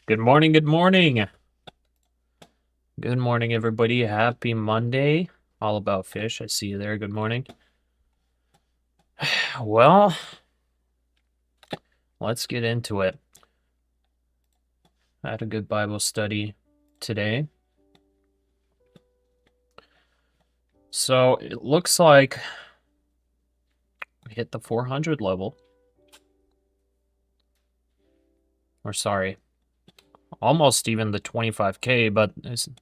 Good morning, good morning. Good morning, everybody. Happy Monday. All about fish. I see you there. Good morning. Well, let's get into it. I had a good Bible study today. So it looks like we hit the 400 level. Or sorry, almost even the 25K, but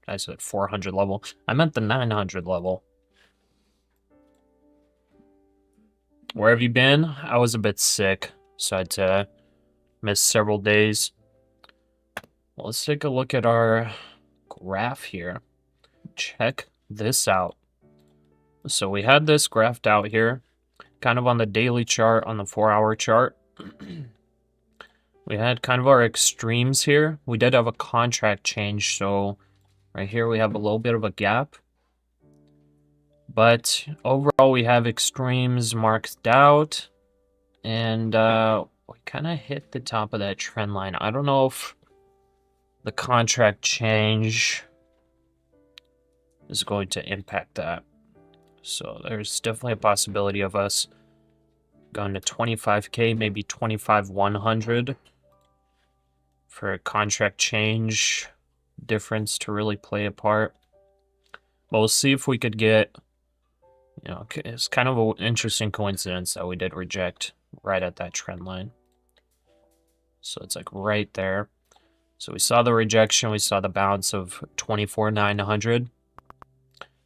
I said 400 level. I meant the 900 level. Where have you been? I was a bit sick, so I had to miss several days. Well, let's take a look at our graph here. Check this out. So we had this graphed out here, kind of on the daily chart, on the 4-hour chart. We had kind of our extremes here. We did have a contract change, so right here we have a little bit of a gap. But overall, we have extremes marked out, and we kind of hit the top of that trend line. I don't know if the contract change is going to impact that. So there's definitely a possibility of us going to 25K, maybe 25,100 for a contract change difference to really play a part. But we'll see if we could get, it's kind of an interesting coincidence that we did reject right at that trend line. So it's like right there. So we saw the rejection, we saw the bounce of 24,900.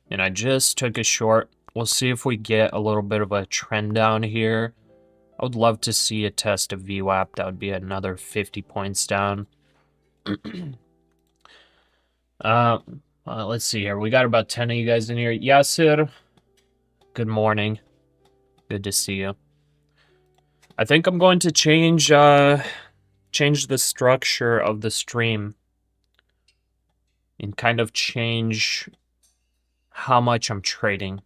And I just took a short. We'll see if we get a little bit of a trend down here. I would love to see a test of VWAP. That would be another 50 points down. Let's see here. We got about 10 of you guys in here. Yasir, good morning. Good to see you. I think I'm going to change the structure of the stream and kind of change how much I'm trading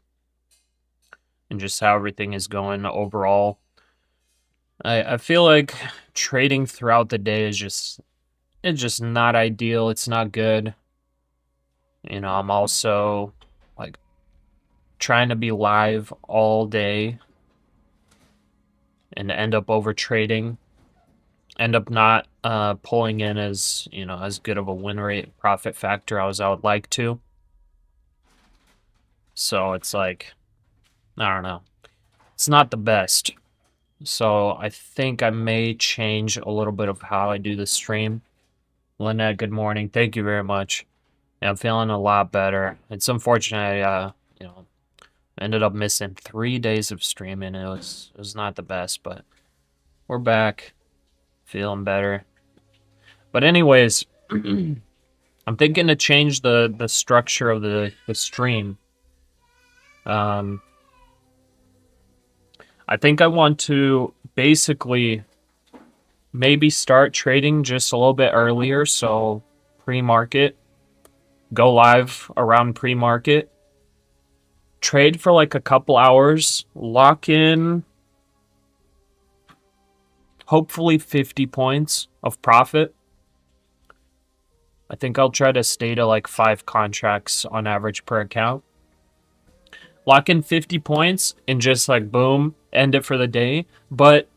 and just how everything is going overall. I feel like trading throughout the day is just not ideal. It's not good. I'm also like trying to be live all day and end up over trading, end up not pulling in as good of a win rate profit factor as I would like to. So it's like, I don't know. It's not the best. So I think I may change a little bit of how I do the stream. Lynette, good morning. Thank you very much. Yeah, I'm feeling a lot better. It's unfortunate I ended up missing 3 days of streaming. It was not the best, but we're back. Feeling better. But anyways, I'm thinking to change the structure of the stream. I think I want to basically maybe start trading just a little bit earlier, so pre-market, go live around pre-market, trade for like a couple hours, lock in hopefully 50 points of profit. I think I'll try to stay to like 5 contracts on average per account. Lock in 50 points and just like boom, end it for the day. But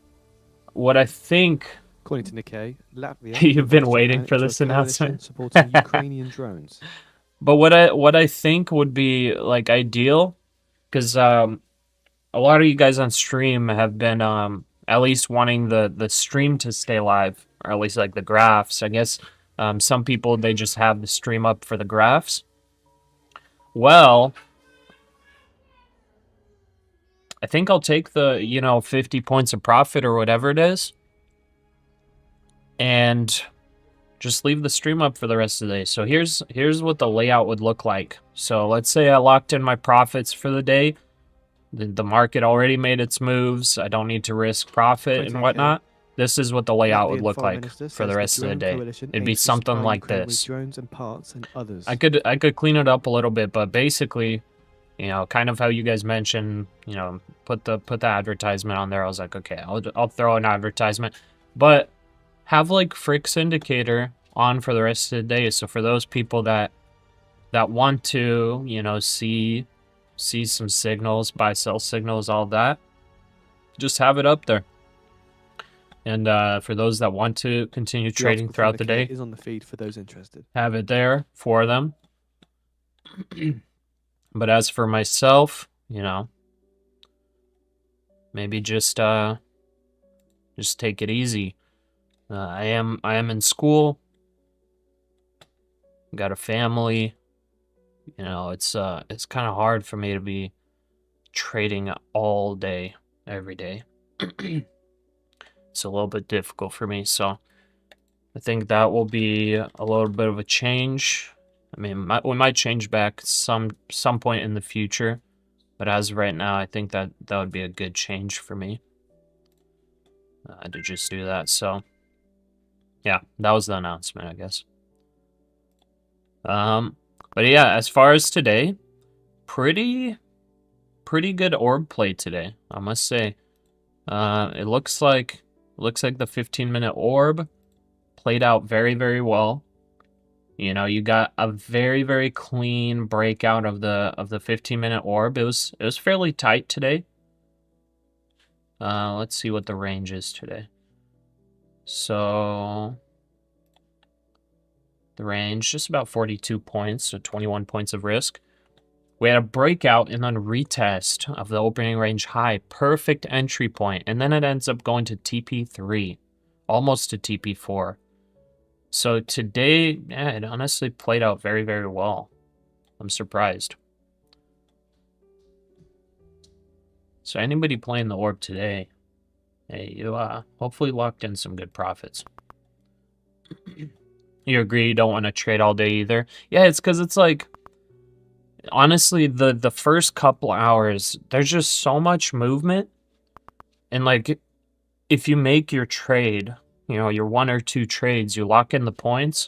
what I think, according to Nikkei, Latvia, you've been waiting for this announcement, supporting Ukrainian drones. But what I think would be like ideal, because a lot of you guys on stream have been at least wanting the stream to stay live, or at least like the graphs. I guess some people, they just have the stream up for the graphs. Well, I think I'll take the 50 points of profit or whatever it is, and just leave the stream up for the rest of the day. So here's what the layout would look like. So let's say I locked in my profits for the day. The market already made its moves. I don't need to risk profit and whatnot. This is what the layout would look like for the rest of the day. It'd be something like this. Drones and parts and others. I could clean it up a little bit, but basically, kind of how you guys mentioned, put the advertisement on there. I was like, okay, I'll throw an advertisement, but have like Frick's indicator on for the rest of the day. So for those people that want to, you know, see some signals, buy, sell signals, all that, just have it up there. And for those that want to continue trading throughout the day, is on the feed for those interested. have it there for them. But as for myself, you know, maybe just take it easy. I am in school. Got a family. You know, it's kind of hard for me to be trading all day, every day. It's a little bit difficult for me, so I think that will be a little bit of a change. I mean, we might change back some point in the future, but as of right now, I think that would be a good change for me to just do that. So, yeah, that was the announcement, I guess. But yeah, as far as today, pretty good orb play today, I must say. It looks like the 15-minute orb played out very, very well. You know, you got a very, very clean breakout of the 15-minute orb. It was fairly tight today. Let's see what the range is today. So the range just about 42 points, so 21 points of risk. We had a breakout and then retest of the opening range high. Perfect entry point. And then it ends up going to TP3. Almost to TP4. So today, yeah, it honestly played out very, very well. I'm surprised. So anybody playing the orb today, hey, you hopefully locked in some good profits. You agree you don't want to trade all day either? Yeah, it's because it's like, honestly, the first couple hours, there's just so much movement. And like, if you make your trade, you know, your 1 or 2 trades, you lock in the points,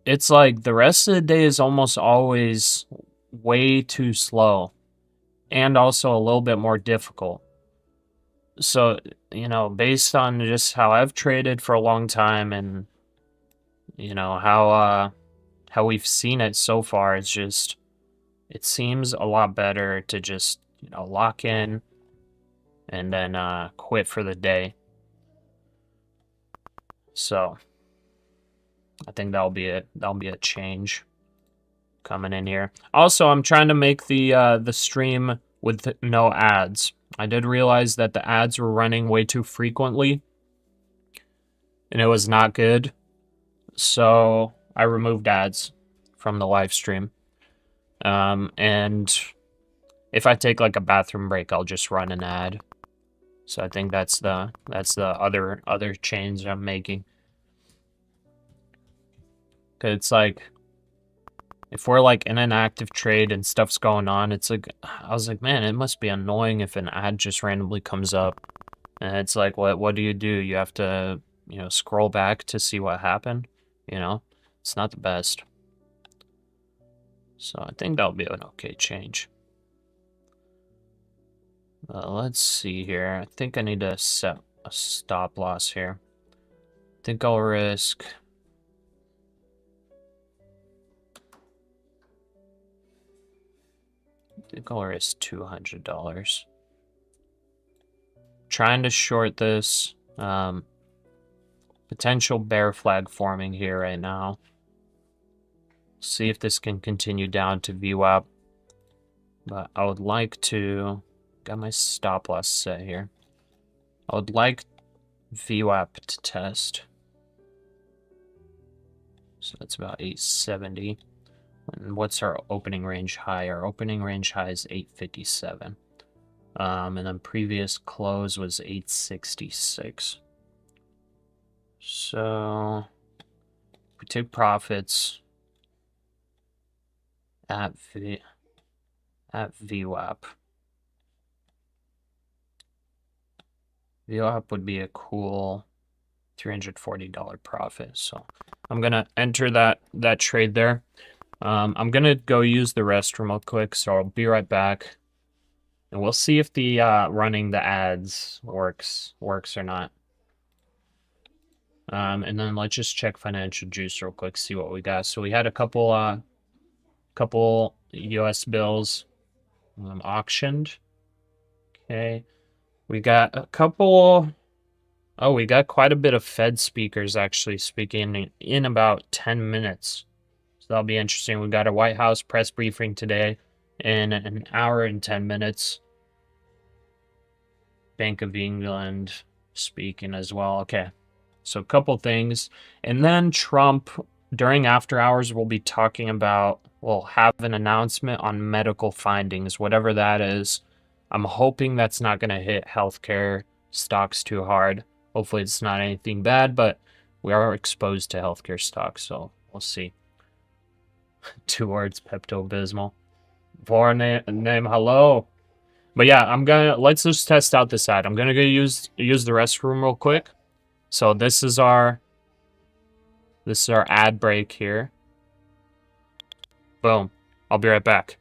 it's like the rest of the day is almost always way too slow and also a little bit more difficult. So, you know, based on just how I've traded for a long time and, you know, how we've seen it so far, it's just, it seems a lot better to just, you know, lock in and then quit for the day. So I think that'll be a change coming in here. Also, I'm trying to make the stream with no ads. I did realize that the ads were running way too frequently, and it was not good. So I removed ads from the live stream. And if I take like a bathroom break, I'll just run an ad. So I think that's the other change I'm making. 'Cause it's like, if we're like in an active trade and stuff's going on, it's like, I was like, man, it must be annoying if an ad just randomly comes up. And it's like, what do? You have to, you know, scroll back to see what happened. You know, it's not the best. So I think that'll be an okay change. Let's see here. I think I need to set a stop loss here. I think I'll risk... I think I'll risk $200. Trying to short this. Potential bear flag forming here right now. See if this can continue down to VWAP. But I would like to... Got my stop loss set here. I would like VWAP to test. So that's about 870. And what's our opening range high? Our opening range high is 857. And then previous close was 866. So we take profits at VWAP. VWAP would be a cool $340 profit. So I'm gonna enter that trade there. I'm gonna go use the restroom real quick, so I'll be right back. And we'll see if the running the ads works or not. And then let's just check financial juice real quick, see what we got. So we had a couple US bills auctioned. Okay. We got a couple. Oh, we got quite a bit of Fed speakers actually speaking in about 10 minutes. So that'll be interesting. We got a White House press briefing today in an hour and 10 minutes. Bank of England speaking as well. Okay. So a couple things. And then Trump, during after hours, will be talking about, we'll have an announcement on medical findings, whatever that is. I'm hoping that's not going to hit healthcare stocks too hard. Hopefully it's not anything bad, but we are exposed to healthcare stocks, so we'll see. 2 words, Pepto-Bismol. For name, hello. But yeah, let's just test out this ad. I'm gonna go use the restroom real quick. So this is our ad break here. Boom. I'll be right back.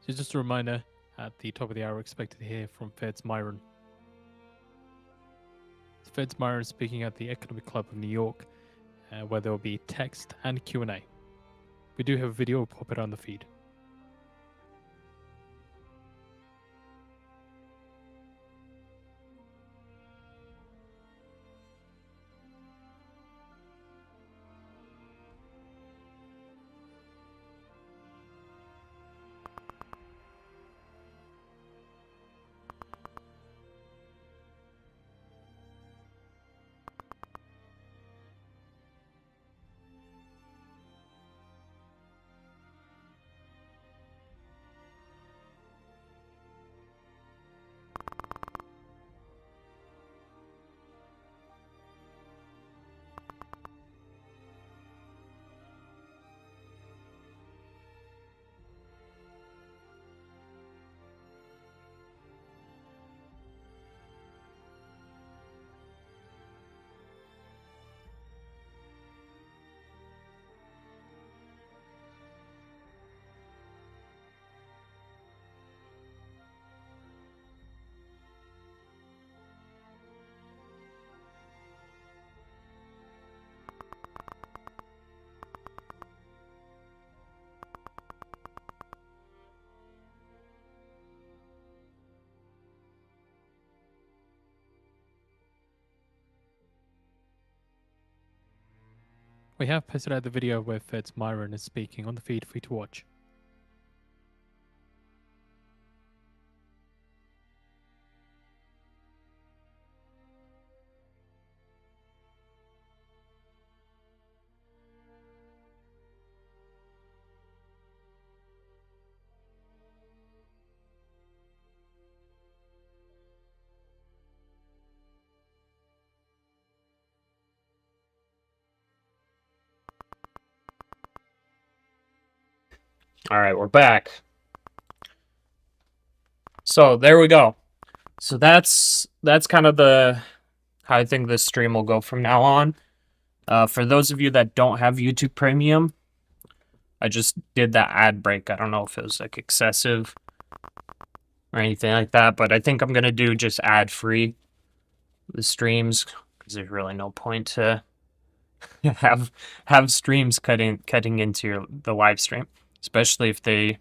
So just a reminder, at the top of the hour, expected to hear from Fed's Myron. Fed's Myron speaking at the Economic Club of New York, where there will be text and Q&A. We do have a video, we'll pop it on the feed. We have posted out the video where Fed's Myron is speaking on the feed for you to watch. All right, we're back. So there we go. So that's kind of how I think this stream will go from now on. For those of you that don't have YouTube Premium, I just did that ad break. I don't know if it was like excessive or anything like that, but I think I'm gonna do just ad free the streams because there's really no point to have streams cutting into the live stream, especially if they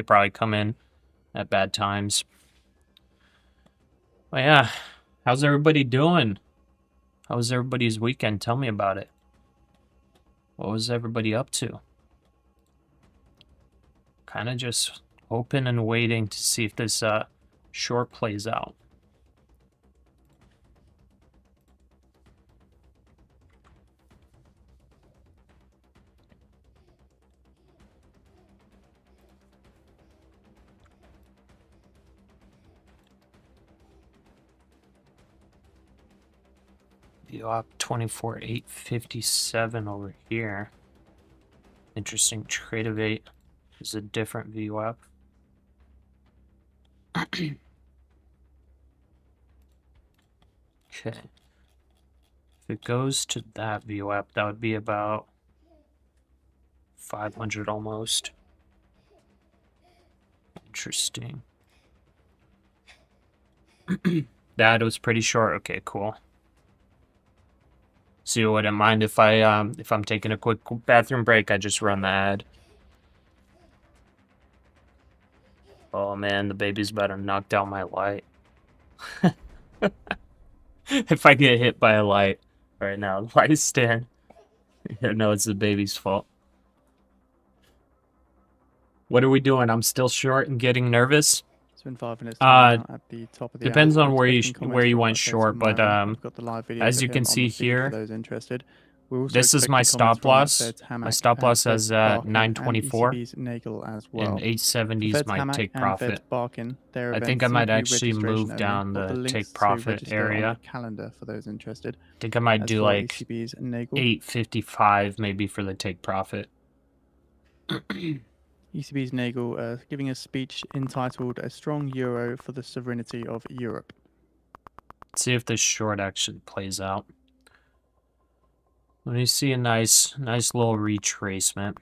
probably come in at bad times. Well, yeah, how's everybody doing? How was everybody's weekend? Tell me about it. What was everybody up to? Kind of just hoping and waiting to see if this short plays out. VWAP 24,857 over here. Interesting. Trade of 8 is a different VWAP. Okay. If it goes to that VWAP, that would be about 500 almost. Interesting. That was pretty short. Okay, cool. So you wouldn't mind if I'm taking a quick bathroom break, I just run the ad. Oh man, the baby's about to knock down my light. If I get hit by a light right now, light stand. Yeah, no, it's the baby's fault. What are we doing? I'm still short and getting nervous. It's been 5 minutes time now at the top of the Depends hour. on We're where you expecting where you comments went from short, but Myron. We've got the live video as for you him can on see the feed here, for those interested. We're also this is my expecting comments stop from loss. Fed's My Hamac stop loss and is Fed's Barkin and 924, ECB's Nagel as well. and For 870s Fed's might Hamac take and profit. Fed's Barkin, their I think events I might seem to be actually registration move only. down Got the links take to profit register on area. the calendar for those interested. I think I might As do for like ECB's Nagel, 855 maybe for the take profit. ECB's Nagel giving a speech entitled "A Strong Euro for the Sovereignty of Europe." Let's see if this short actually plays out. When you see a nice little retracement.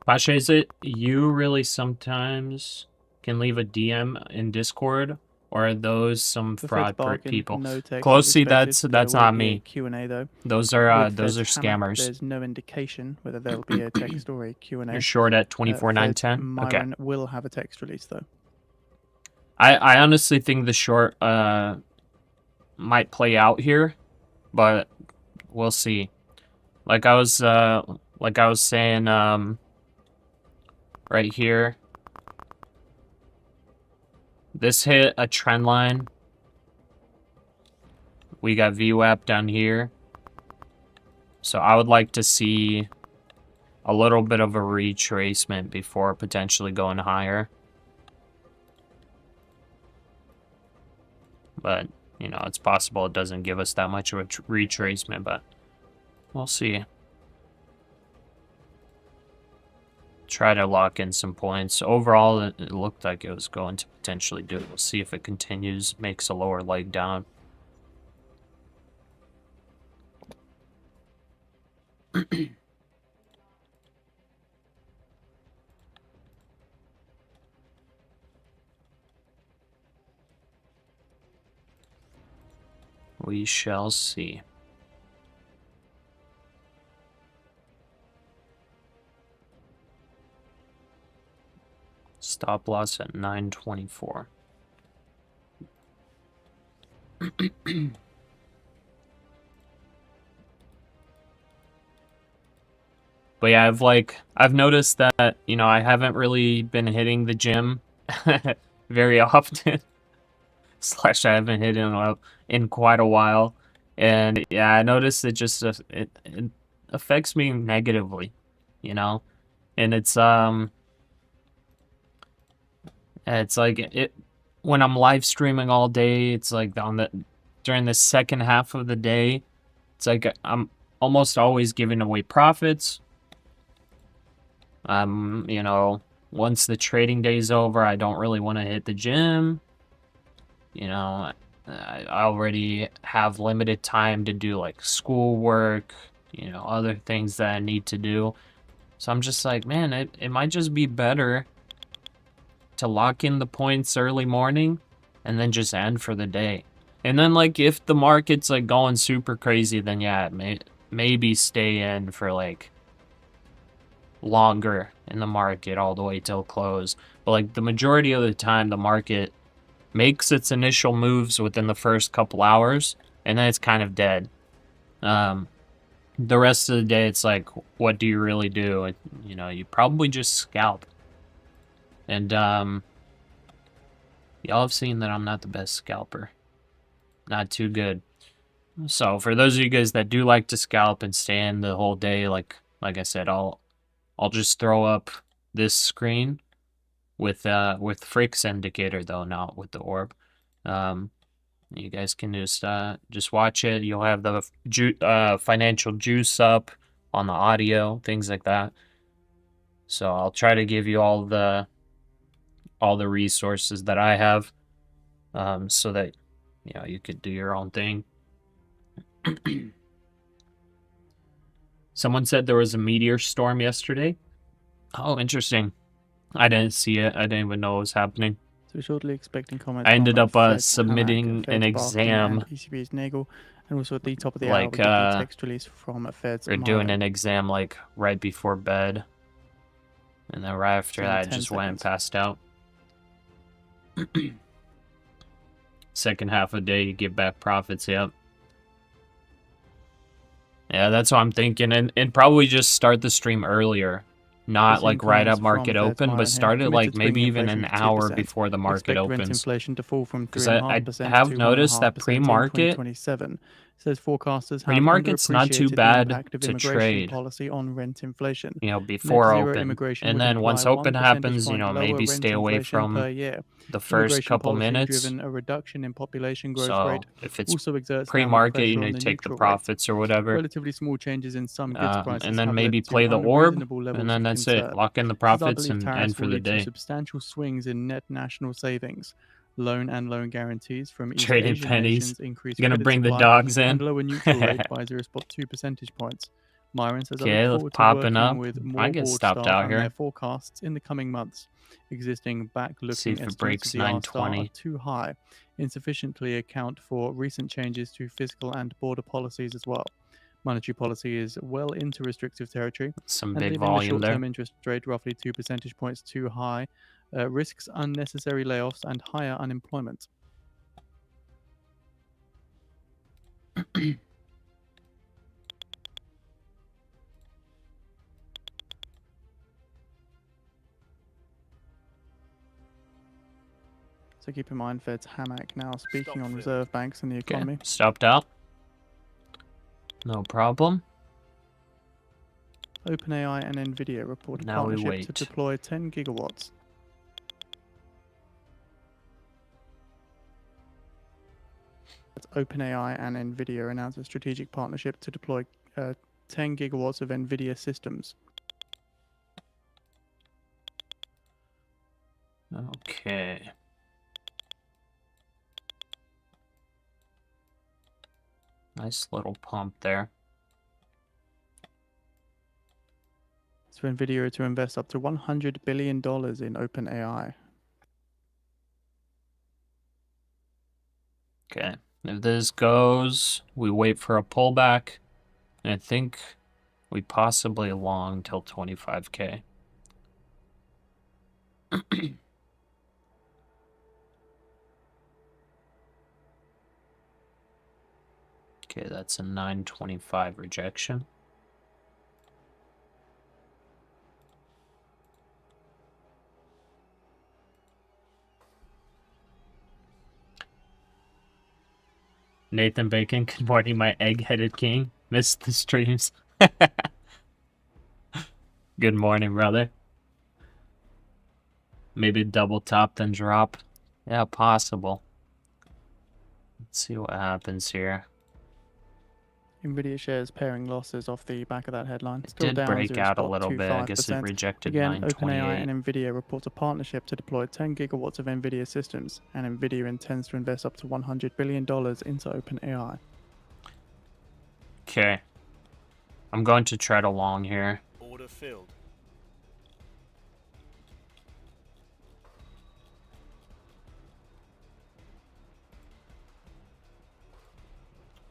Pasha, is it you really sometimes can leave a DM in Discord, or are those some For fraud Fed's Barkin, people? no text Closely, expected. that's There will not be a me. Q&A though. Those With are Fed's Hamac, scammers. there's no indication whether there will be a text or a Q&A. You're short at Fed's 24,910. Okay. Myron will have a text release though. I honestly think the short might play out here, but we'll see. Like I was saying right here, this hit a trend line. We got VWAP down here. So I would like to see a little bit of a retracement before potentially going higher. But, you know, it's possible it doesn't give us that much of a retracement, but we'll see. Try to lock in some points. Overall, it looked like it was going to potentially do it. We'll see if it continues, makes a lower leg down. We shall see. Stop loss at 924. But yeah, I've noticed that, you know, I haven't really been hitting the gym very often. Slash, I haven't hit in quite a while. And yeah, I noticed it just it affects me negatively, you know? And it's like it when I'm live streaming all day, it's like during the second half of the day, it's like I'm almost always giving away profits. You know, once the trading day's over, I don't really want to hit the gym. You know, I already have limited time to do like schoolwork, you know, other things that I need to do. So I'm just like, man, it might just be better to lock in the points early morning and then just end for the day. And then like if the market's like going super crazy, then yeah, maybe stay in for like longer in the market all the way till close. But like the majority of the time, the market makes its initial moves within the first couple hours, and then it's kind of dead. The rest of the day, it's like, what do you really do? You know, you probably just scalp. And y'all have seen that I'm not the best scalper. Not too good. So for those of you guys that do like to scalp and stay in the whole day, like I said, I'll just throw up this screen with Frick's indicator though, not with the orb. You guys can just watch it. You'll have the financial juice up on the audio, things like that. So I'll try to give you all the resources that I have, so that Yeah, you could do your own thing. Someone said there was a meteor storm yesterday. Oh, interesting. I didn't see it. I didn't even know it was happening. So we're shortly expecting comments I ended from up Fed's submitting Hammack, an Fed's Barkin, exam, and ECB's Nagel. And also at the top of the hour, we like, get the text release from Fed's or doing Myron. an exam, like, right before bed. And then right after See you in that, I 10 just went and seconds. passed out. Second half of the day, you get back profits, yep. Yeah, that's what I'm thinking. And probably just start the stream earlier. Not Seeing like right comments at market from Fed's open, but Myron here. start it Committed like to maybe bringing even inflation an to hour 2%. before the market Expect rent opens. inflation to fall from Because I 3.5% have to noticed that 1.5% in pre-market 2027. Says forecasters have pre-market's not too underappreciated the bad impact of to immigration trade, policy on rent inflation. you know, Net before zero open. immigration And would then imply once 1 open percentage happens, you point know, lower maybe rent stay away inflation per from year. the first Immigration couple policy minutes. driven a reduction in population growth So rate if it's also exerts downward pre-market, you pressure know, on you the take the neutral rate. profits or whatever. Relatively small changes in some goods prices And then have maybe led to play the orb, unreasonable and levels then of that's it. concern. Lock in the This is, I profits believe, and tariffs end for will the lead to day. substantial swings in net national savings. Loan and loan guarantees from East Trading Asian pennies. nations increase You're gonna credit bring the supply dogs and in. lower neutral rate by 0.2 percentage points. Myron says, I look Okay, forward to popping working up. with I more get board stopped staff out and their here. forecasts in the coming months. Existing See back-looking if it estimates of breaks the R-star are 920. too high, insufficiently account for recent changes to fiscal and border policies as well. Monetary policy is well into restrictive territory, Some and big leaving the volume there. short-term interest rate roughly 2 percentage points too high risks unnecessary layoffs and higher unemployment. So keep in mind, Fed's Hammack now speaking on reserve banks and the economy. Okay, stopped out. No problem. OpenAI and Nvidia report a Now we partnership to wait. deploy 10 gigawatts. That's OpenAI and Nvidia announced a strategic partnership to deploy 10 gigawatts of Nvidia systems. Okay. Nice little pump there. It's for Nvidia to invest up to $100 billion in OpenAI. Okay. If this goes, we wait for a pullback. And I think we possibly long till 25K. Okay, that's a 925 rejection. Nathan Bacon, good morning, my egg-headed king. Missed the streams. Good morning, brother. Maybe double top then drop. Yeah, possible. Let's see what happens here. Nvidia shares pairing losses off the back of that headline. It Still did down break out a little bit. I guess it 0.25%. rejected Again, OpenAI 928. and Nvidia report a partnership to deploy 10 gigawatts of Nvidia systems, and Nvidia intends to invest up to $100 billion into OpenAI. Okay. I'm going to tread along here. Order filled.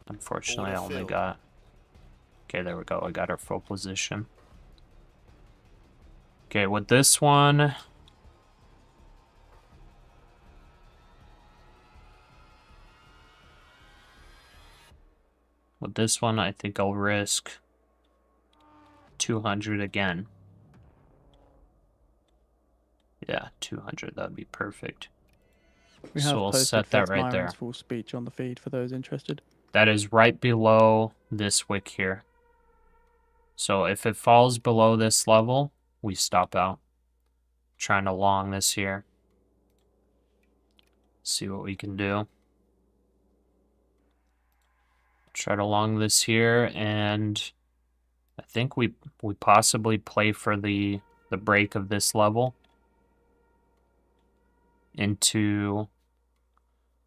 Unfortunately, I Order only filled. got... Okay, there we go. I got our full position. Okay, with this one... With this one, I think I'll risk 200 again. Yeah, 200. That'd be perfect. We have So we'll posted set that Fed's right Myron's there. full speech on the feed for those interested. That is right below this wick here. So if it falls below this level, we stop out. Trying to long this here. See what we can do. Try to long this here, and I think we possibly play for the break of this level into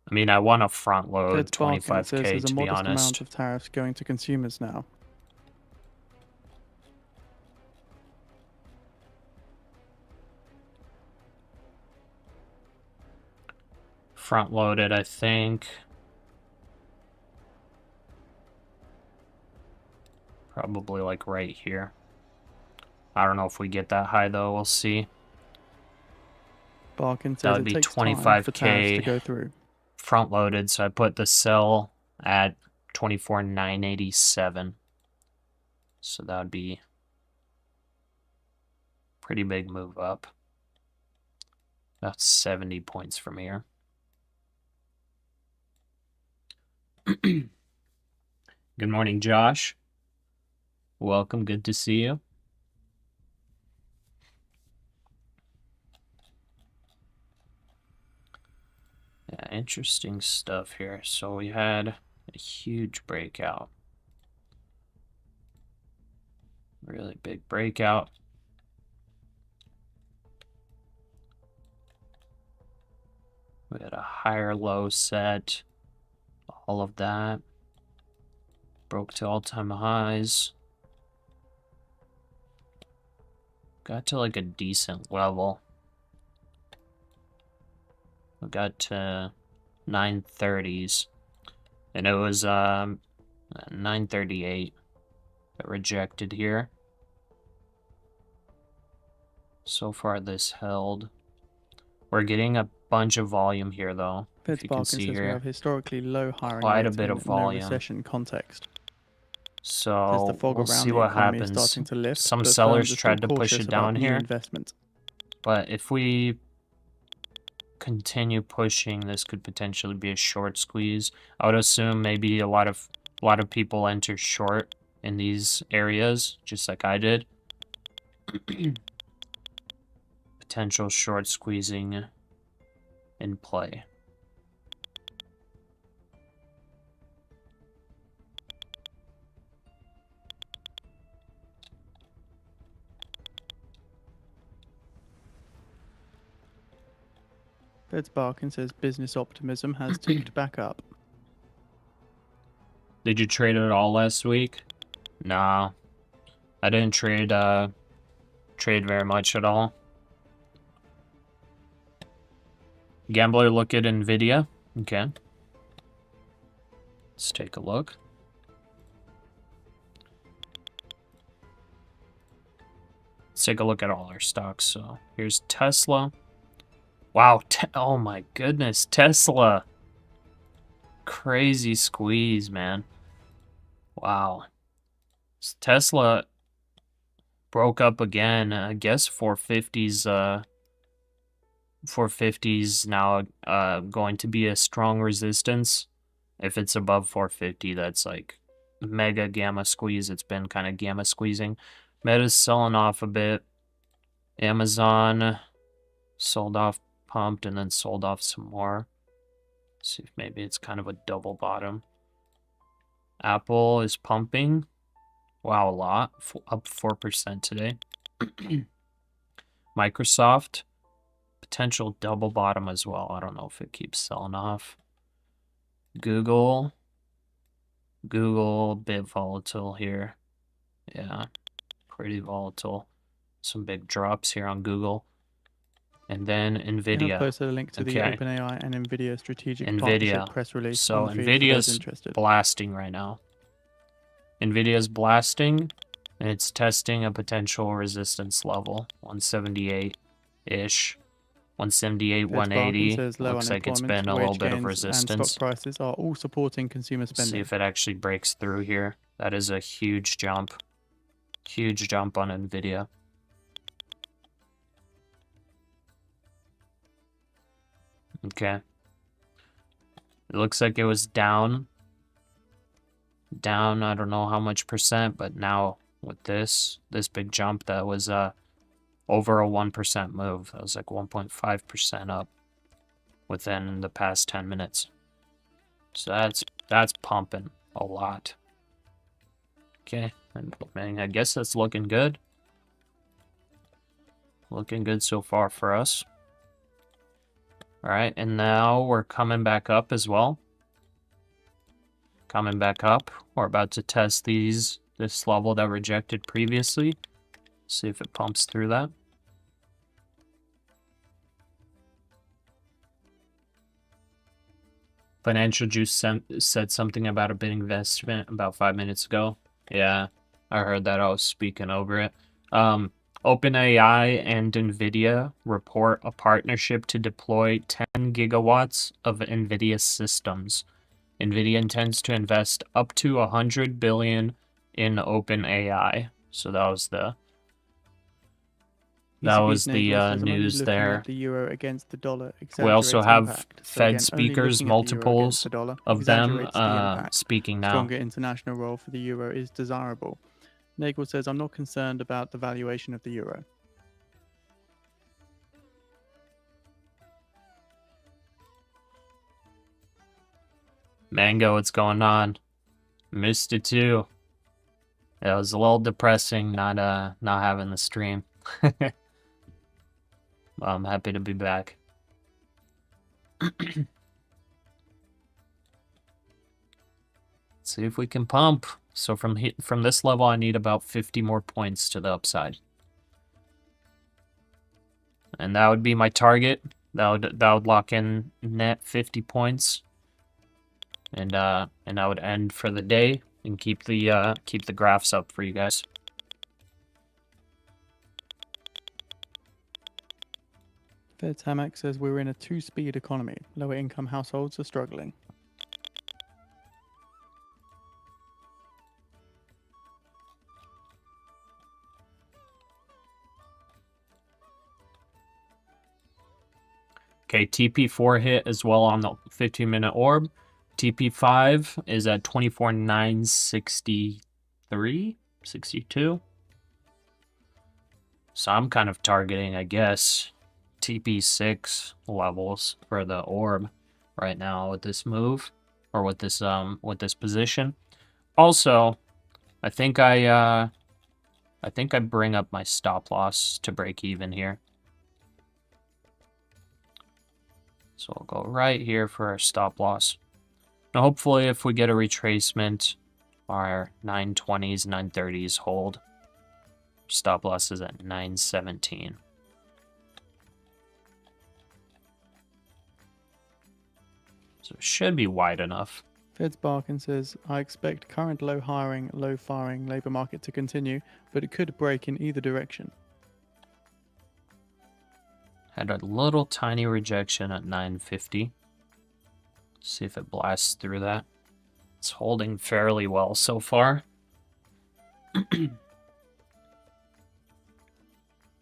I mean, I want to front load Fed's bargain says 25K there's a to be modest amount honest. of tariffs going to consumers now. Front loaded, I think. Probably like right here. I don't know if we get that high though, we'll see. Bargain That says would it be takes time for tariffs to 25K go through. front loaded, so I put the sell at 24,987. So that would be pretty big move up. About 70 points from here. Good morning, Josh. Welcome, good to see you. Yeah, interesting stuff here. So we had a huge breakout. Really big breakout. We had a higher low set. All of that. Broke to all-time highs. Got to like a decent level. We got to 930s. And it was 938 that rejected here. So far this held. We're getting a bunch of volume here though. Fed's If you can bargain see says we here. have historically low hiring Quite a rates bit in of no volume. recession context. Says So the fog we'll around see the what economy is happens. starting to lift, Some but sellers firms are still tried to push cautious it about down new here. investment. But if we continue pushing, this could potentially be a short squeeze. I would assume maybe a lot of people enter short in these areas, just like I did. Potential short squeezing in play. Fed's bargain says business optimism has ticked back up. Did you trade it all last week? Nah. I didn't trade very much at all. Gambler, look at Nvidia. Okay. Let's take a look. Let's take a look at all our stocks. So here's Tesla. Wow. Oh my goodness. Tesla. Crazy squeeze, man. Wow. Tesla broke up again. I guess 450's 450's now going to be a strong resistance. If it's above 450, that's like mega gamma squeeze. It's been kind of gamma squeezing. Meta's selling off a bit. Amazon sold off, pumped, and then sold off some more. See if maybe it's kind of a double bottom. Apple is pumping. Wow, a lot. Up 4% today. Microsoft, potential double bottom as well. I don't know if it keeps selling off. Google, a bit volatile here. Yeah, pretty volatile. Some big drops here on Google. And then Nvidia. I've posted a link to the Okay. OpenAI and Nvidia strategic Nvidia. partnership press release So on the feed for those Nvidia's interested. blasting right now. Nvidia's blasting, and it's testing a potential resistance level, 178-ish. 178, Fed's bargain 180. says low Looks like it's unemployment, been a little wage bit of gains, and resistance. stock prices are all supporting consumer See spending. if it actually breaks through here. That is a huge jump. Huge jump on Nvidia. Okay. It looks like it was down. Down, I don't know how much percent, but now with this big jump, that was over a 1% move. That was like 1.5% up within the past 10 minutes. So that's pumping a lot. Okay, and I guess that's looking good. Looking good so far for us. All right, and now we're coming back up as well. Coming back up. We're about to test this level that rejected previously. See if it pumps through that. Financial Juice said something about a big investment about 5 minutes ago. Yeah, I heard that. I was speaking over it. OpenAI and Nvidia report a partnership to deploy 10 gigawatts of Nvidia systems. Nvidia intends to invest up to $100 billion in OpenAI. So that was the ECB's Nagel says, "I'm only news looking there. at the euro against the dollar We also exaggerates have impact." So Fed again, only speakers, looking at the euro against multiples the dollar of them exaggerates the impact. speaking now. Stronger international role for the euro is desirable. Nagel says, "I'm not concerned about the valuation of the euro." Mango, what's going on? Missed it too. It was a little depressing not having the stream. Well, I'm happy to be back. Let's see if we can pump. So from this level, I need about 50 more points to the upside, and that would be my target. That would lock in net 50 points, and I would end for the day and keep the graphs up for you guys. Fed's Hamac says, "We're in a two-speed economy. Lower income households are struggling." Okay, TP4 hit as well on the 15-minute orb. TP5 is at 24,963, 62. So I'm kind of targeting, I guess, TP6 levels for the orb right now with this move, or with this position. Also, I think I bring up my stop loss to break even here. So I'll go right here for our stop loss. Now hopefully if we get a retracement, our 920s, 930s hold. Stop loss is at 917. So it should be wide enough. Fed's Barkin says, "I expect current low hiring, low firing labour market to continue, but it could break in either direction." Had a little tiny rejection at 950. See if it blasts through that. It's holding fairly well so far.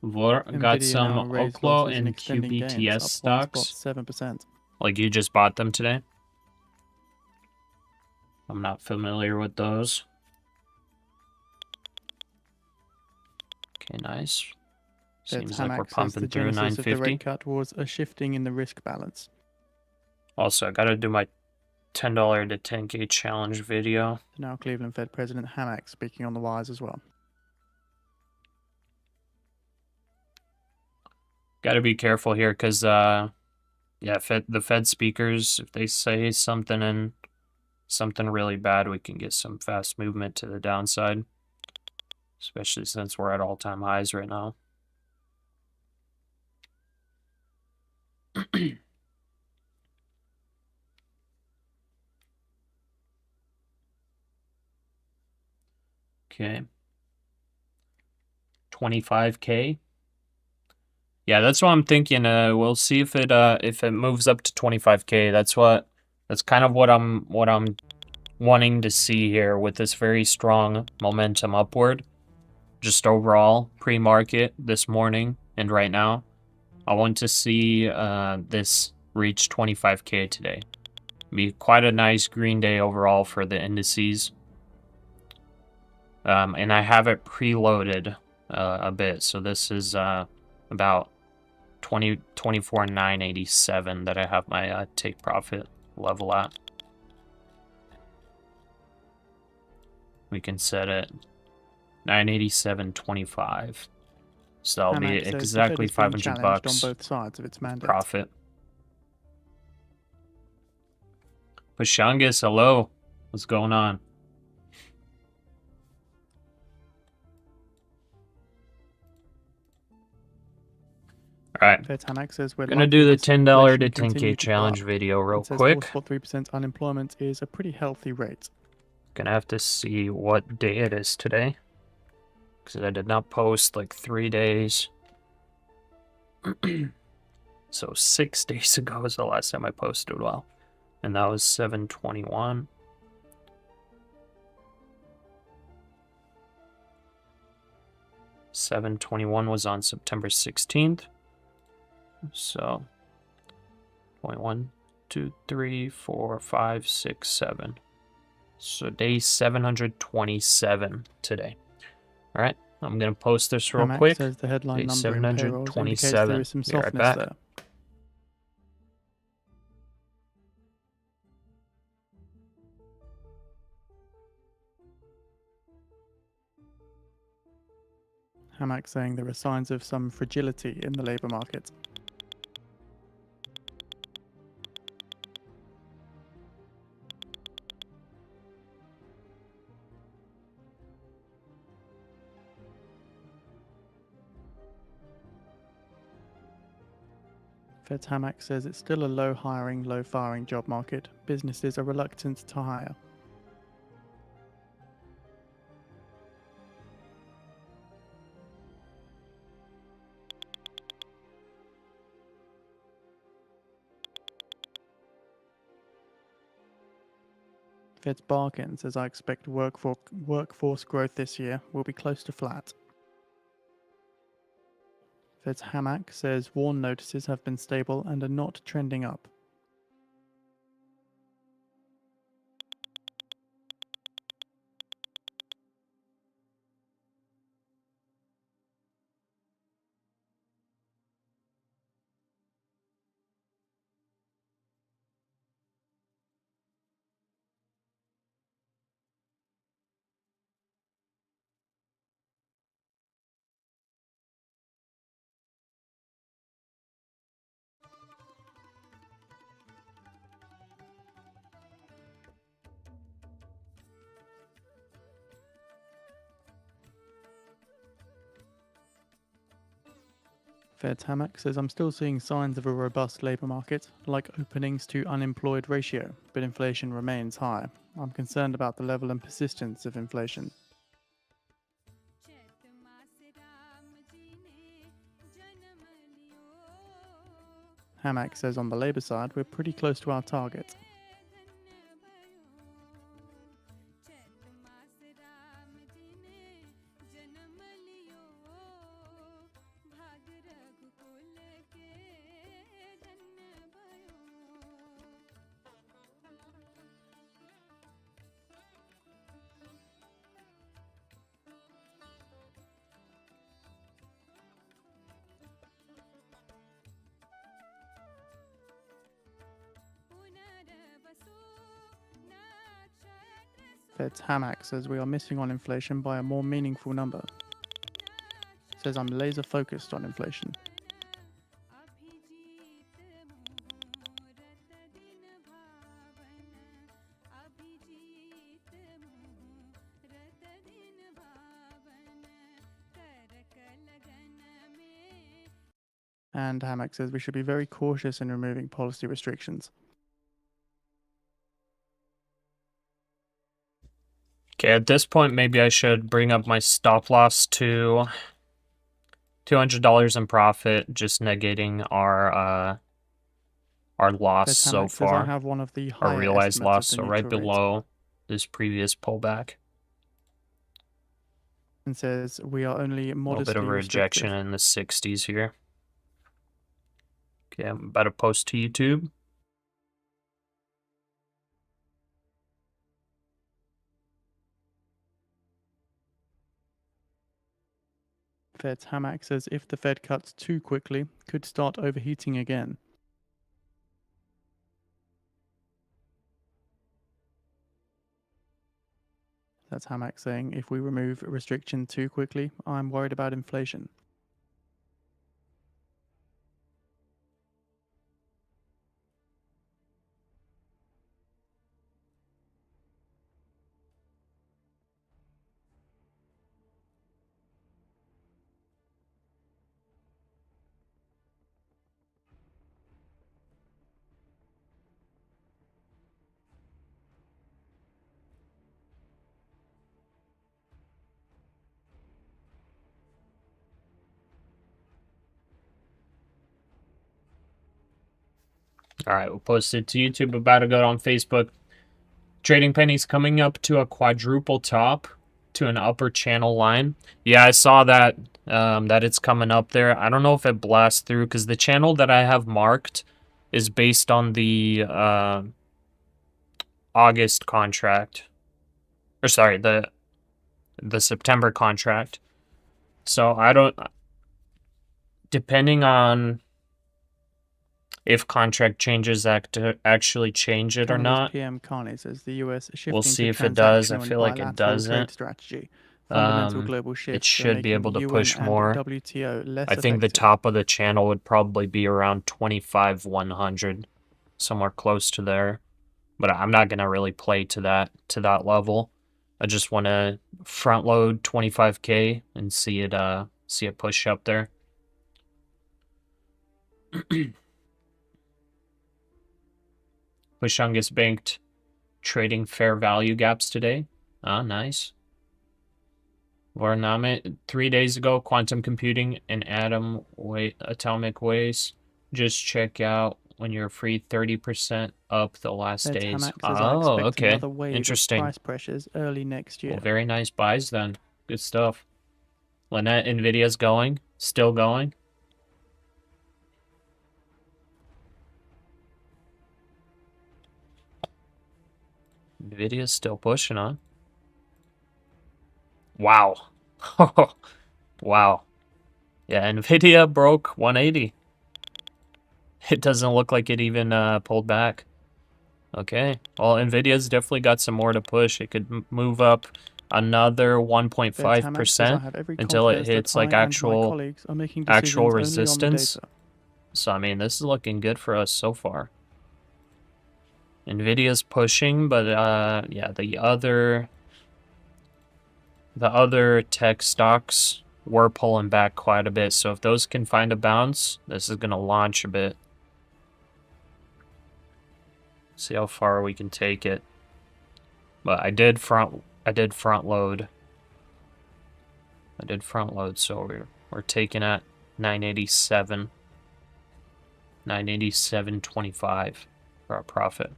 Got some Oklo and QBTS stocks. 7%. Like you just bought them today? I'm not familiar with those. Okay, nice. Seems like we're pumping through 950. The rate cut was a shifting in the risk balance. Also, I gotta do my $10 to 10K challenge video. Now Cleveland Fed President Hamac speaking on the wires as well. Gotta be careful here because, yeah, the Fed speakers, if they say something really bad, we can get some fast movement to the downside. Especially since we're at all-time highs right now. Okay. 25K. Yeah, that's what I'm thinking. We'll see if it moves up to 25K. That's kind of what I'm wanting to see here with this very strong momentum upward. Just overall pre-market this morning and right now. I want to see this reach 25K today. Be quite a nice green day overall for the indices. And I have it preloaded a bit. So this is about 24,987 that I have my take profit level at. We can set it 987.25. So that'll be exactly $500 on both sides of its mandate. profit. Pashangus, hello. What's going on? All right. Fairtamax says we're Gonna do the likely to see $10 to inflation continue 10K to challenge buck. video real It says quick. 4.3% unemployment is a pretty healthy rate. Gonna have to see what day it is today, because I did not post like 3 days. So 6 days ago was the last time I posted, well, and that was 7/21. $7/21 was on September 16th. So 1, 2, 3, 4, 5, 6, 7. So day 727 today. All right, I'm gonna post this real Hamac quick. says the headline Day number in payrolls indicates there 727. is some Be right softness back. there. Hamac saying there are signs of some fragility in the labour market. Fed's Hamac says it's still a low hiring, low firing job market. Businesses are reluctant to hire. Fed's Bargain says I expect workforce growth this year will be close to flat. Fed's Hamac says warn notices have been stable and are not trending up. Fed's Hamac says I'm still seeing signs of a robust labour market, like openings to unemployed ratio, but inflation remains high. I'm concerned about the level and persistence of inflation. Hamac says on the labour side we're pretty close to our target. Fed's Hamac says we are missing on inflation by a more meaningful number. Says I'm laser focused on inflation. And Hamac says we should be very cautious in removing policy restrictions. Okay, at this point, maybe I should bring up my stop loss to $200 in profit, just negating our loss Fed's so Hamac says I far, have one of the our higher realized estimates loss, of the so right neutral rate. below this previous pullback. And says we are only A little modestly bit of a rejection restrictive. in the 60s here. Okay, I'm about to post to YouTube. Fed's Hamac says if the Fed cuts too quickly, could start overheating again. That's Hamac saying if we remove restriction too quickly, I'm worried about inflation. All right, we'll post it to YouTube. About to go on Facebook. Trading pennies coming up to a quadruple top to an upper channel line. Yeah, I saw that that it's coming up there. I don't know if it blasts through because the channel that I have marked is based on the August contract. Or sorry, the September contract. So I don't, depending on if contract changes actually change it or Canada's not. PM Carney says the US is shifting We'll see to if it does. I transactional and feel like it bilateral trade doesn't. strategy. Fundamental global It shifts are should be making able to UN push and more. WTO less I think the effective. top of the channel would probably be around 25,100, somewhere close to there. But I'm not gonna really play to that level. I just want to front load 25K and see it push up there. Pushungus banked trading fair value gaps today. Ah, nice. Varname 3 days ago, quantum computing and atomic waste. Just check out when you're free 30% up the last Ed days. Hamak says, I Oh, expect okay. another wave of Interesting. price pressures early next year. Well, very nice buys then. Good stuff. Lynette, Nvidia's going. Still going. Nvidia's still pushing on. Wow. Wow. Yeah, Nvidia broke 180. It doesn't look like it even pulled back. Okay. Well, Nvidia's definitely got some more to push. It could move up another 1.5% until it hits like actual resistance. So I mean, this is looking good for us so far. Nvidia's pushing, but yeah, the other tech stocks were pulling back quite a bit. So if those can find a bounce, this is gonna launch a bit. See how far we can take it. But I did front load. So we're taking at 987. 987.25 for our profit.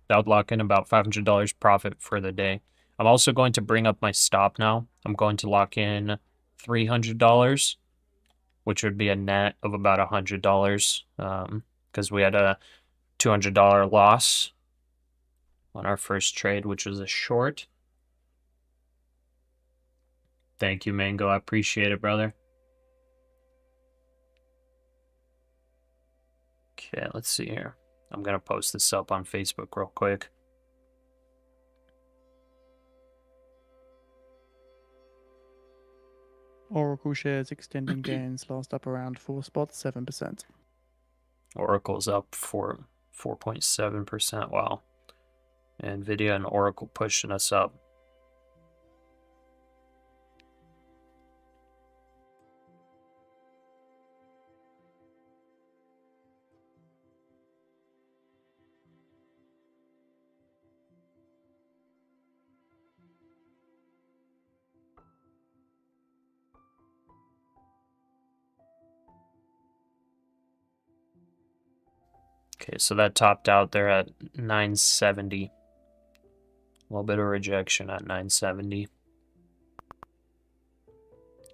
That would lock in about $500 profit for the day. I'm also going to bring up my stop now. I'm going to lock in $300, which would be a net of about $100, because we had a $200 loss on our first trade, which was a short. Thank you, Mango. I appreciate it, brother. Okay, let's see here. I'm going to post this up on Facebook real quick. Oracle shares extending gains last up around 4 spots, 7%. Oracle's up 4.7%. Wow. Nvidia and Oracle pushing us up. Okay, so that topped out there at 970. A little bit of rejection at 970.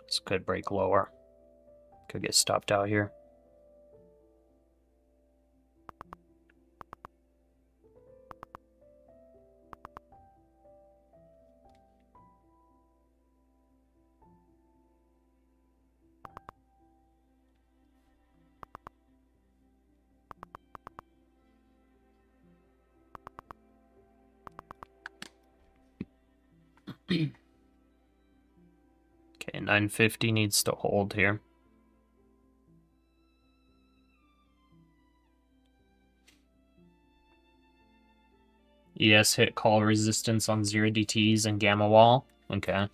This could break lower. Could get stopped out here. Okay, 950 needs to hold here. ES hit call resistance on 0DTs and gamma wall. Okay.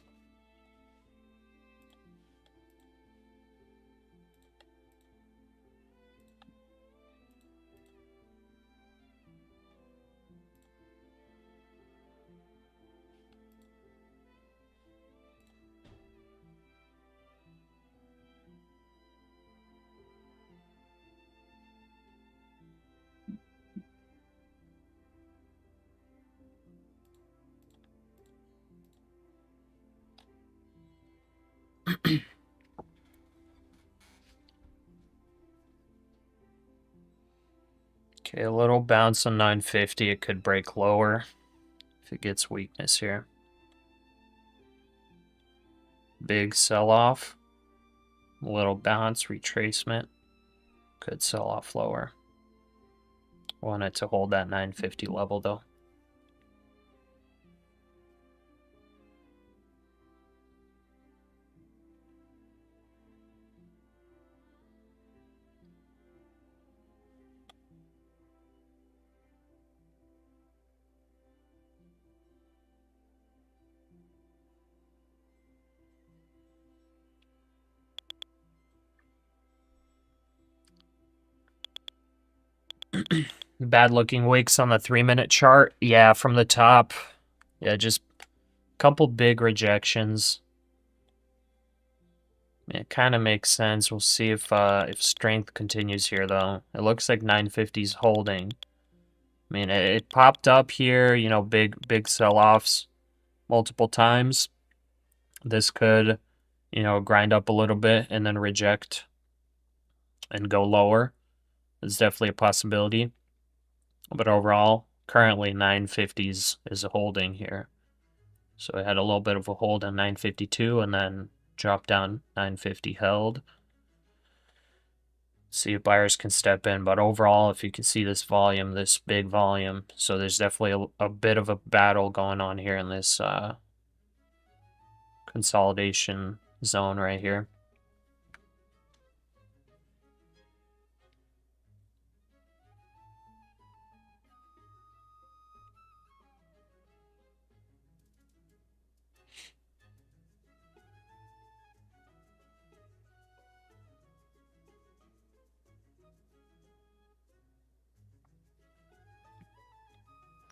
Okay, a little bounce on 950. It could break lower if it gets weakness here. Big sell-off. A little bounce, retracement. Could sell off lower. Want it to hold that 950 level though. Bad looking wicks on the 3-minute chart. Yeah, from the top. Yeah, just a couple big rejections. It kind of makes sense. We'll see if strength continues here though. It looks like 950's holding. I mean, it popped up here, you know, big sell-offs multiple times. This could, you know, grind up a little bit and then reject and go lower. It's definitely a possibility. But overall, currently 950s is a holding here. So it had a little bit of a hold on 952 and then dropped down 950 held. See if buyers can step in. But overall, if you can see this volume, this big volume, so there's definitely a bit of a battle going on here in this consolidation zone right here.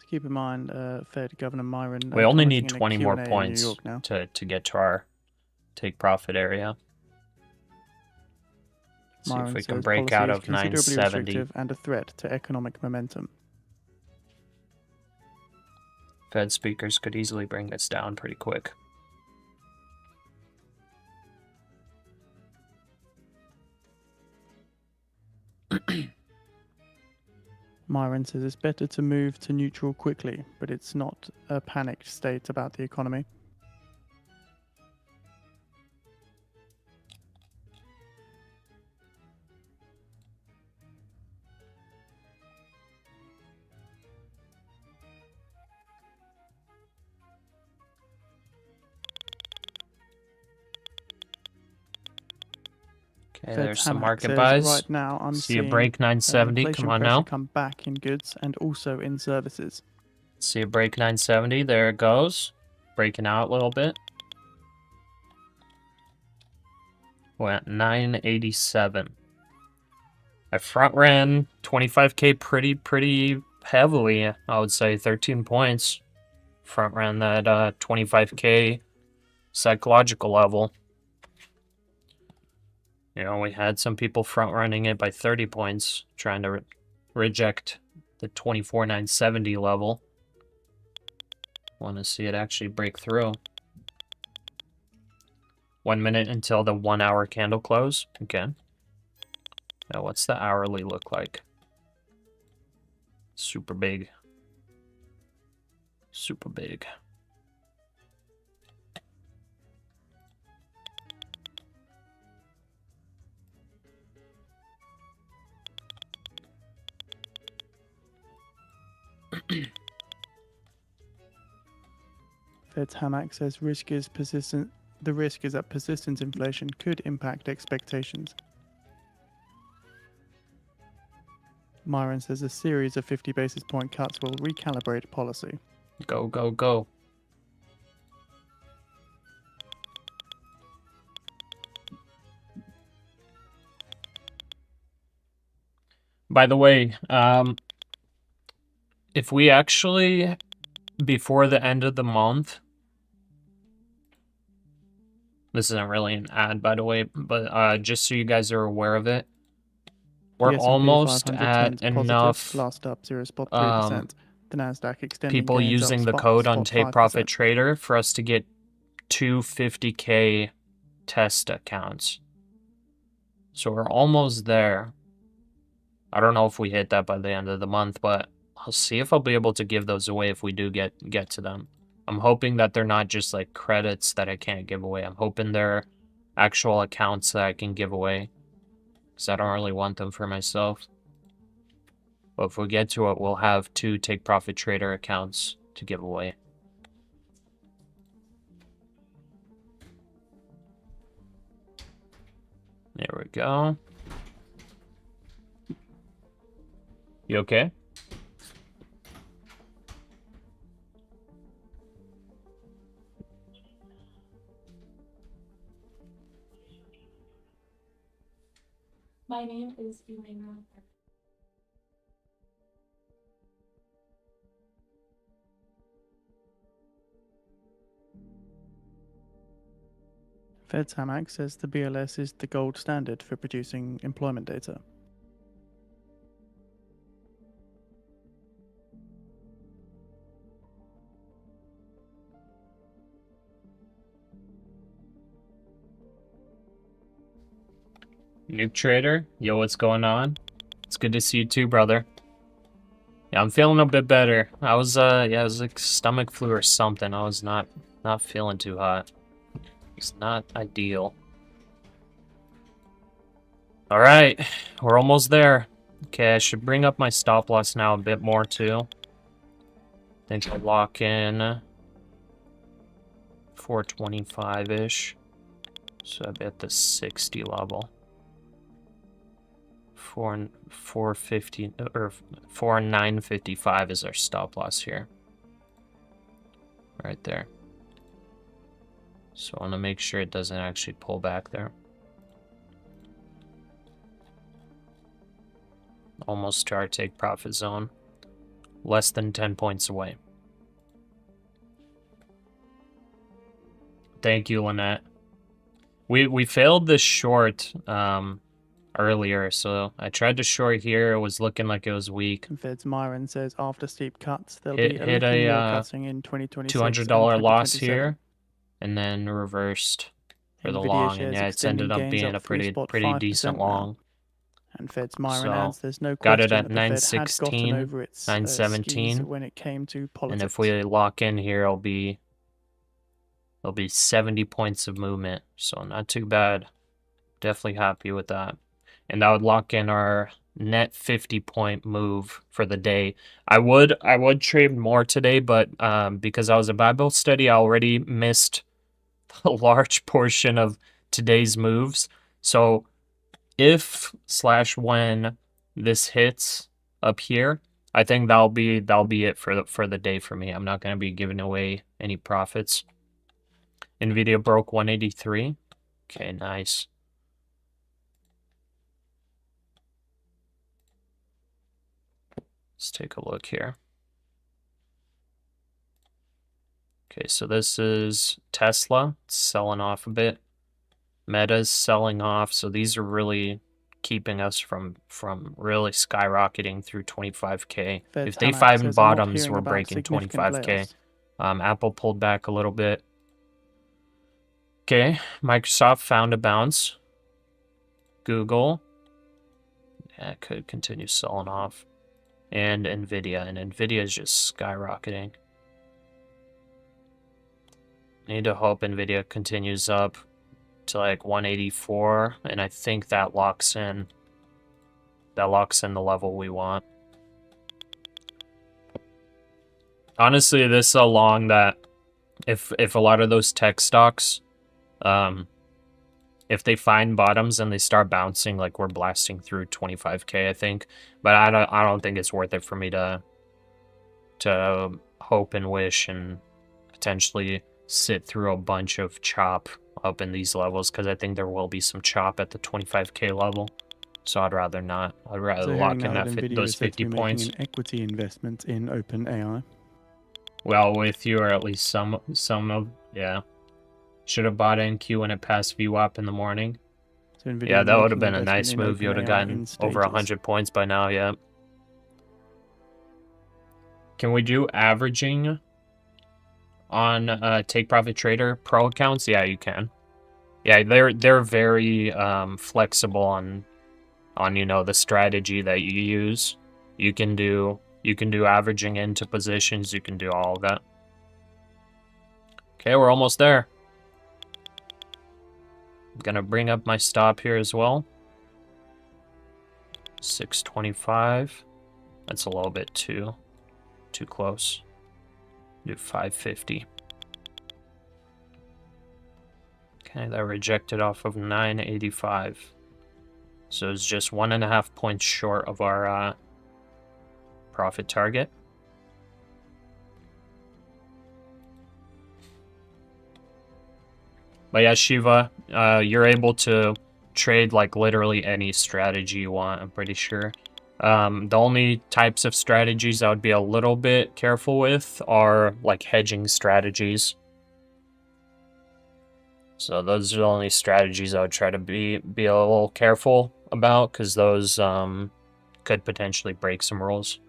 Keep in mind, Fed Governor Myron. We only commenting need in a 20 more Q&A in New points York now. to get to our take profit area. See Myron if we can says break policy out is of considerably 970. restrictive and a threat to economic momentum. Fed speakers could easily bring this down pretty quick. Myron says it's better to move to neutral quickly, but it's not a panicked state about the economy. Okay, Fed's there's some Hamac market says, buys. right now I'm See a seeing break 970. inflation Come on pressure now. come back in goods and also in services. See a break 970. There it goes. Breaking out a little bit. We're at 987. I front ran 25K pretty heavily. I would say 13 points. Front ran that 25K psychological level. You know, we had some people front running it by 30 points, trying to reject the 24,970 level. Want to see it actually break through. 1 minute until the 1 hour candle close. Okay. Now, what's the hourly look like? Super big. Super big. Fed's Hamac says risk is persistent. The risk is that persistent inflation could impact expectations. Myron says a series of 50 basis point cuts will recalibrate policy. Go, go, go. By the way, if we actually, before the end of the month, this isn't really an ad, by the way, but just so you guys are aware of it, we're The S&P almost 500 at turns positive, enough last up 0.3%. The NASDAQ extending people gains up using the spot- code on spot Take Profit 5%. Trader for us to get 250K test accounts. So we're almost there. I don't know if we hit that by the end of the month, but I'll see if I'll be able to give those away if we do get to them. I'm hoping that they're not just like credits that I can't give away. I'm hoping they're actual accounts that I can give away, because I don't really want them for myself. But if we get to it, we'll have 2 Take Profit Trader accounts to give away. There we go. You okay? My name is Elena. FedTamax says the BLS is the gold standard for producing employment data. Nuke Trader, yo, what's going on? It's good to see you too, brother. Yeah, I'm feeling a bit better. I was, yeah, it was like stomach flu or something. I was not feeling too hot. It's not ideal. All right, we're almost there. Okay, I should bring up my stop loss now a bit more too. Think I'll lock in 425-ish. So I'll be at the 60 level. 450 or 4955 is our stop loss here. Right there. So I want to make sure it doesn't actually pull back there. Almost to our take profit zone. Less than 10 points away. Thank you, Lynette. We failed this short earlier, so I tried to short here. It was looking like it was weak. And Fed's Myron says after steep cuts, there'll Hit be a little a, more cutting in 2026 $200 and loss 2027. here, and then reversed for the Nvidia long, and shares yeah, it's ended extending up gains being up a pretty 3.5% decent now. long. And Fed's Myron So, adds there's no got it question at that the Fed had gotten 916, over its 917, skis when it came to politics. and if we lock in here, it'll be 70 points of movement, so not too bad. Definitely happy with that. And that would lock in our net 50-point move for the day. I would trade more today, but because I was a Bible study, I already missed a large portion of today's moves. So if / when this hits up here, I think that'll be it for the day for me. I'm not going to be giving away any profits. Nvidia broke 183. Okay, nice. Let's take a look here. Okay, so this is Tesla. It's selling off a bit. Meta's selling off. So these are really keeping us from really skyrocketing through 25K. If they find bottoms, we're breaking 25K. Apple pulled back a little bit. Okay, Microsoft found a bounce. Google, yeah, could continue selling off. And Nvidia is just skyrocketing. Need to hope Nvidia continues up to like 184, and I think that locks in the level we want. Honestly, this is a long that if a lot of those tech stocks, if they find bottoms and they start bouncing, like we're blasting through 25K, I think. But I don't think it's worth it for me to hope and wish and potentially sit through a bunch of chop up in these levels, because I think there will be some chop at the 25K level. So I'd rather not. I'd rather lock in those 50 points. An equity investment in OpenAI. Well, with you, or at least some of, yeah. Should have bought NQ when it passed VWAP in the morning. So yeah, that would have been a nice move. You would have gotten over 100 points by now, yeah. Can we do averaging on Take Profit Trader Pro accounts? Yeah, you can. Yeah, they're very flexible on on, you know, the strategy that you use. You can do averaging into positions, you can do all of that. Okay, we're almost there. I'm gonna bring up my stop here as well. 625. That's a little bit too close. Do 550. Okay, that rejected off of 985. So it's just 1.5 points short of our profit target. But yeah, Shiva, you're able to trade like literally any strategy you want, I'm pretty sure. The only types of strategies I would be a little bit careful with are like hedging strategies. So those are the only strategies I would try to be a little careful about, because those could potentially break some rules.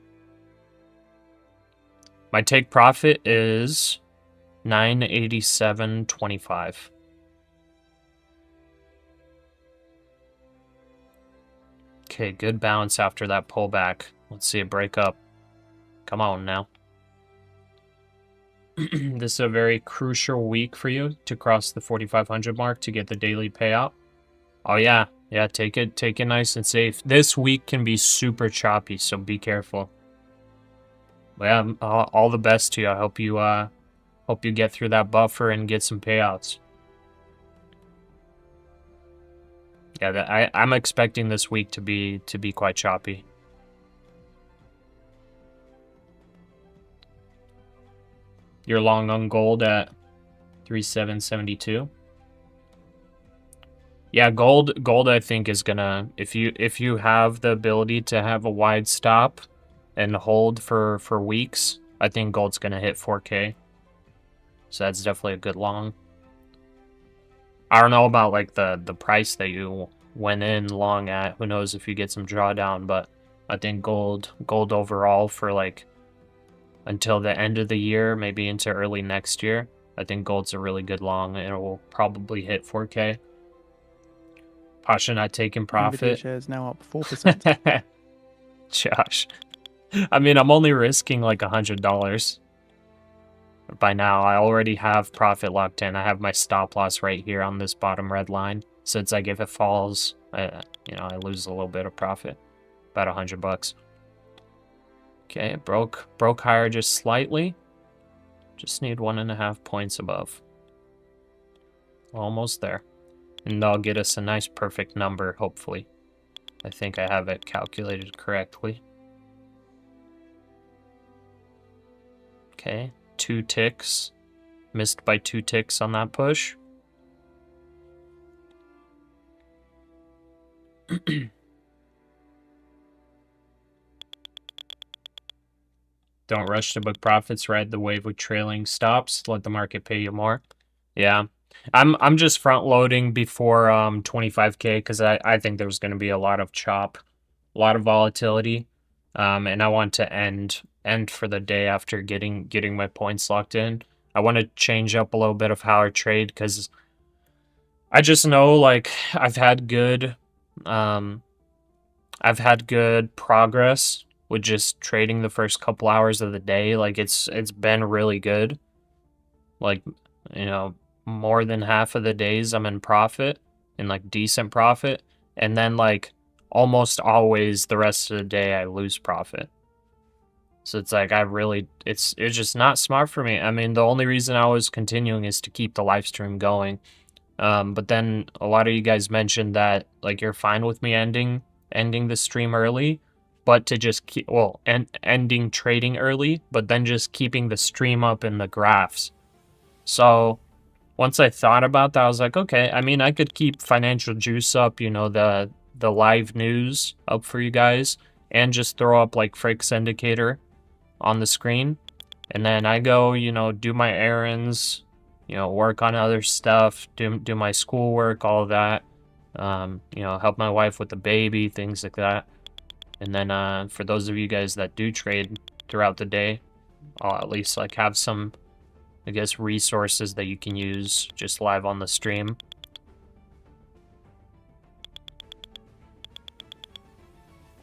My take profit is 987.25. Okay, good bounce after that pullback. Let's see it break up. Come on now. This is a very crucial week for you to cross the 4,500 mark to get the daily payout. Oh yeah, take it nice and safe. This week can be super choppy, so be careful. But yeah, all the best to you. I hope you get through that buffer and get some payouts. Yeah, I'm expecting this week to be quite choppy. You're long on gold at 3772. Yeah, gold I think is gonna, if you have the ability to have a wide stop and hold for weeks, I think gold's gonna hit 4K. So that's definitely a good long. I don't know about like the price that you went in long at. Who knows if you get some drawdown, but I think gold overall for like until the end of the year, maybe into early next year, I think gold's a really good long, and it will probably hit 4K. Pasha not taking profit. Nvidia shares now up 4%. Josh, I mean, I'm only risking like $100. By now, I already have profit locked in. I have my stop loss right here on this bottom red line. So it's like if it falls, I lose a little bit of profit, about $100. Okay, it broke higher just slightly. Just need 1.5 points above. Almost there. And that'll get us a nice perfect number, hopefully. I think I have it calculated correctly. Okay, 2 ticks. Missed by 2 ticks on that push. Don't rush to book profits. Ride the wave with trailing stops. Let the market pay you more. Yeah, I'm just front loading before 25K because I think there's going to be a lot of chop, a lot of volatility, and I want to end for the day after getting my points locked in. I want to change up a little bit of how I trade because I just know like I've had good progress with just trading the first couple hours of the day. Like it's been really good. Like, you know, more than half of the days I'm in profit, in like decent profit, and then like almost always the rest of the day I lose profit. So it's like it's just not smart for me. I mean, the only reason I was continuing is to keep the live stream going. But then a lot of you guys mentioned that like you're fine with me ending the stream early, but to just keep, ending trading early, but then just keeping the stream up in the graphs. So once I thought about that, I was like, okay, I mean, I could keep financial juice up, you know, the live news up for you guys, and just throw up like Frick's indicator on the screen. And then I go, you know, do my errands, you know, work on other stuff, do my schoolwork, all of that. You know, help my wife with the baby, things like that. And then for those of you guys that do trade throughout the day, I'll at least like have some, I guess, resources that you can use just live on the stream.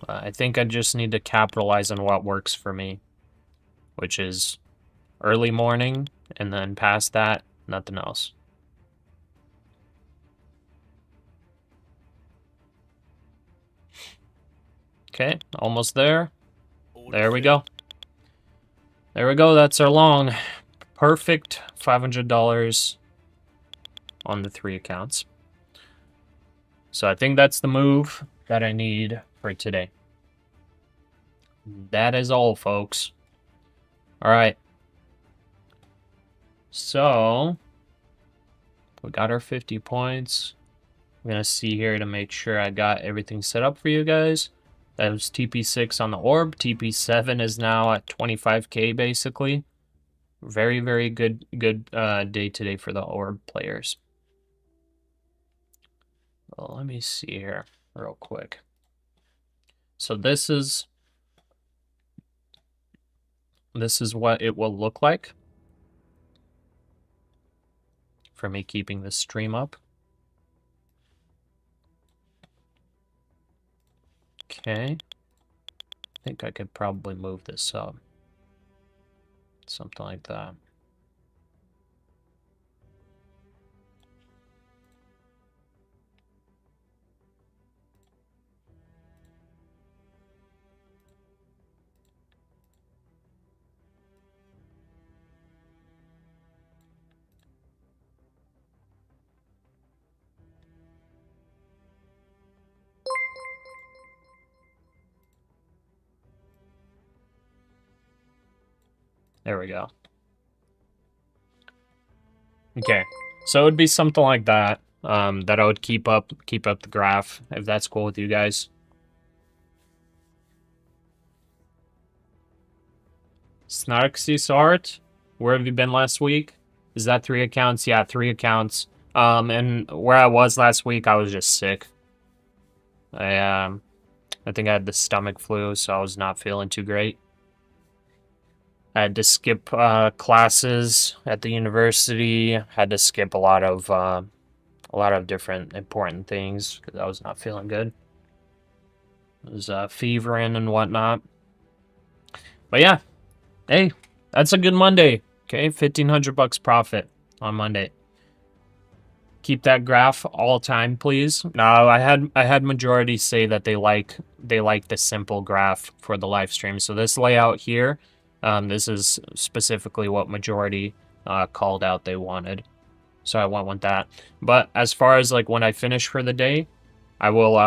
I think I just need to capitalize on what works for me, which is early morning, and then past that, nothing else. Okay, almost there. There we go. There we go. That's our long. Perfect $500 on the 3 accounts. So I think that's the move that I need for today. That is all, folks. All right. So we got our 50 points. I'm going to see here to make sure I got everything set up for you guys. That was TP6 on the orb. TP7 is now at 25K basically. Very, very good day today for the orb players. Well, let me see here real quick. So this is what it will look like for me keeping this stream up. Okay. I think I could probably move this up. Something like that. There we go. Okay, so it would be something like that. That I would keep up the graph, if that's cool with you guys. Snarksy Art, where have you been last week? Is that 3 accounts? Yeah, 3 accounts. And where I was last week, I was just sick. I think I had the stomach flu, so I was not feeling too great. I had to skip classes at the university. Had to skip a lot of different important things because I was not feeling good. It was fevering and whatnot. But yeah, hey, that's a good Monday. Okay, $1,500 profit on Monday. Keep that graph all time, please. No, I had majority say that they like the simple graph for the live stream. So this layout here. This is specifically what majority called out they wanted. So I went with that. But as far as like when I finish for the day, I will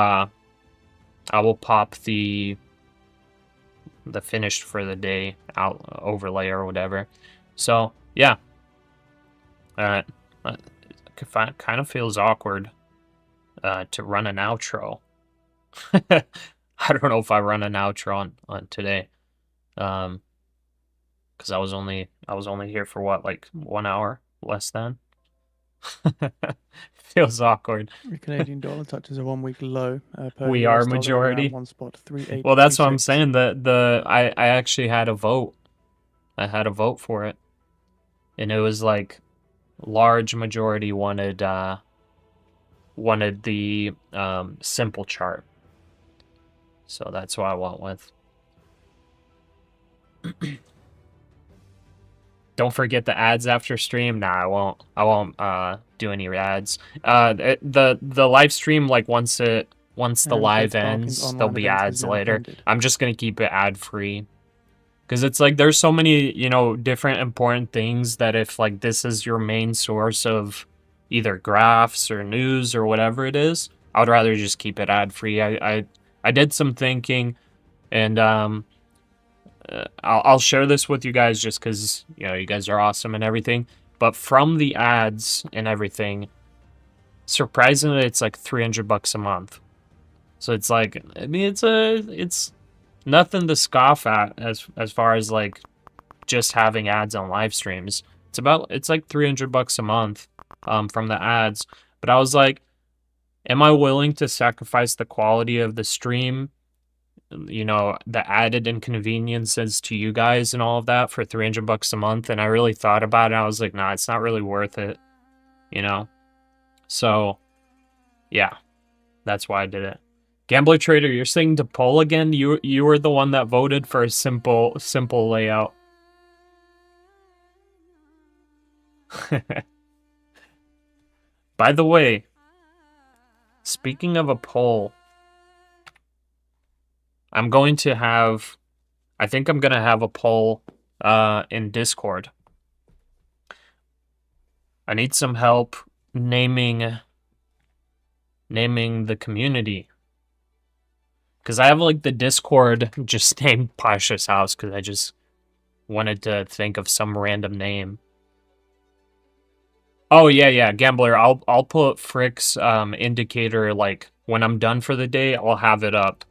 pop the finished for the day out overlay or whatever. So yeah. It kind of feels awkward to run an outro. I don't know if I run an outro on today. Because I was only here for what, like 1 hour, less than. Feels awkward. The Canadian dollar touches a 1-week low. Per We US are dollar, majority. around 1.3836. Well, that's what I'm saying. I actually had a vote. I had a vote for it, and it was like large majority wanted the simple chart. So that's what I went with. Don't forget the ads after stream. Nah, I won't do any ads. The live stream, like once the live ends, there'll be ads later. I'm just gonna keep it ad free. Because it's like there's so many, different important things that if like this is your main source of either graphs or news or whatever it is, I would rather just keep it ad free. I did some thinking, and I'll share this with you guys just because you guys are awesome and everything. But from the ads and everything, surprisingly, it's like $300 a month. So it's like, I mean, it's nothing to scoff at as far as like just having ads on live streams. It's like $300 a month from the ads. But I was like, am I willing to sacrifice the quality of the stream, the added inconveniences to you guys and all of that for $300 a month? And I really thought about it. I was like, nah, it's not really worth it, So yeah, that's why I did it. Gambler Trader, you're saying to poll again? You were the one that voted for a simple layout. By the way, speaking of a poll, I think I'm going to have a poll in Discord. I need some help naming the community. Because I have like the Discord just named Pasha's house because I just wanted to think of some random name. Oh yeah, Gambler. I'll put Frick's indicator like when I'm done for the day. I'll have it up.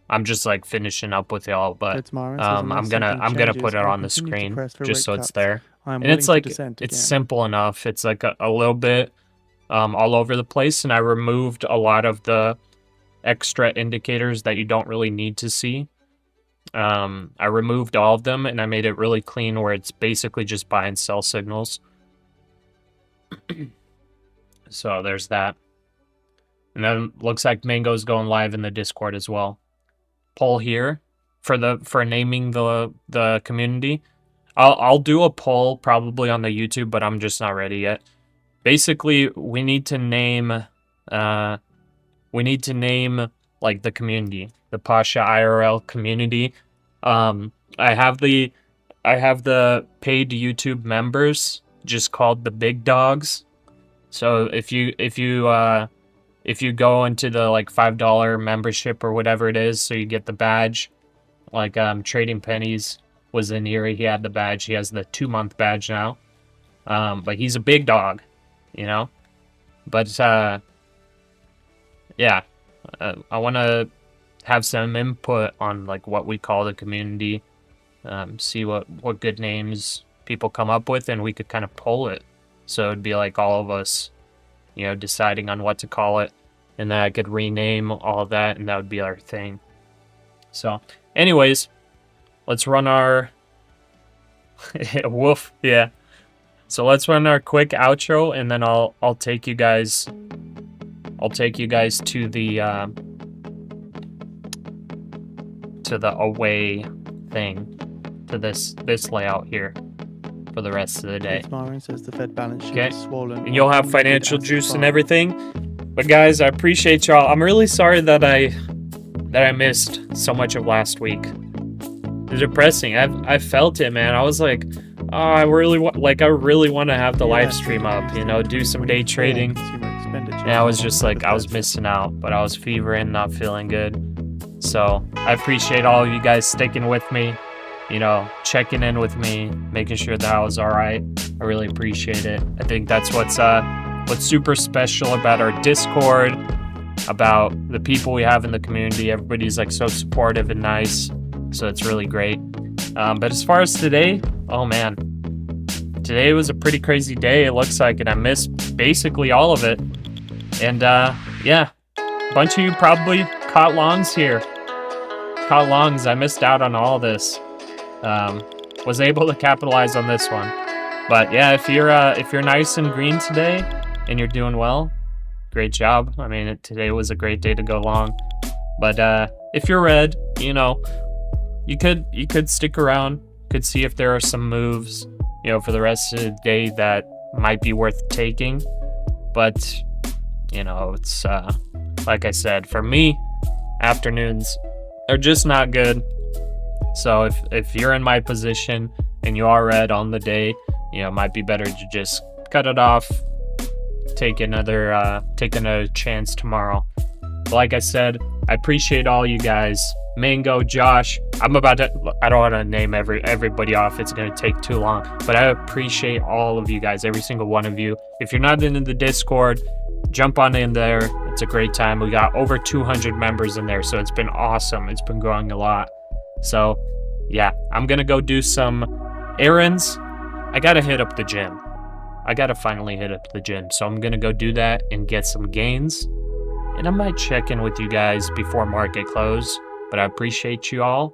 I'm just like finishing up with y'all, but I'm gonna put it on the screen just so it's there. And it's like it's simple enough. It's like a little bit all over the place, and I removed a lot of the extra indicators that you don't really need to see. I removed all of them and I made it really clean where it's basically just buy and sell signals. So there's that. And then looks like Mango's going live in the Discord as well. Poll here for naming the community. I'll do a poll probably on the YouTube, but I'm just not ready yet. Basically, we need to name like the community, the Pasha IRL community. I have the paid YouTube members just called the big dogs. So if you go into the like $5 membership or whatever it is, so you get the badge, like Trading Pennies was in here, he had the badge, he has the 2-month badge now. But he's a big dog, you know. But yeah, I want to have some input on like what we call the community, see what good names people come up with, and we could kind of poll it. So it'd be like all of us, you know, deciding on what to call it, and then I could rename all of that, and that would be our thing. So, anyways, let's run our woof, yeah. So let's run our quick outro, and then I'll take you guys to the away thing, to this layout here for the rest of the day. Says the Fed balance sheet Okay, is swollen, and you'll have financial juice and everything. But guys, I appreciate y'all. I'm really sorry that I missed so much of last week. It's depressing. I felt it, man. I was like, oh, I really want to have the live stream up, you know, do some day trading. And I was just like, I was missing out, but I was fevering, not feeling good. So I appreciate all of you guys sticking with me, you know, checking in with me, making sure that I was all right. I really appreciate it. I think that's what's super special about our Discord, about the people we have in the community. Everybody's like so supportive and nice, so it's really great. But as far as today, oh man, today was a pretty crazy day, it looks like, and I missed basically all of it. And yeah, a bunch of you probably caught longs here. Caught longs. I missed out on all this. Was able to capitalize on this one. But yeah, if you're nice and green today and you're doing well, great job. I mean, today was a great day to go long. But if you're red, you know, you could stick around, could see if there are some moves, you know, for the rest of the day that might be worth taking. But you know, it's like I said, for me, afternoons are just not good. So if you're in my position and you are red on the day, you know, it might be better to just cut it off, take another chance tomorrow. But like I said, I appreciate all you guys. Mango, Josh, I don't want to name everybody off, it's going to take too long, but I appreciate all of you guys, every single one of you. If you're not in the Discord, jump on in there. It's a great time. We got over 200 members in there, so it's been awesome. It's been growing a lot. So yeah, I'm going to go do some errands. I got to hit up the gym. I got to finally hit up the gym, so I'm going to go do that and get some gains. And I might check in with you guys before market close. But I appreciate you all,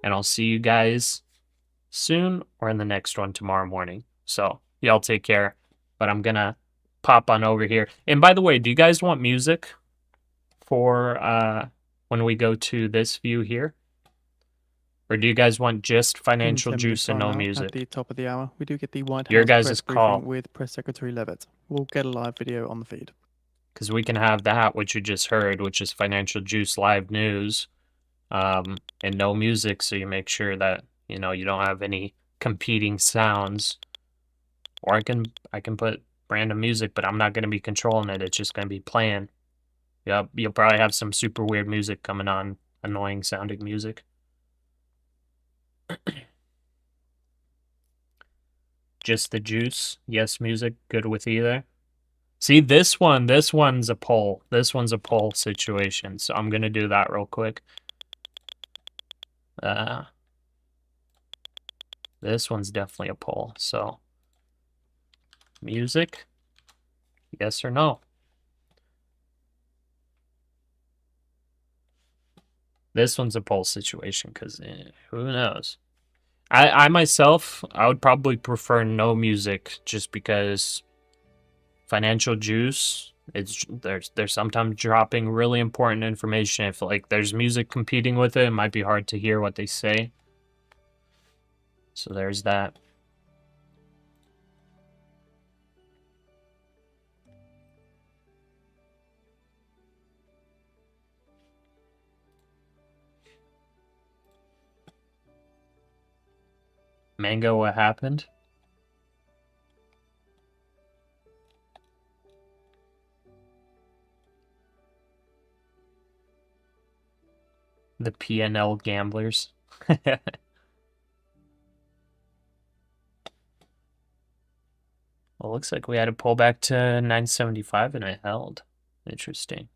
and I'll see you guys soon or in the next one tomorrow morning. So y'all take care, but I'm going to pop on over here. And by the way, do you guys want music for when we go to this view here? Or do you guys want just In financial 10 minutes juice and time no now, music? at the top of the hour, we do get the White Your House guys' press call. briefing with Press Secretary Levitt. We'll get a live video on the feed. Because we can have that, which you just heard, which is financial juice live news, and no music, so you make sure that you don't have any competing sounds. Or I can put random music, but I'm not going to be controlling it. It's just going to be playing. Yep, you'll probably have some super weird music coming on, annoying sounding music. Just the juice. Yes, music. Good with either. See, this one's a poll. This one's a poll situation, so I'm going to do that real quick. This one's definitely a poll, so music, yes or no? This one's a poll situation, because who knows? I myself, I would probably prefer no music, just because financial juice, they're sometimes dropping really important information. If like there's music competing with it, it might be hard to hear what they say. So there's that. Mango, what happened? The PNL gamblers. Well, looks like we had a pullback to 975 and it held. Interesting.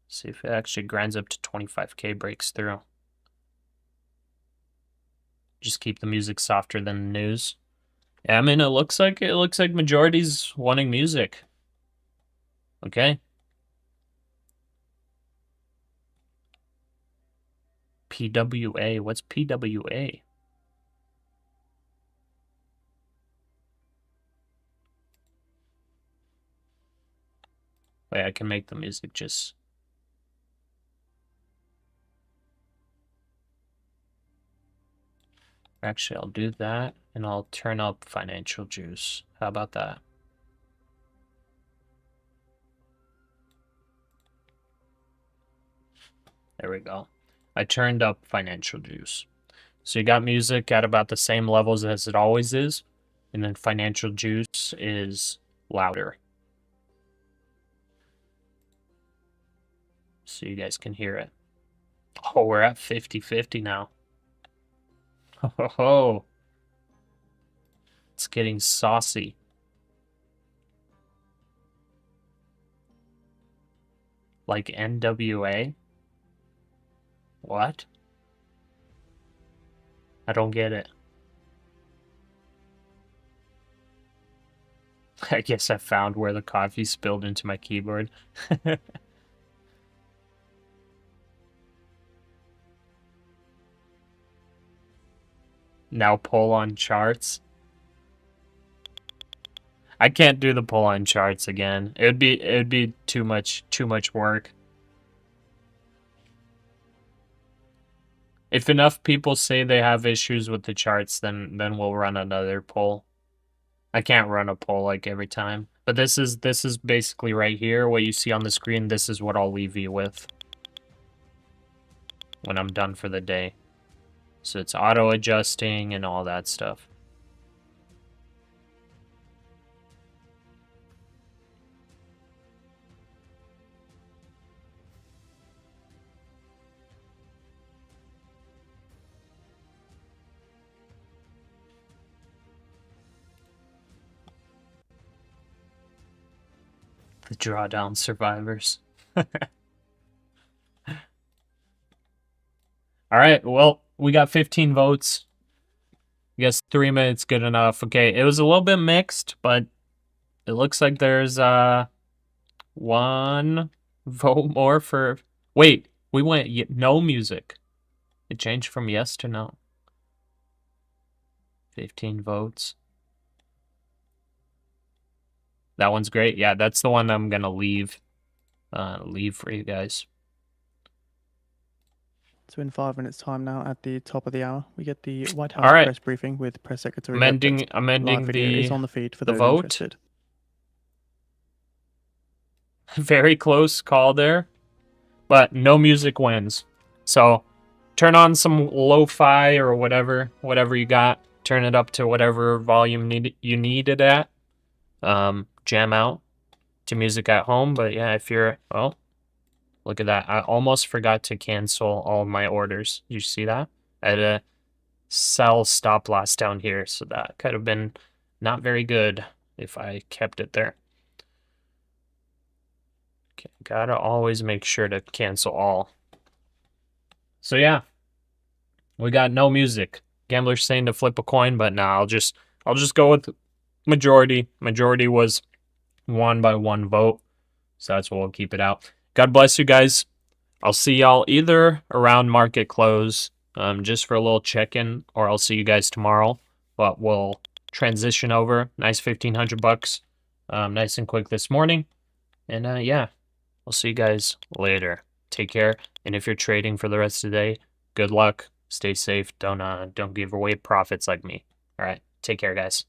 See if it actually grinds up to 25K, breaks through. Just keep the music softer than the news. Yeah, I mean, it looks like majority's wanting music. Okay. PWA. What's PWA? Wait, I can make the music just... Actually, I'll do that, and I'll turn up financial juice. How about that? There we go. I turned up financial juice. So you got music at about the same levels as it always is, and then financial juice is louder. So you guys can hear it. Oh, we're at 50-50 now. Oh, it's getting saucy. Like NWA? What? I don't get it. I guess I found where the coffee spilled into my keyboard. Now pull on charts. I can't do the pull on charts again. It'd be too much work. If enough people say they have issues with the charts, then we'll run another poll. I can't run a poll like every time. But this is basically right here, what you see on the screen. This is what I'll leave you with when I'm done for the day. So it's auto adjusting and all that stuff. The drawdown survivors. All right, well, we got 15 votes. I guess 3 minutes good enough. Okay, it was a little bit mixed, but it looks like there's 1 vote more for... Wait, we went no music. It changed from yes to no. 15 votes. That one's great. Yeah, that's the one I'm gonna leave for you guys. So in 5 minutes' time now, at the top of the hour, we get the White House All right. press briefing with Press Secretary I'm ending, Levitt. I'm Live ending video is on the feed for the those vote. interested. Very close call there, but no music wins. So turn on some lo-fi or whatever you got. Turn it up to whatever volume you need it at. Jam out to music at home. But yeah, if you're, oh, look at that. I almost forgot to cancel all my orders. You see that? I had a sell stop loss down here, so that could have been not very good if I kept it there. Okay, gotta always make sure to cancel all. So yeah, we got no music. Gambler's saying to flip a coin, but nah, I'll just go with majority. Majority was won by one vote, so that's what we'll keep it out. God bless you guys. I'll see y'all either around market close, just for a little check-in, or I'll see you guys tomorrow. But we'll transition over. Nice $1,500, nice and quick this morning, and yeah. I'll see you guys later. Take care. And if you're trading for the rest of the day, good luck. Stay safe. Don't give away profits like me. All right. Take care, guys.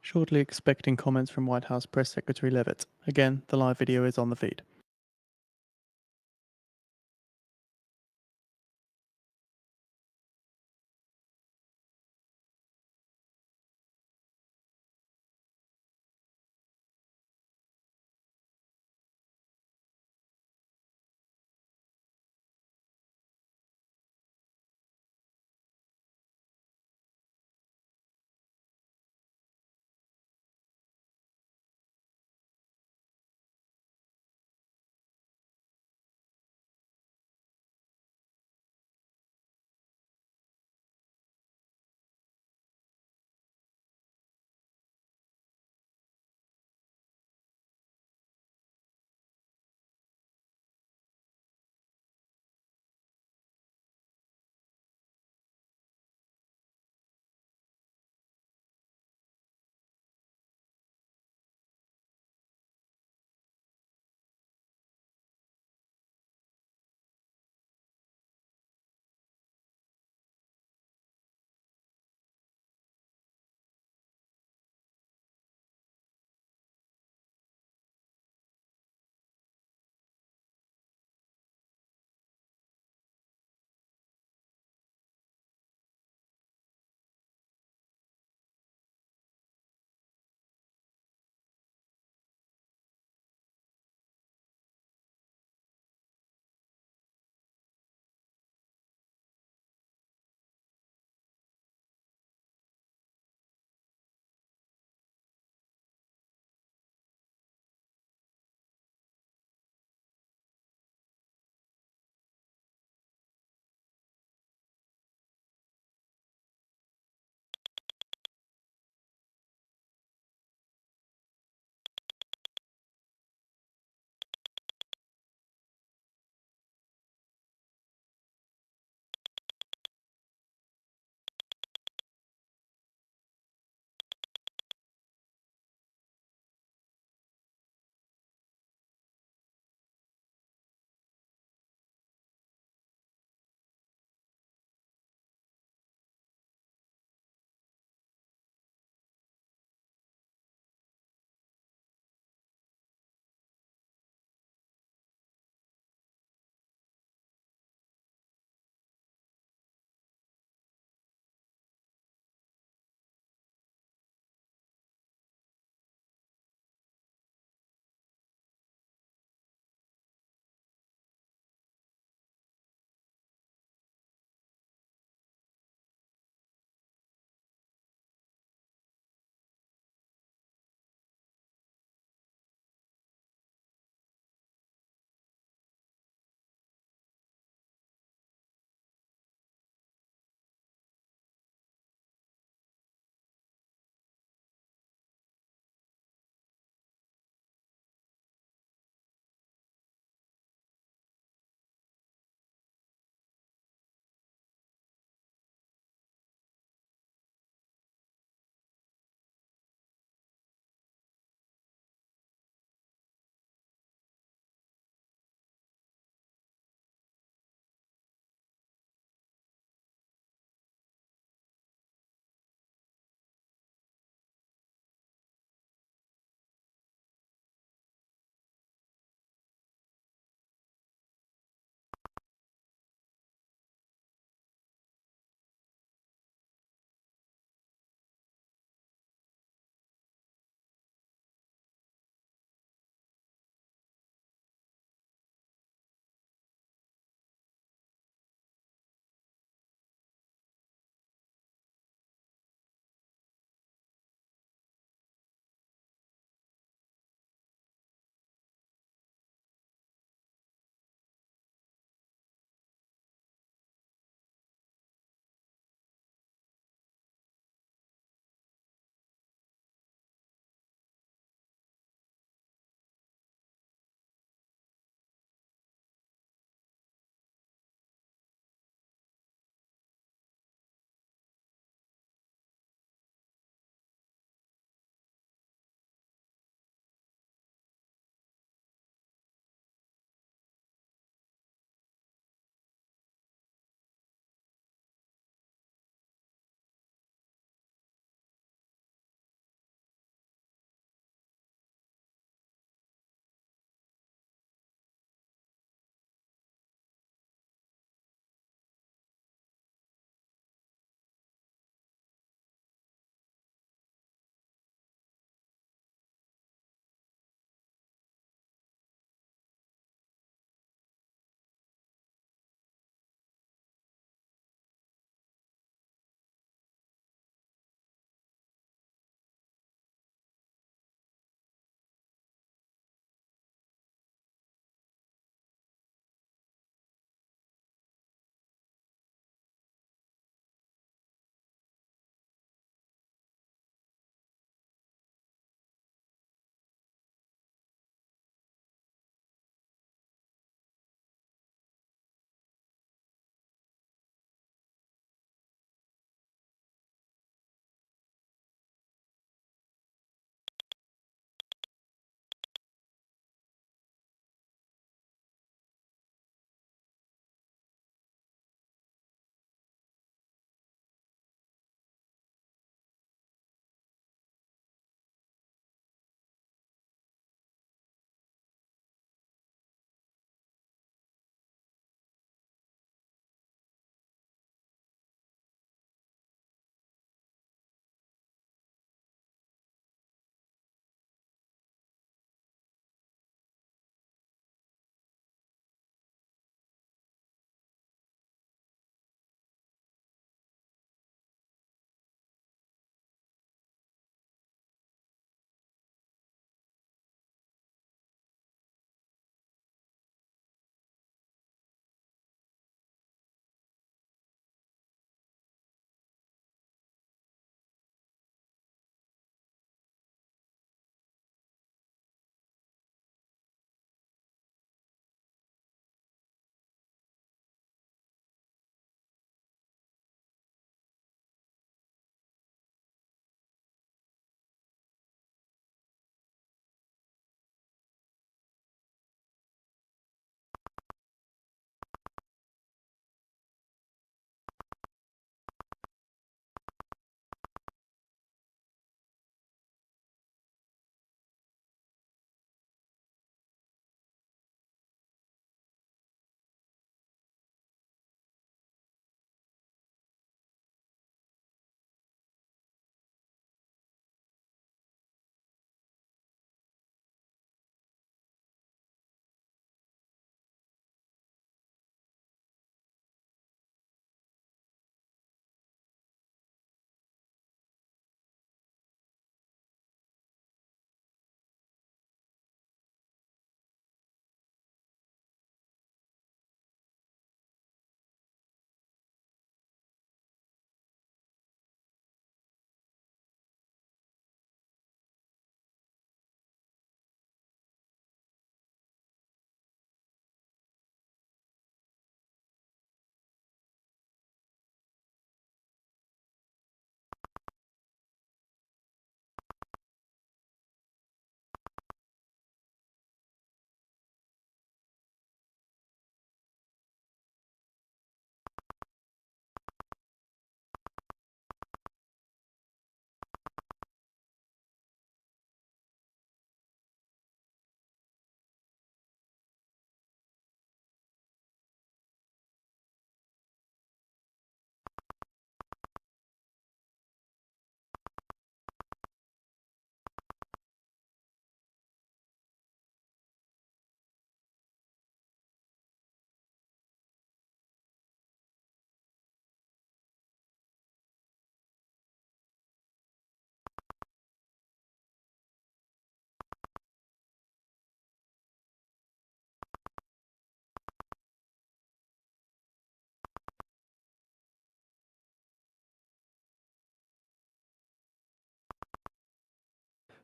Shortly expecting comments from White House Press Secretary Levitt. Again, the live video is on the feed.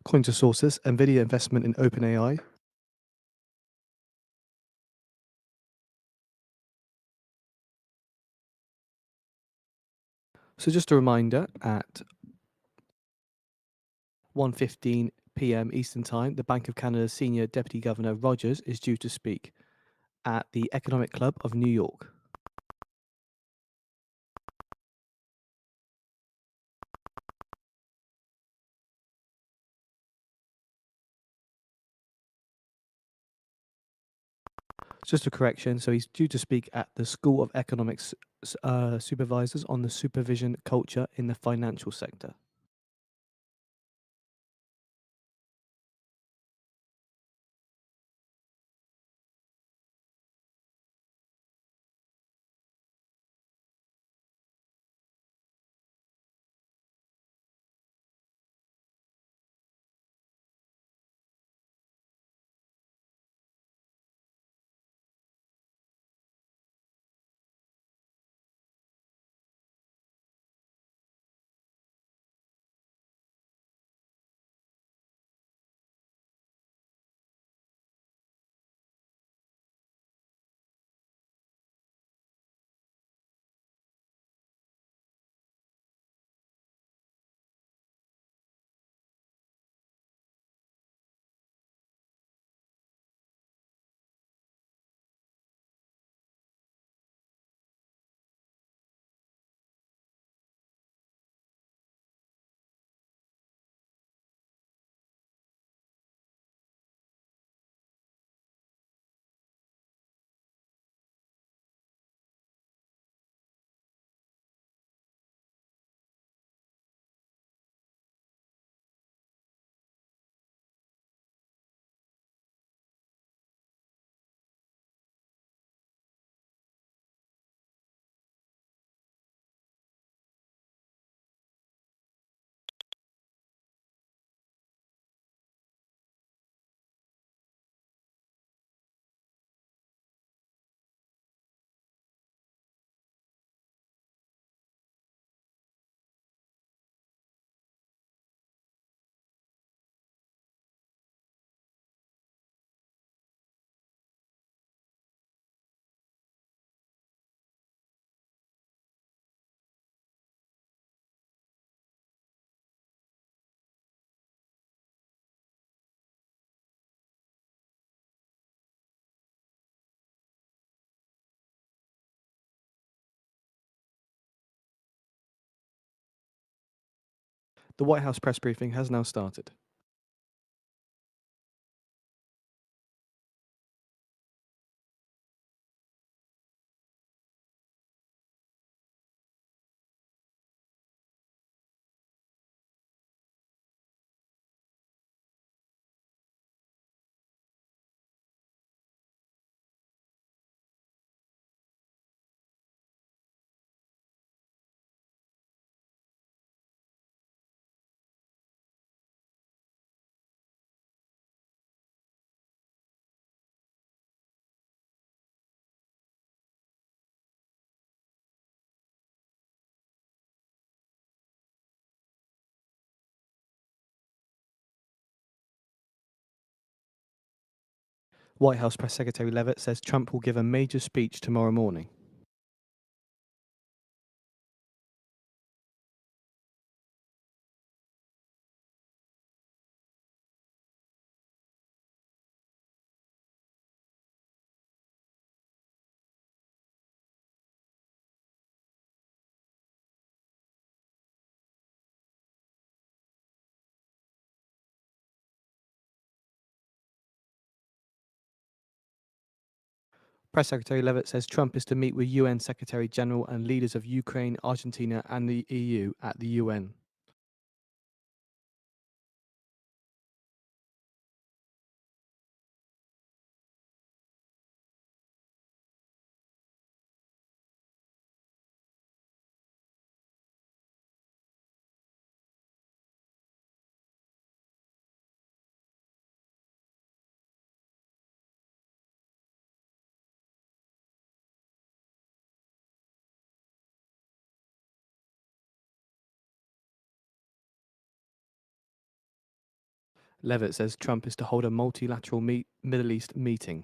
According to sources, Nvidia investment in OpenAI. So just a reminder, at 1:15 p.m. Eastern Time, the Bank of Canada's Senior Deputy Governor Rogers is due to speak at the Economic Club of New York. Just a correction, so he's due to speak at the School of Economics Supervisors on the supervision culture in the financial sector. The White House press briefing has now started. White House Press Secretary Levitt says Trump will give a major speech tomorrow morning. Press Secretary Levitt says Trump is to meet with UN Secretary General and leaders of Ukraine, Argentina, and the EU at the UN. Levitt says Trump is to hold a multilateral Middle East meeting.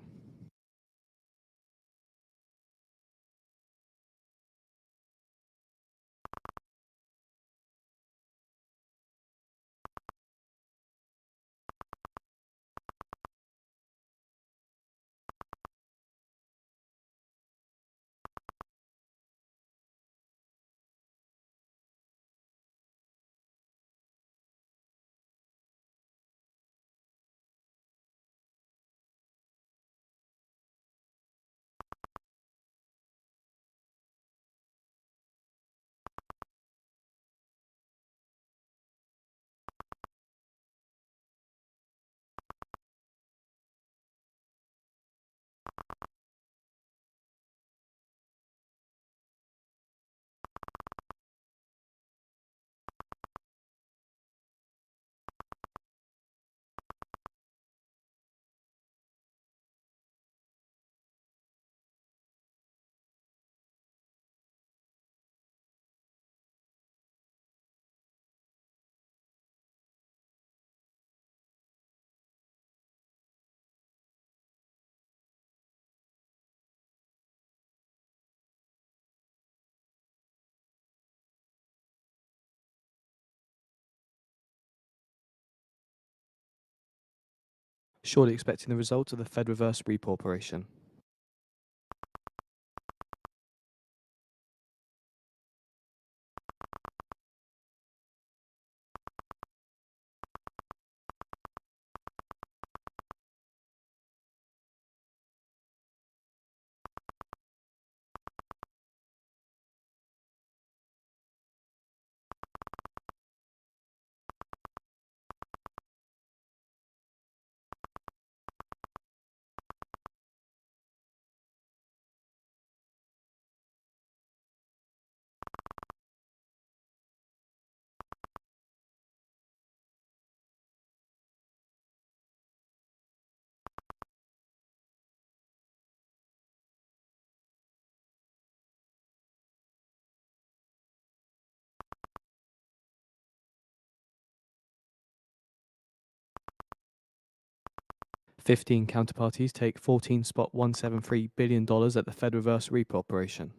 Surely expecting the results of the Fed reverse repo operation. $15 counterparties take $14.173 billion at the Fed reverse repo operation.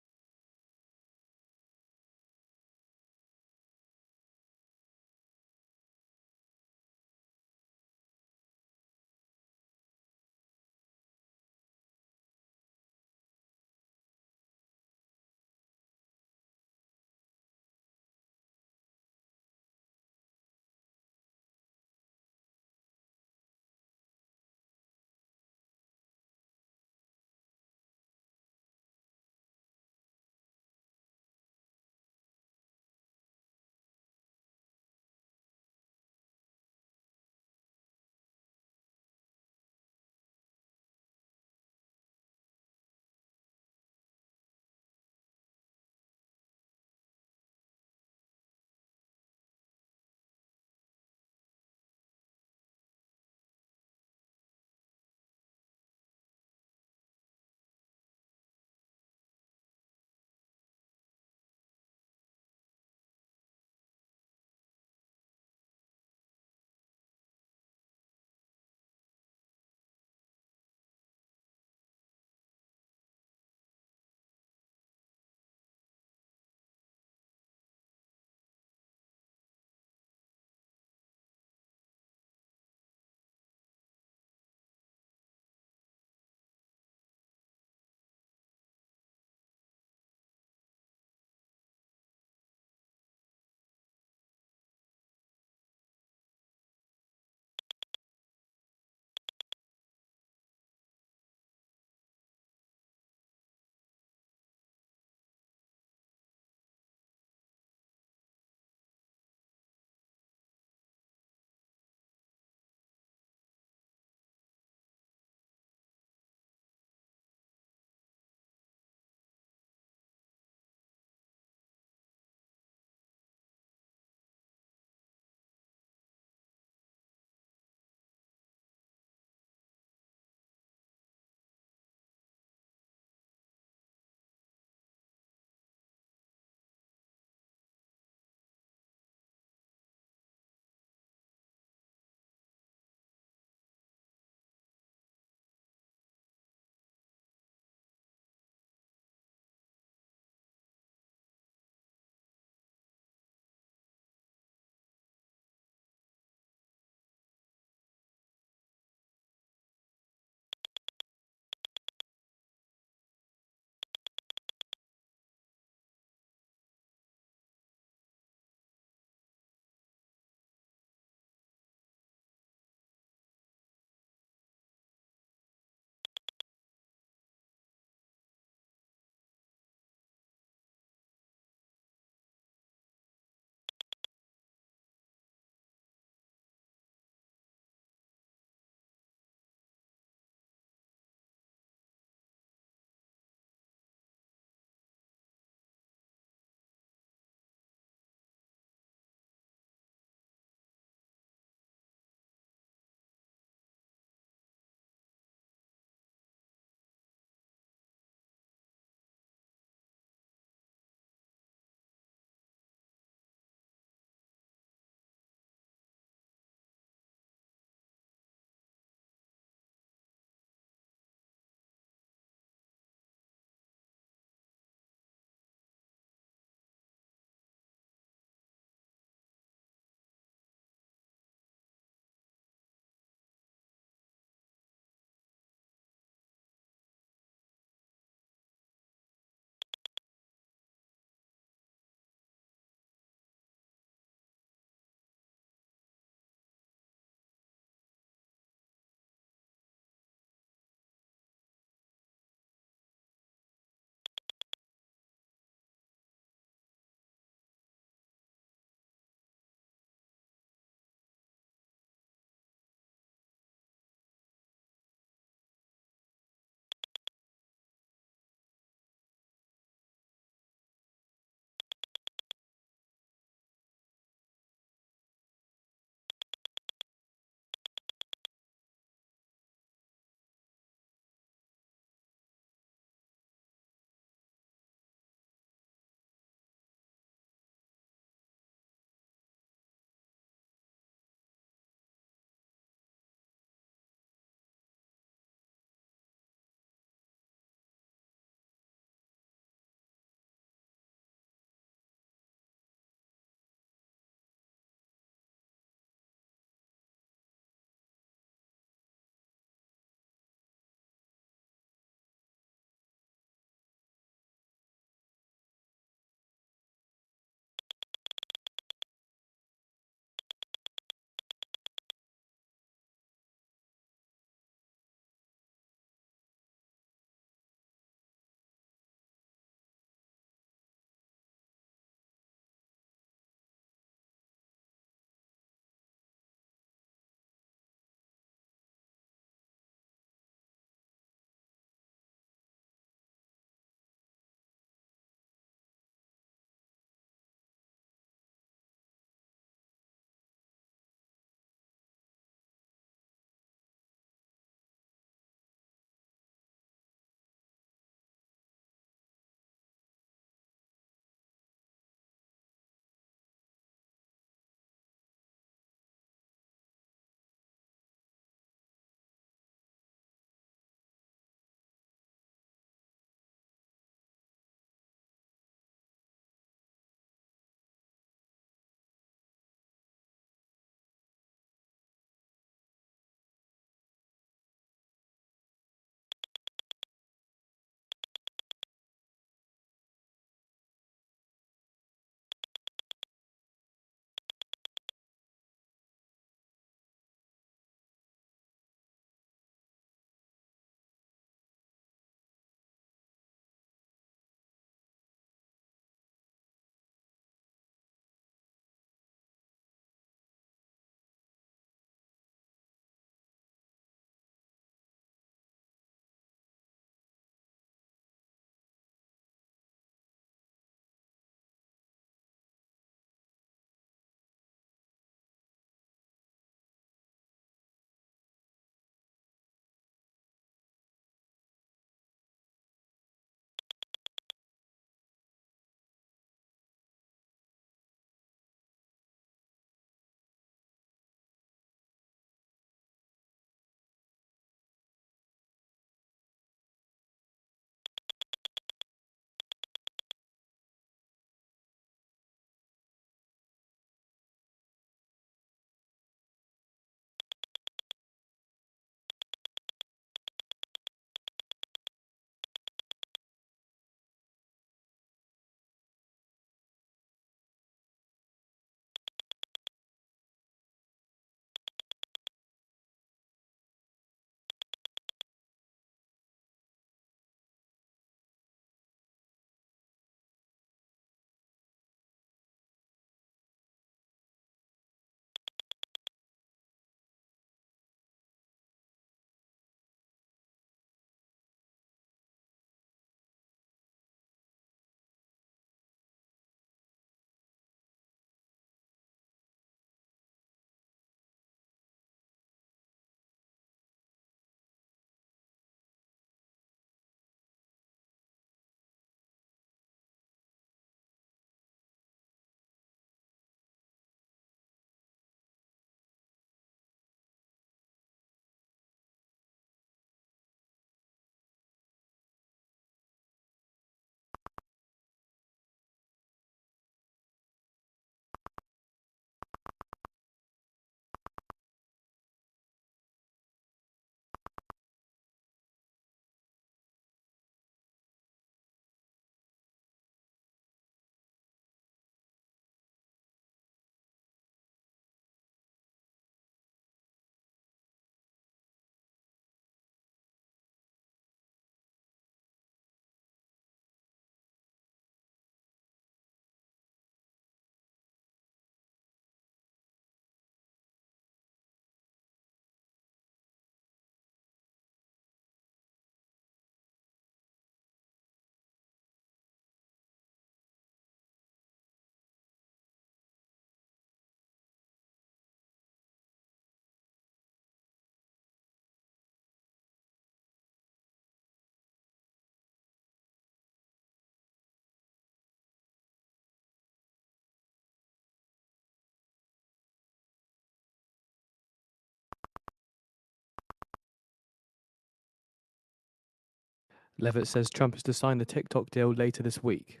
Levitt says Trump is to sign the TikTok deal later this week.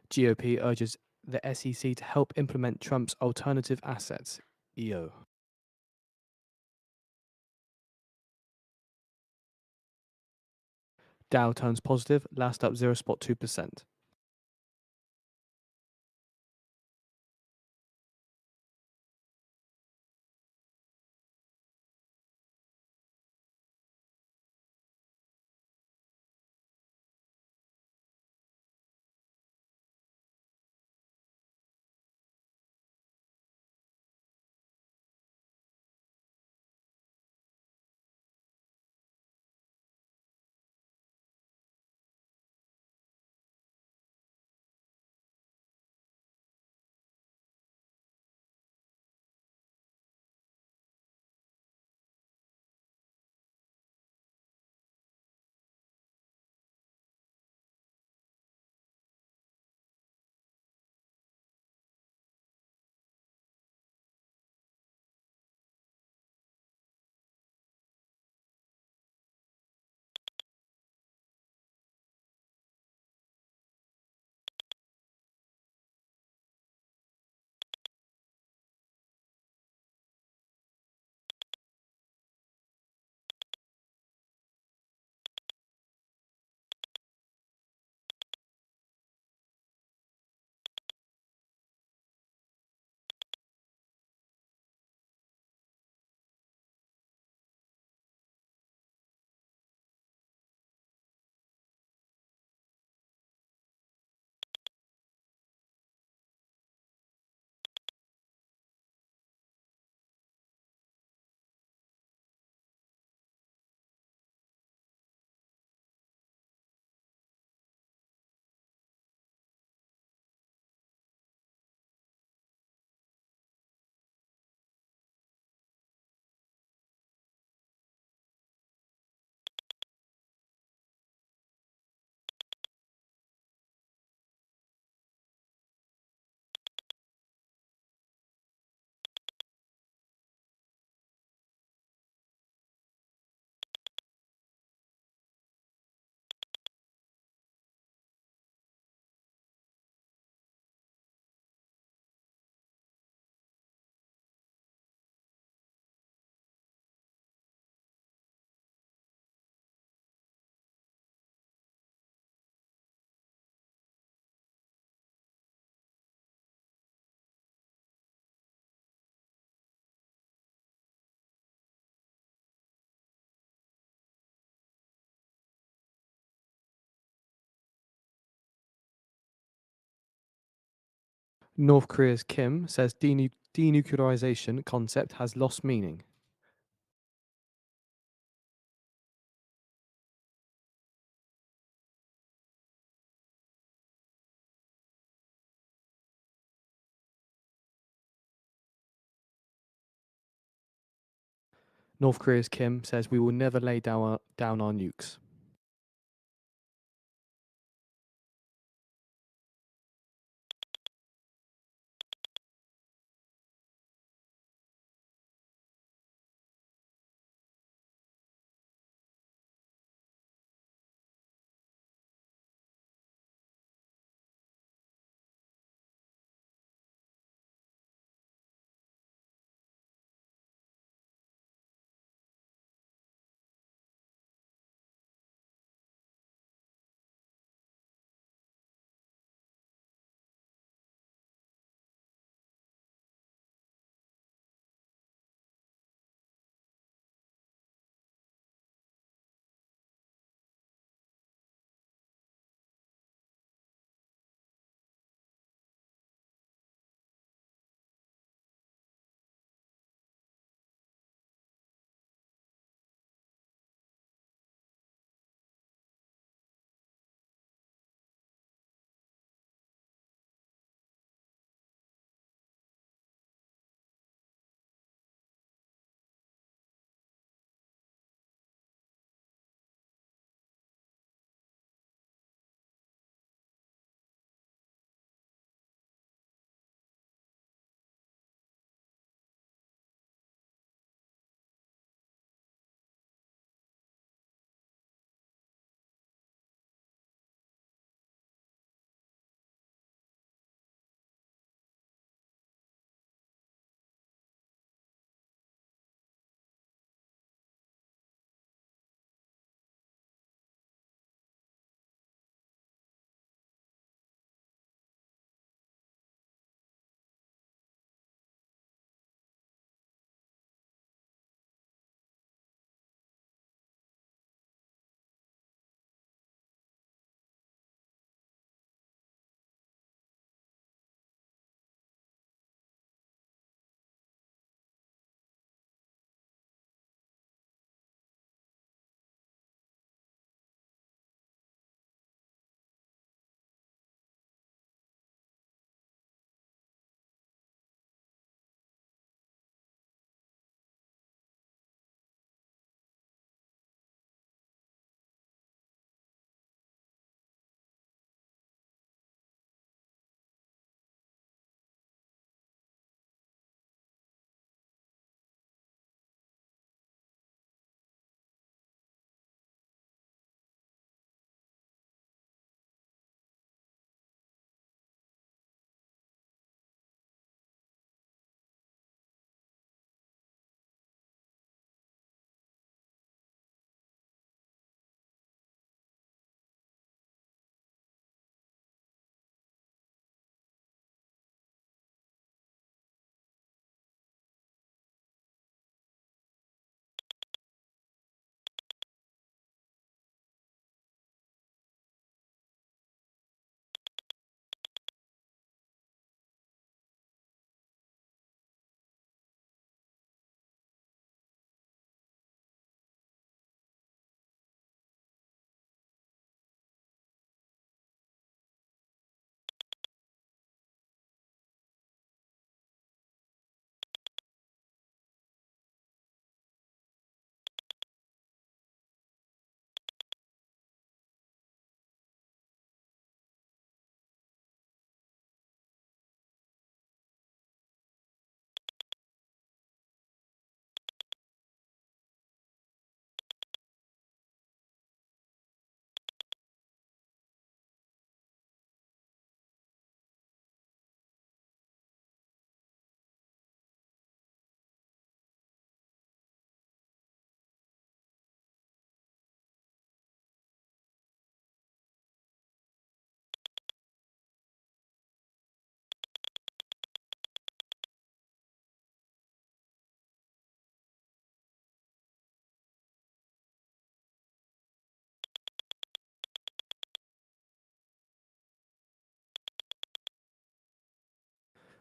GOP urges the SEC to help implement Trump's alternative assets, EO. Dow turns positive, last up 0.2%. North Korea's Kim says denuclearization concept has lost meaning. North Korea's Kim says we will never lay down our nukes.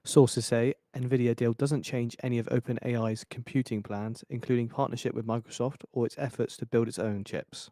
Sources say Nvidia deal doesn't change any of OpenAI's computing plans, including partnership with Microsoft or its efforts to build its own chips.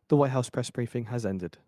The White House press briefing has ended.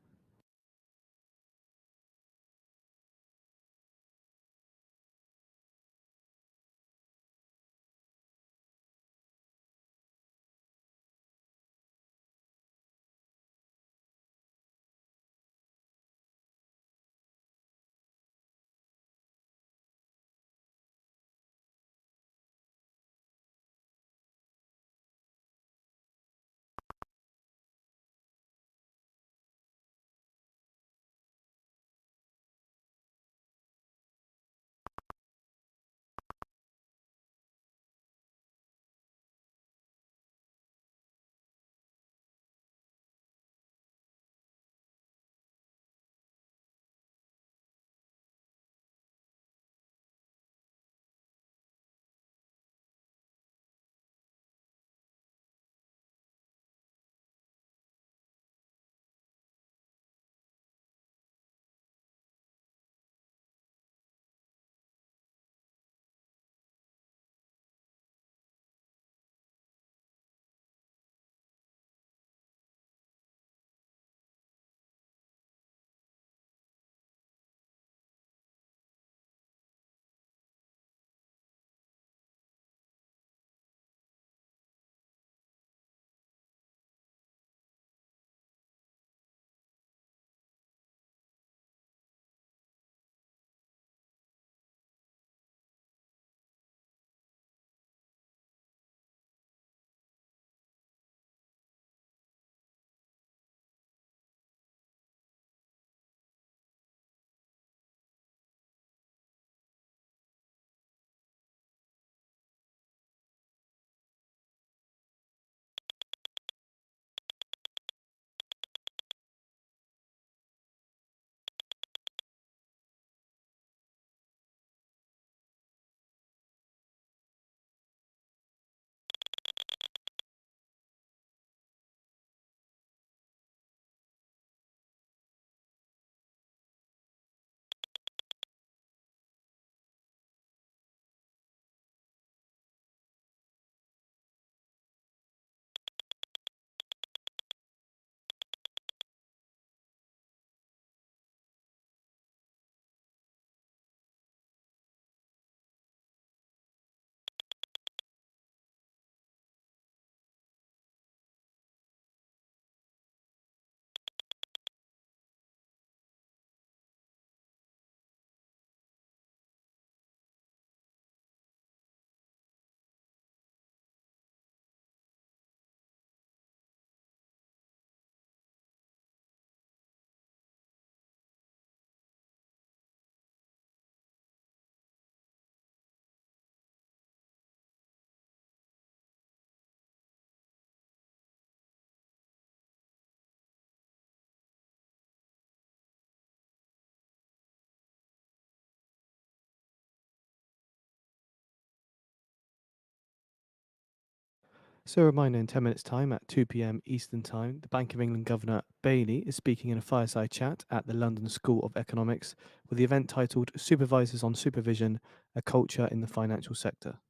So, a reminder in 10 minutes' time at 2 p.m. Eastern Time, the Bank of England Governor Bailey is speaking in a fireside chat at the London School of Economics with the event titled Supervisors on Supervision, a Culture in the Financial Sector.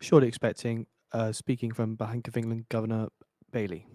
Surely expecting, speaking from Bank of England Governor Bailey.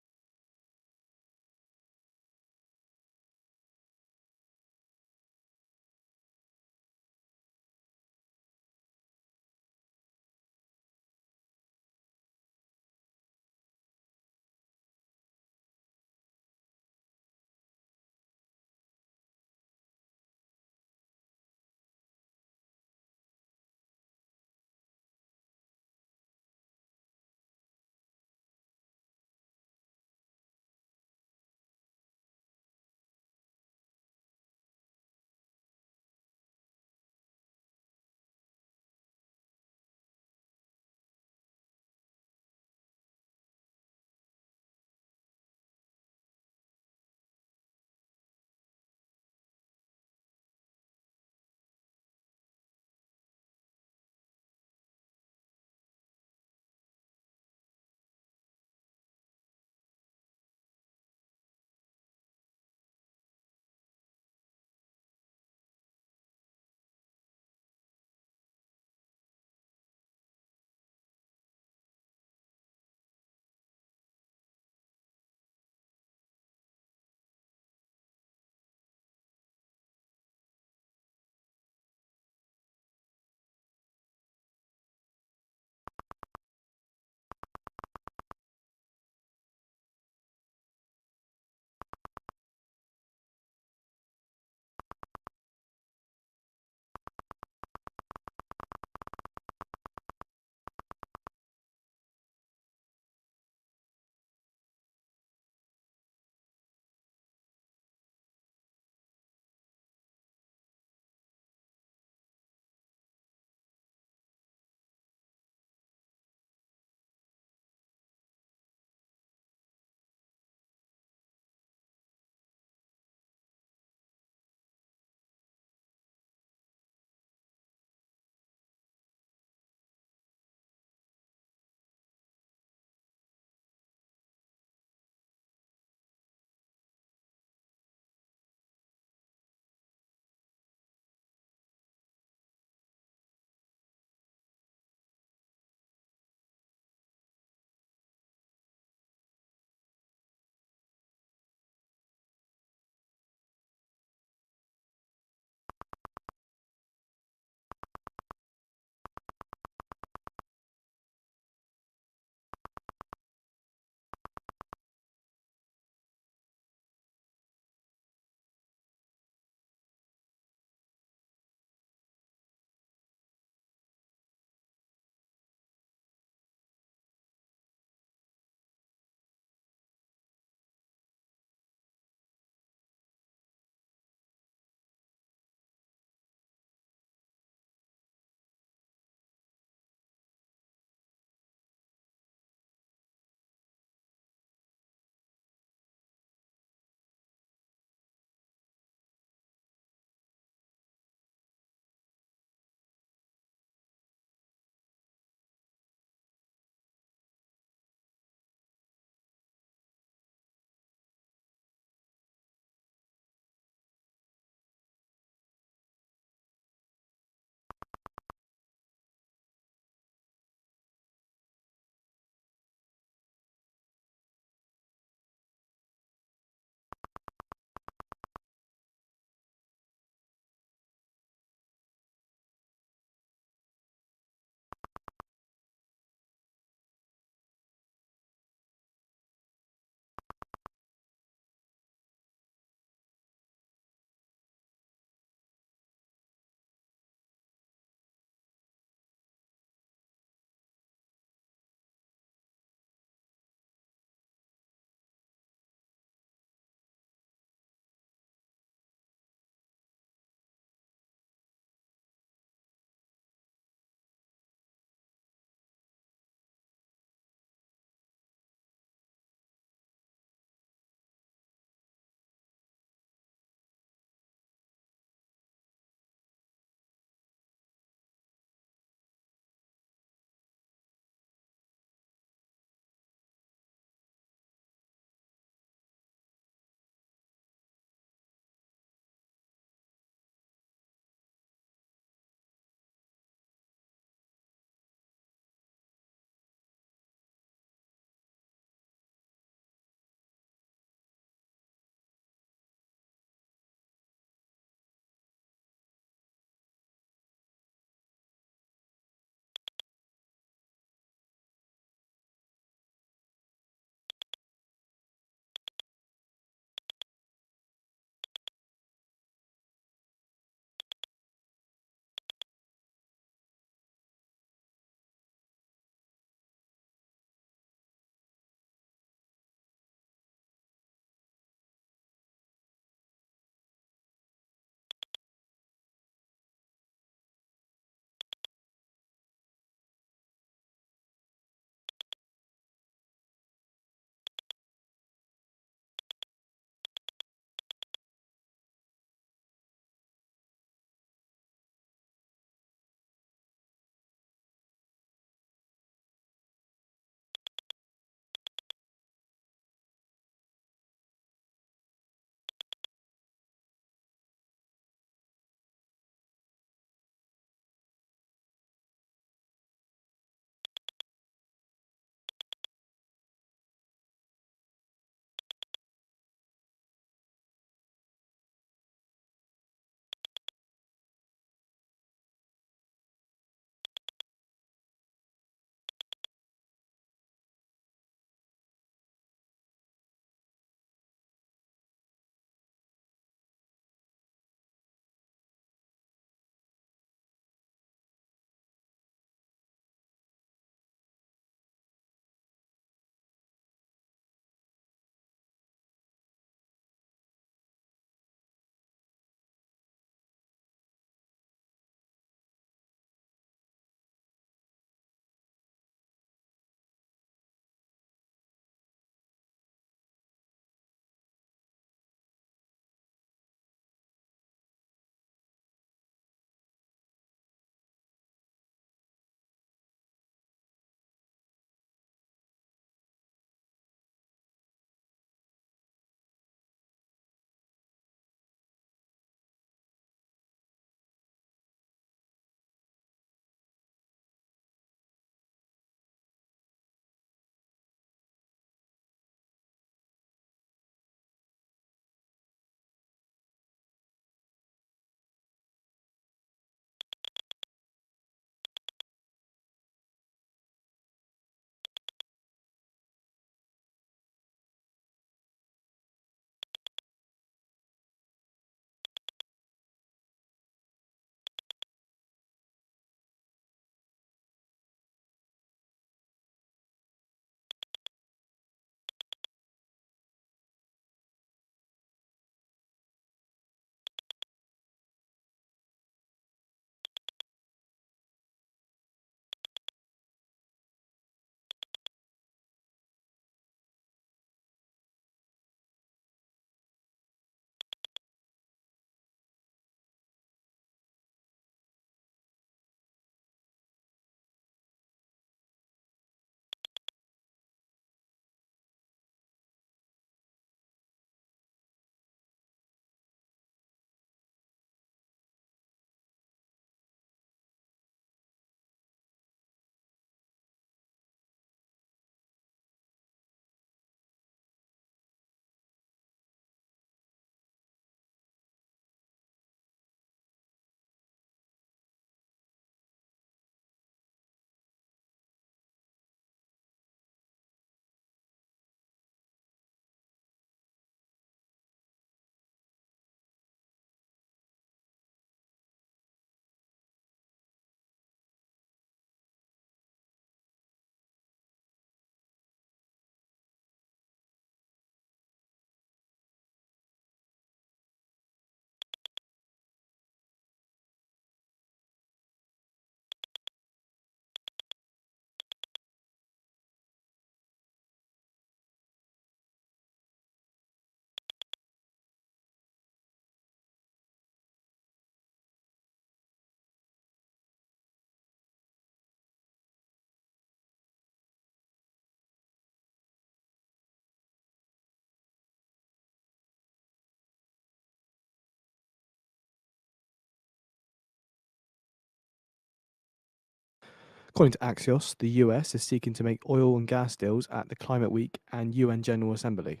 According to Axios, the US is seeking to make oil and gas deals at the Climate Week and UN General Assembly.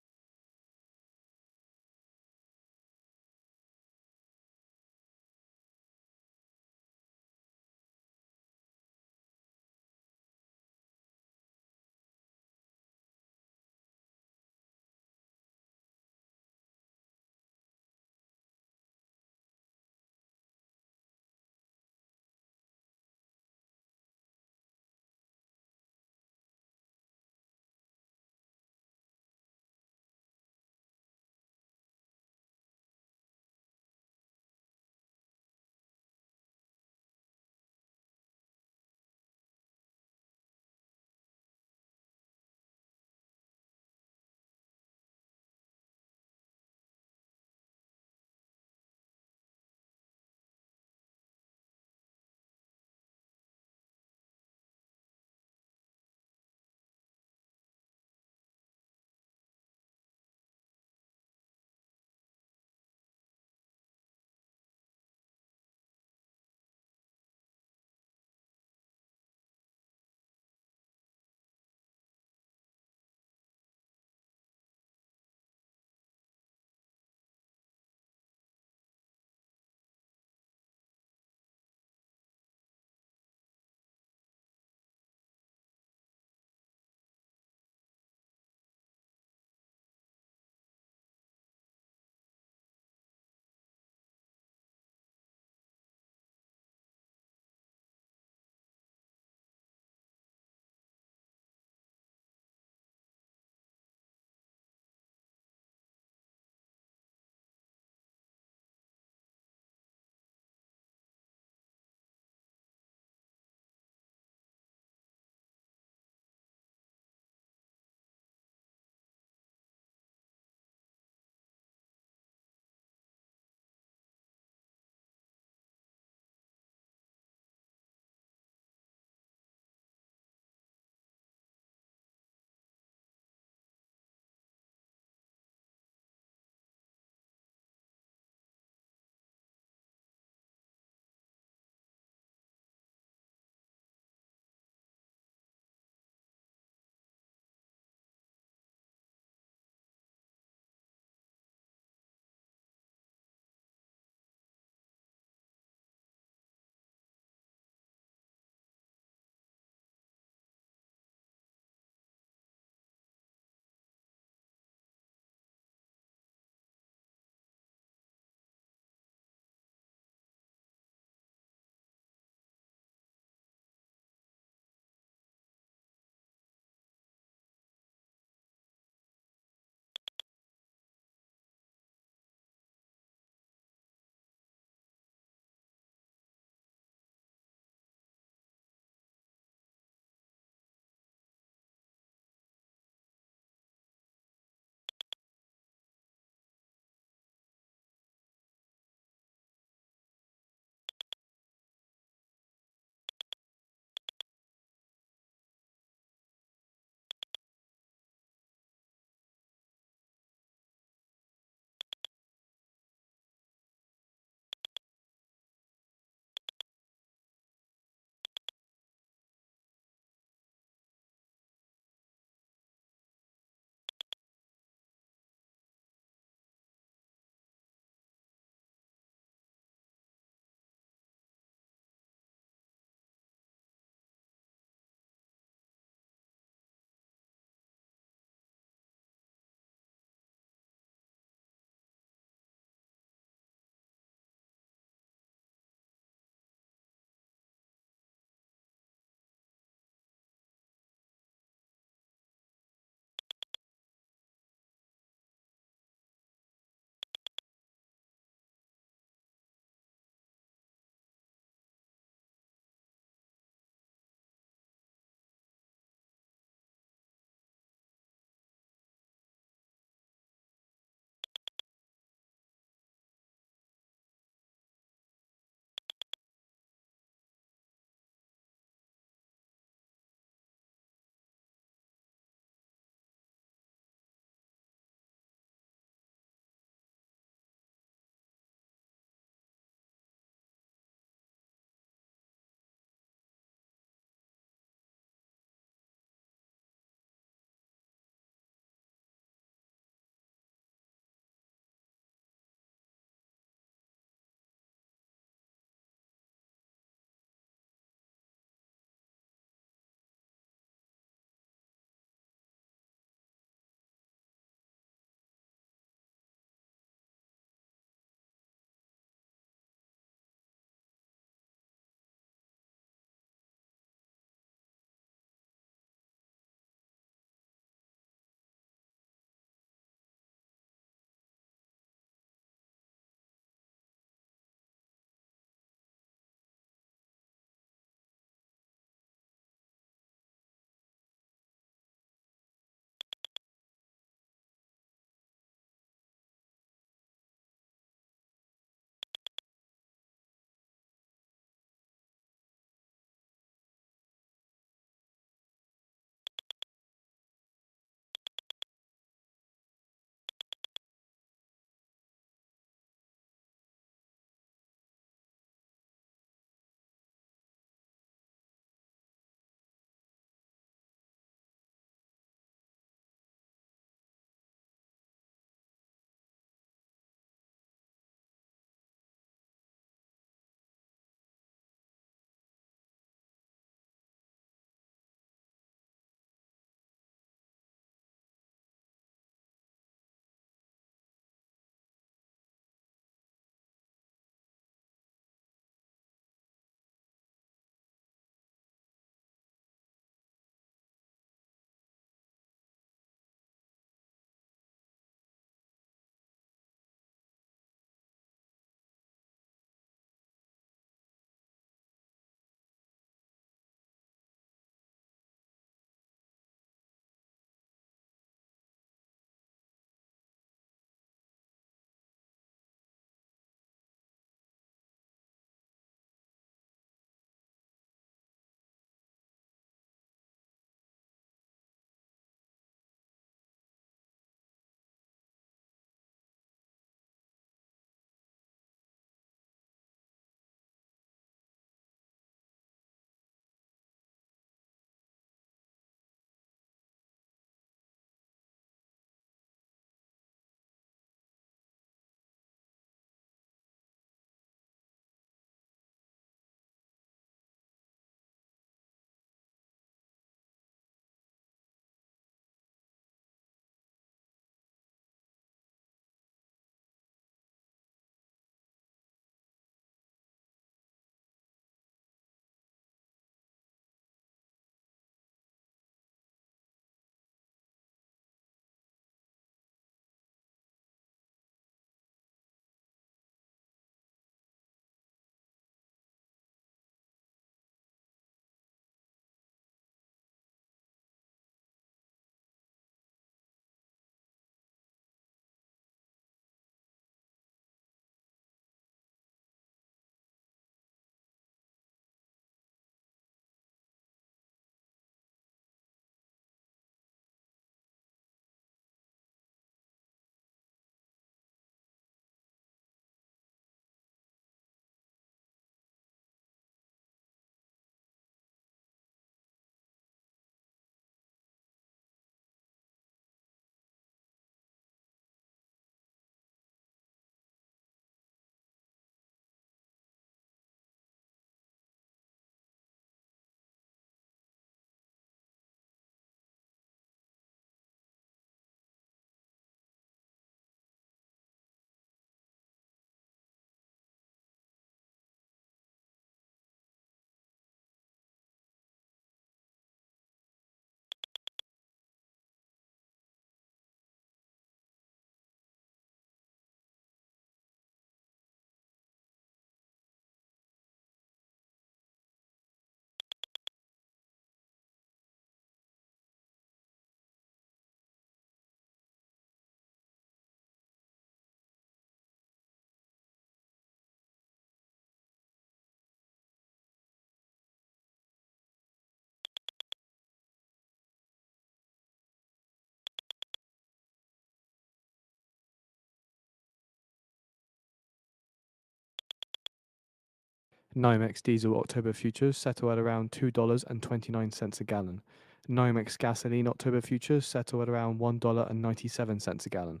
NYMEX diesel October futures settle at around $2.29 a gallon. NYMEX gasoline October futures settle at around $1.97 a gallon.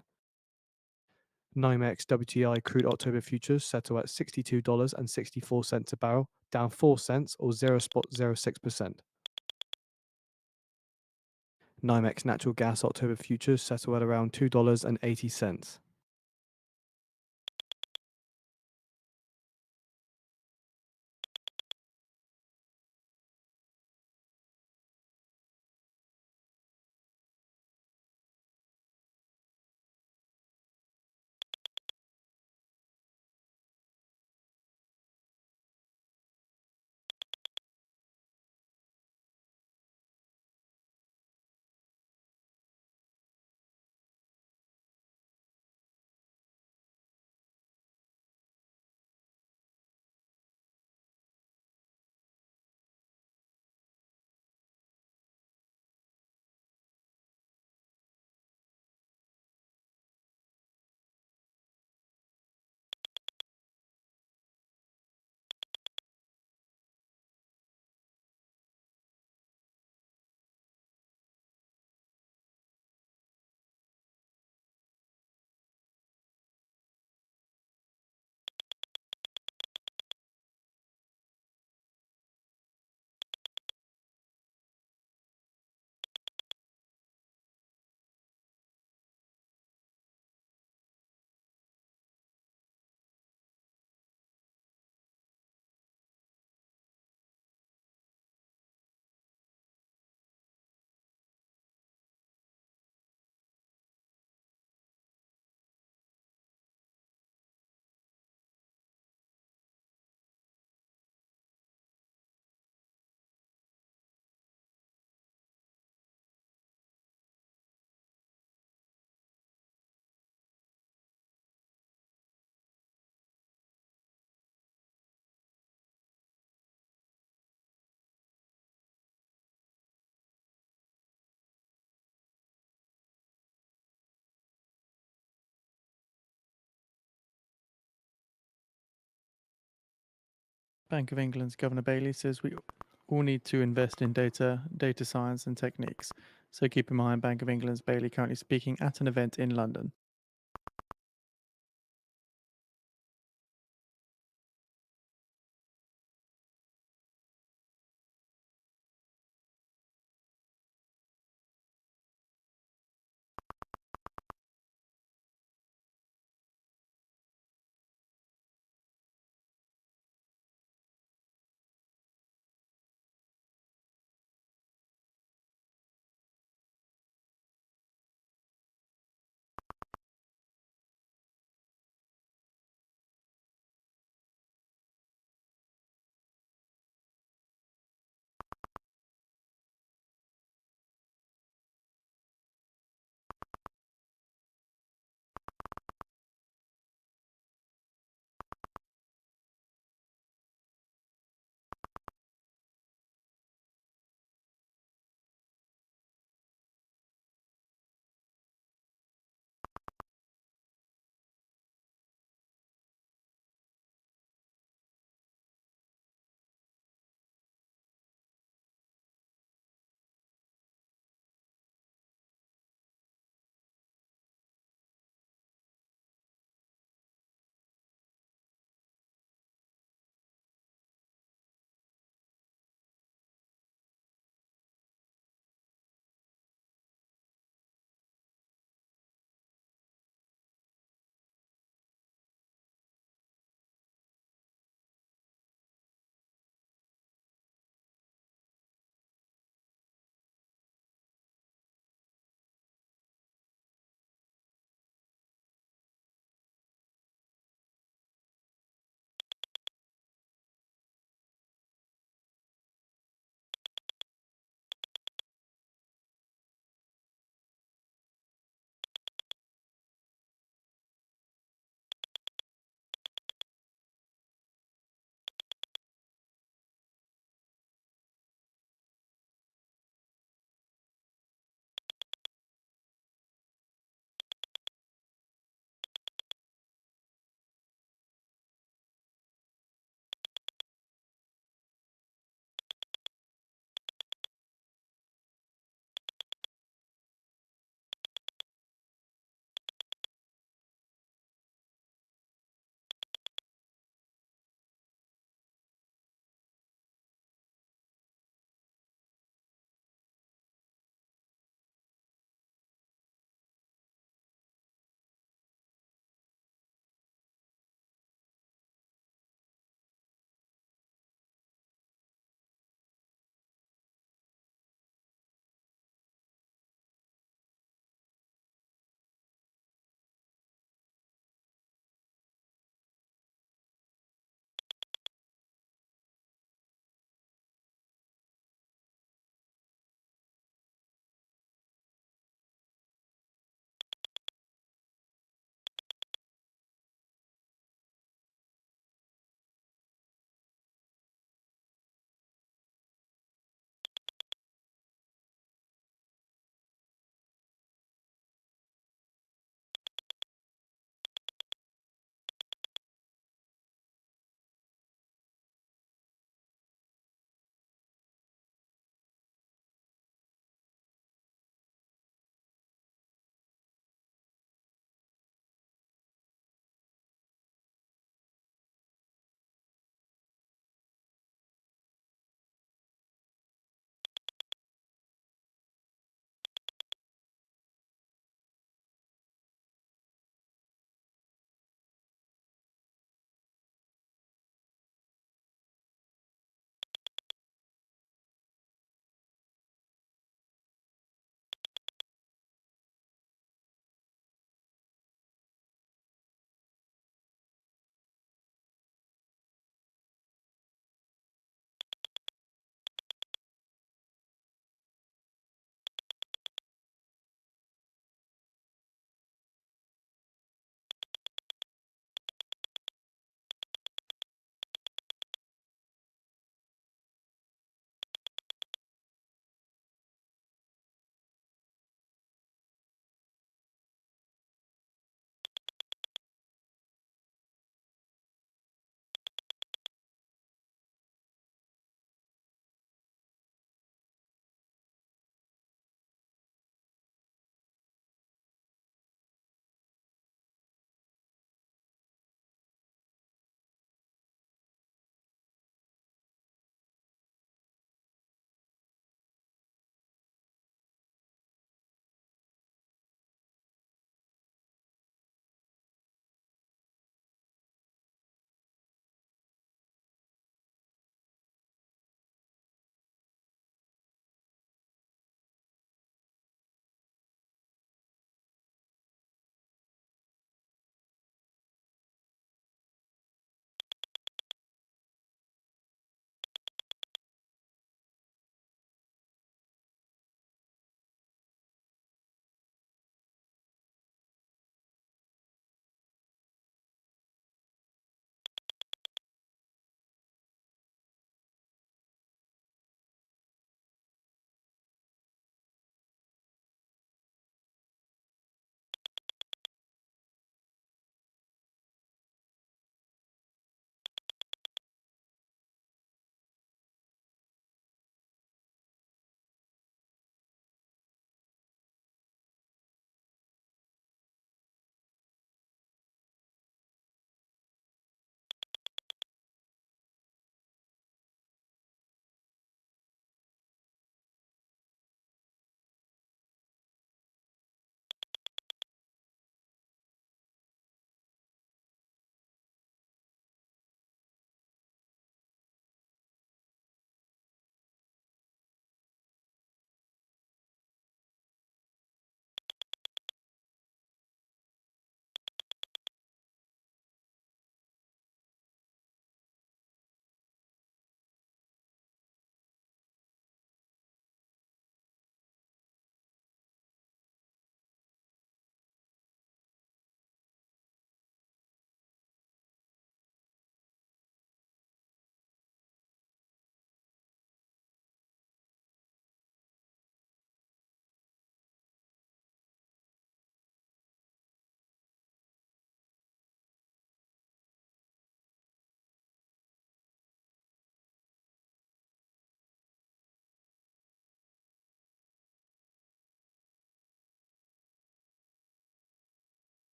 NYMEX WTI crude October futures settle at $62.64 a barrel, down 4 cents or 0.06%. NYMEX natural gas October futures settle at around $2.80. Bank of England's Governor Bailey says we all need to invest in data science and techniques. So keep in mind, Bank of England's Bailey currently speaking at an event in London.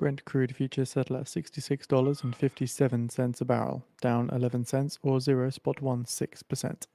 Brent crude futures settle at $66.57 a barrel, down 11 cents or 0.16%.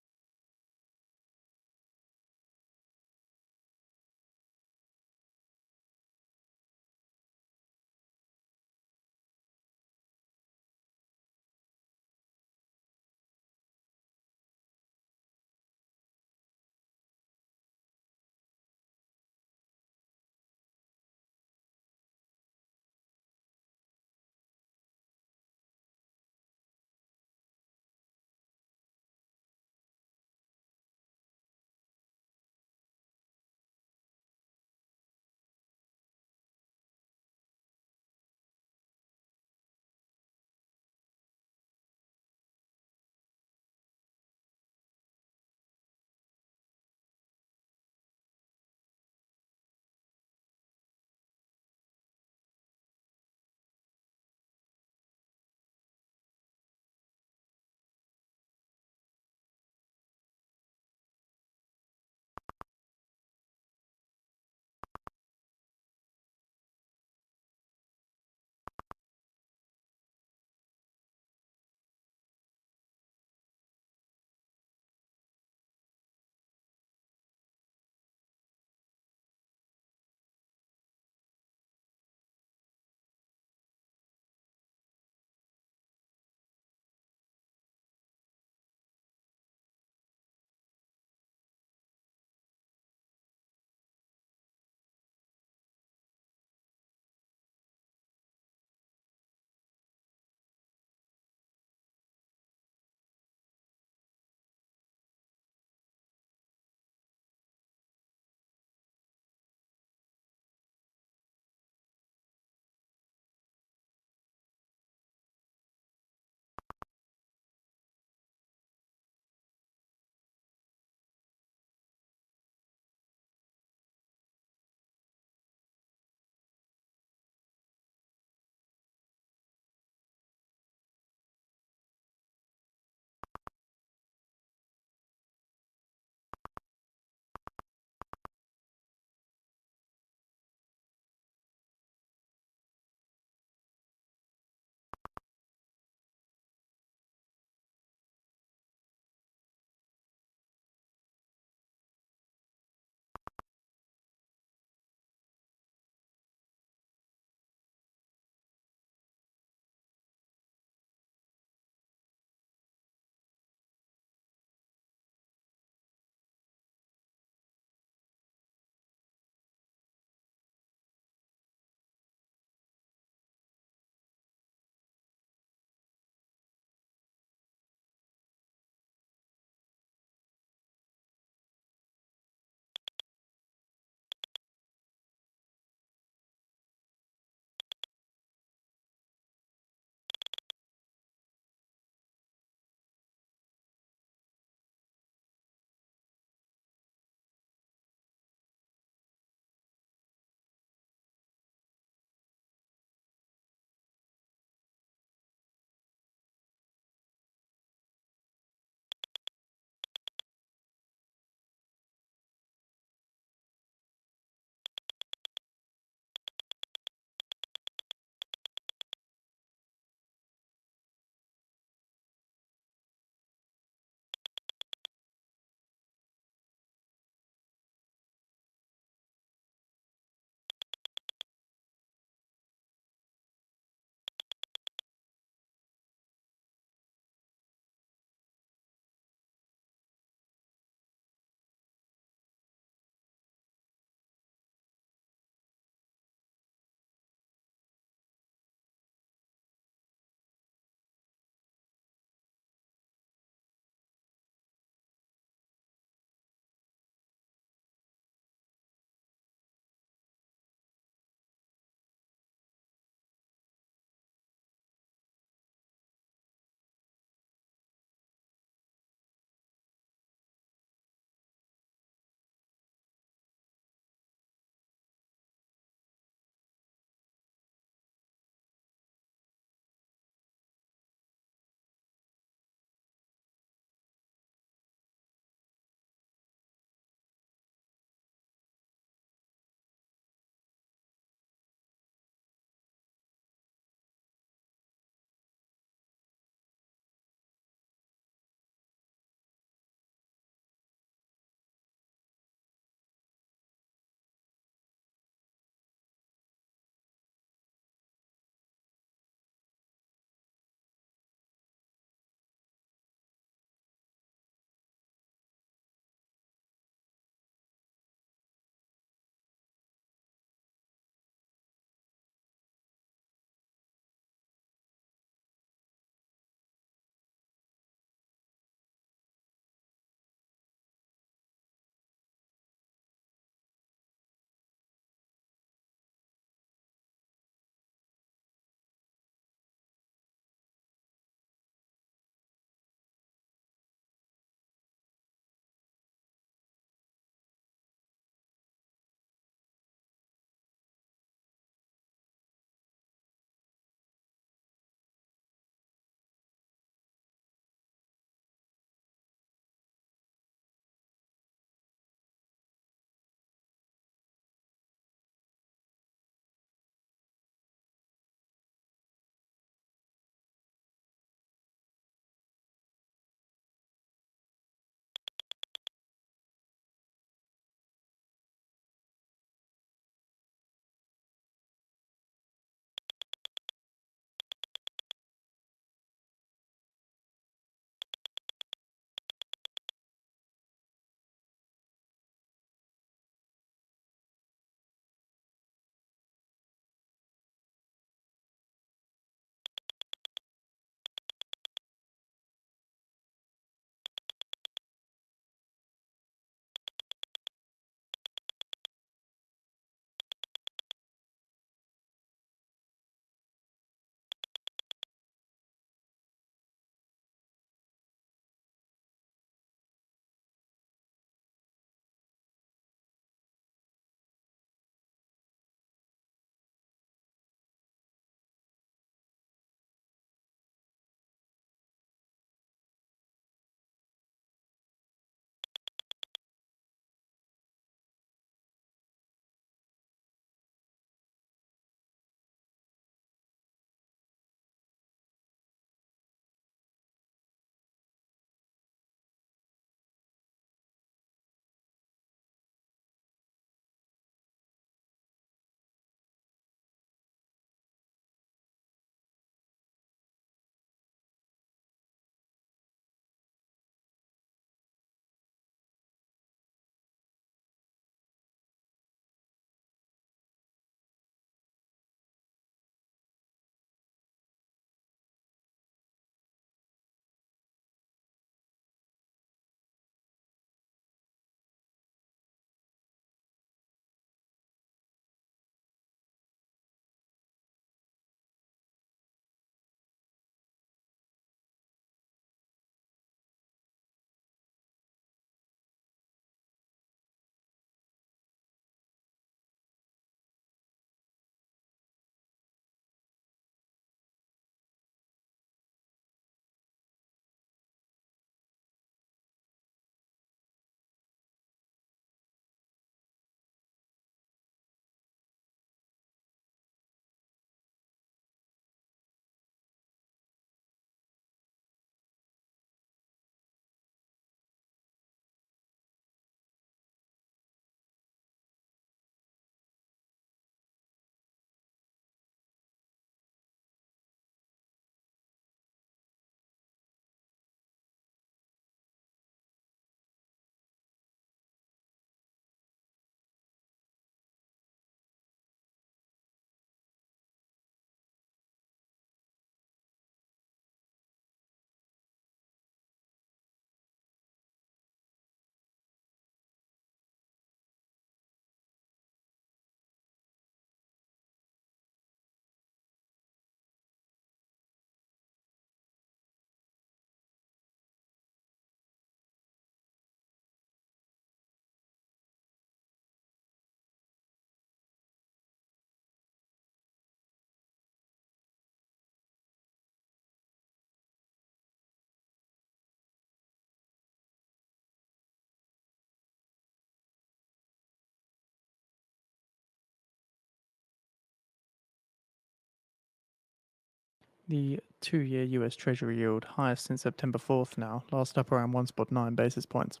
The 2-year US Treasury yield, highest since September 4th now, last up around 1.9 basis points.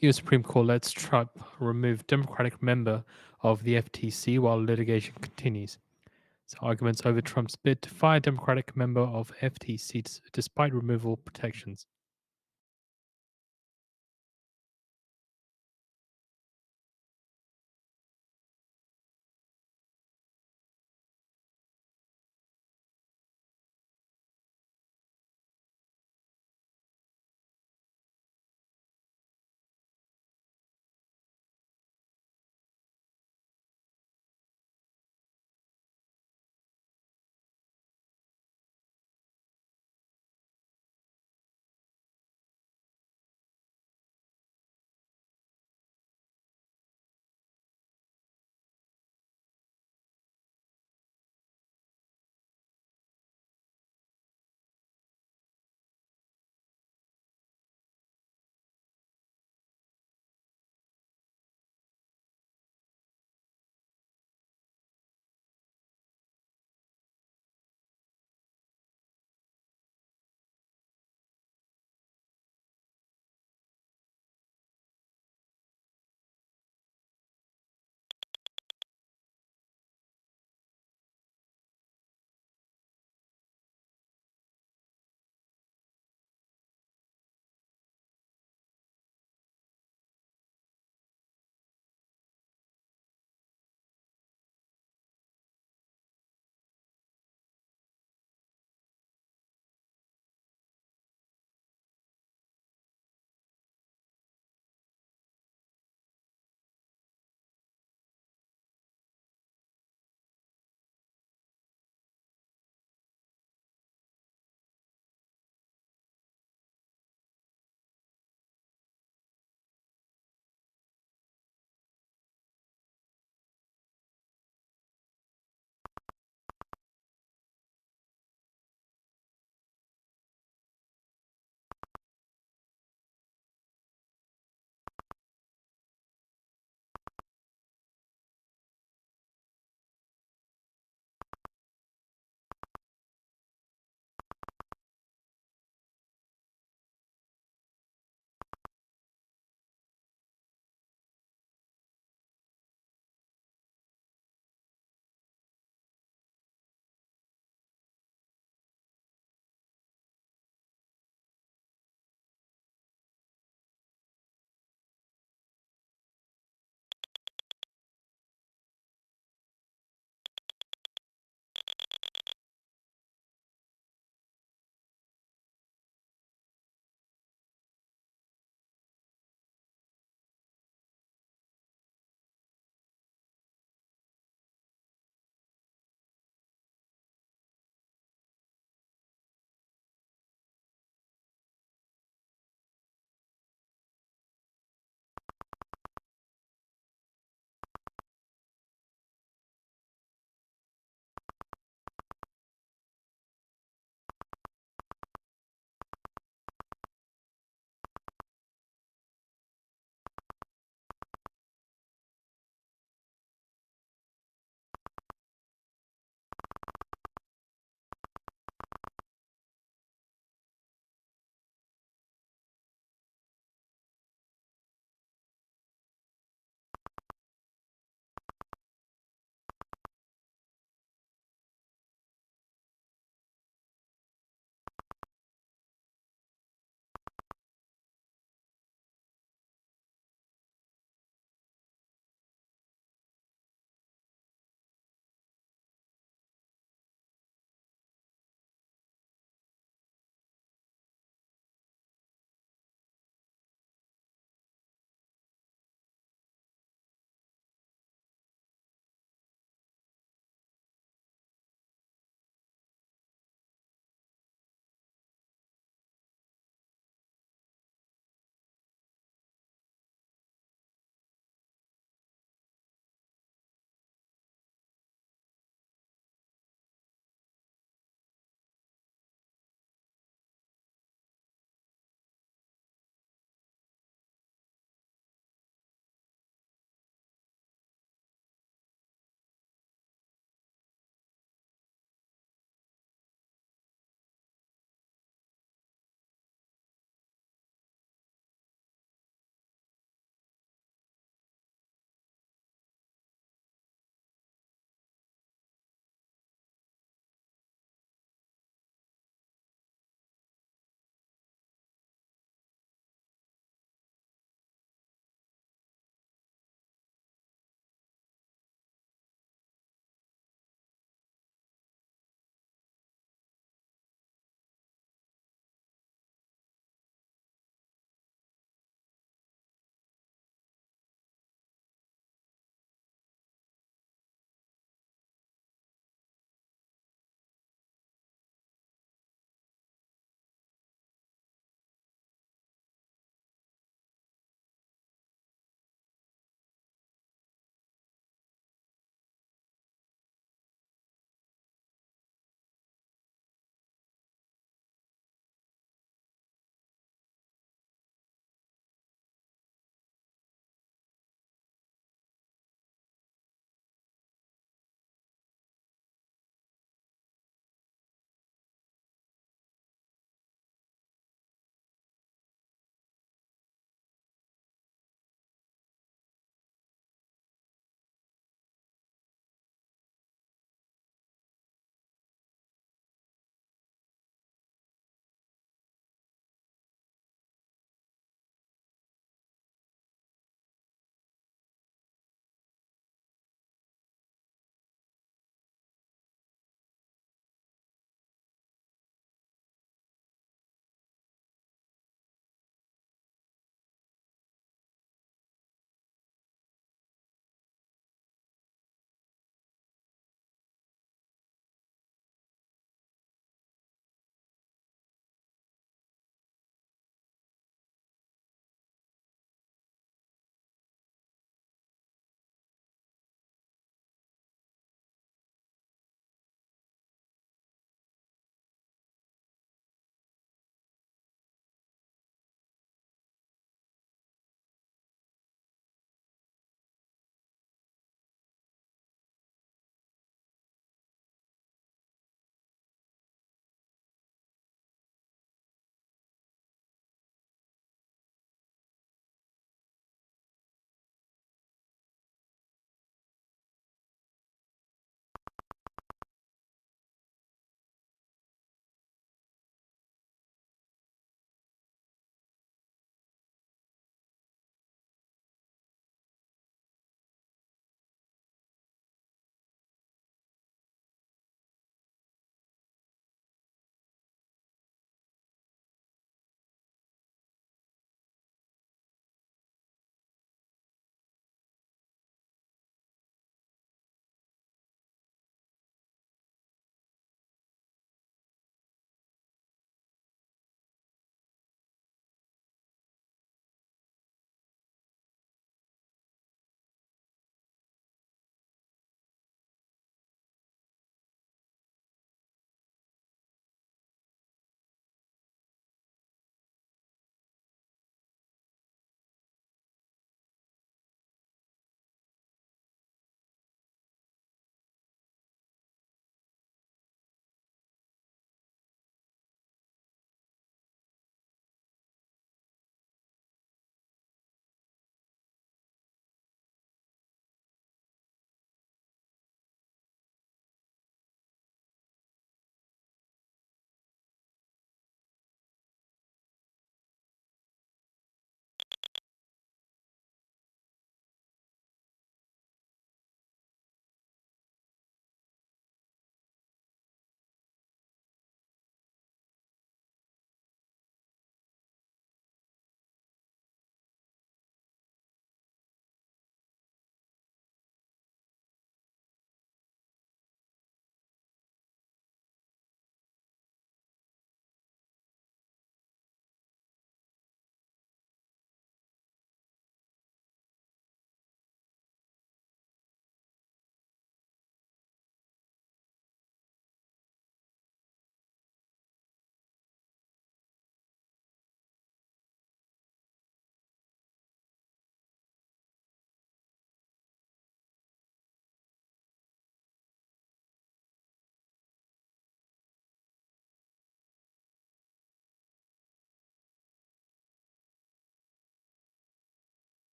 US Supreme Court lets Trump remove Democratic member of the FTC while litigation continues. So arguments over Trump's bid to fire Democratic member of FTC despite removal protections.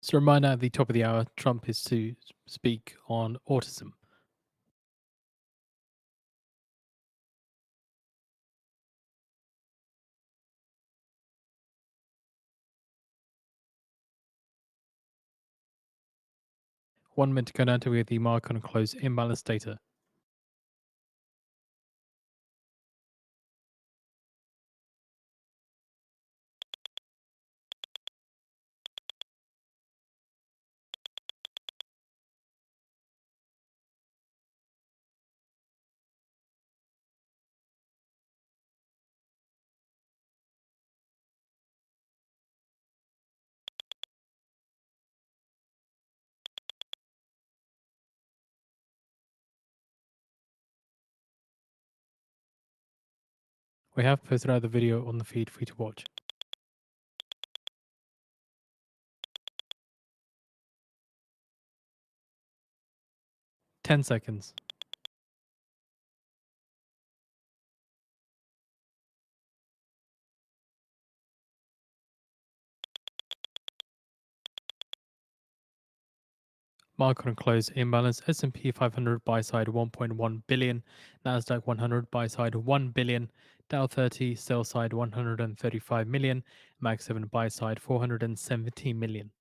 So, a reminder at the top of the hour, Trump is to speak on autism. One minute to go down to get the market on close imbalance data. We have posted out the video on the feed for you to watch. 10 seconds. Market on close imbalance. S&P 500 buy side 1.1 billion, NASDAQ 100 buy side 1 billion, Dow 30 sell side 135 million, Mag 7 buy side 470 million.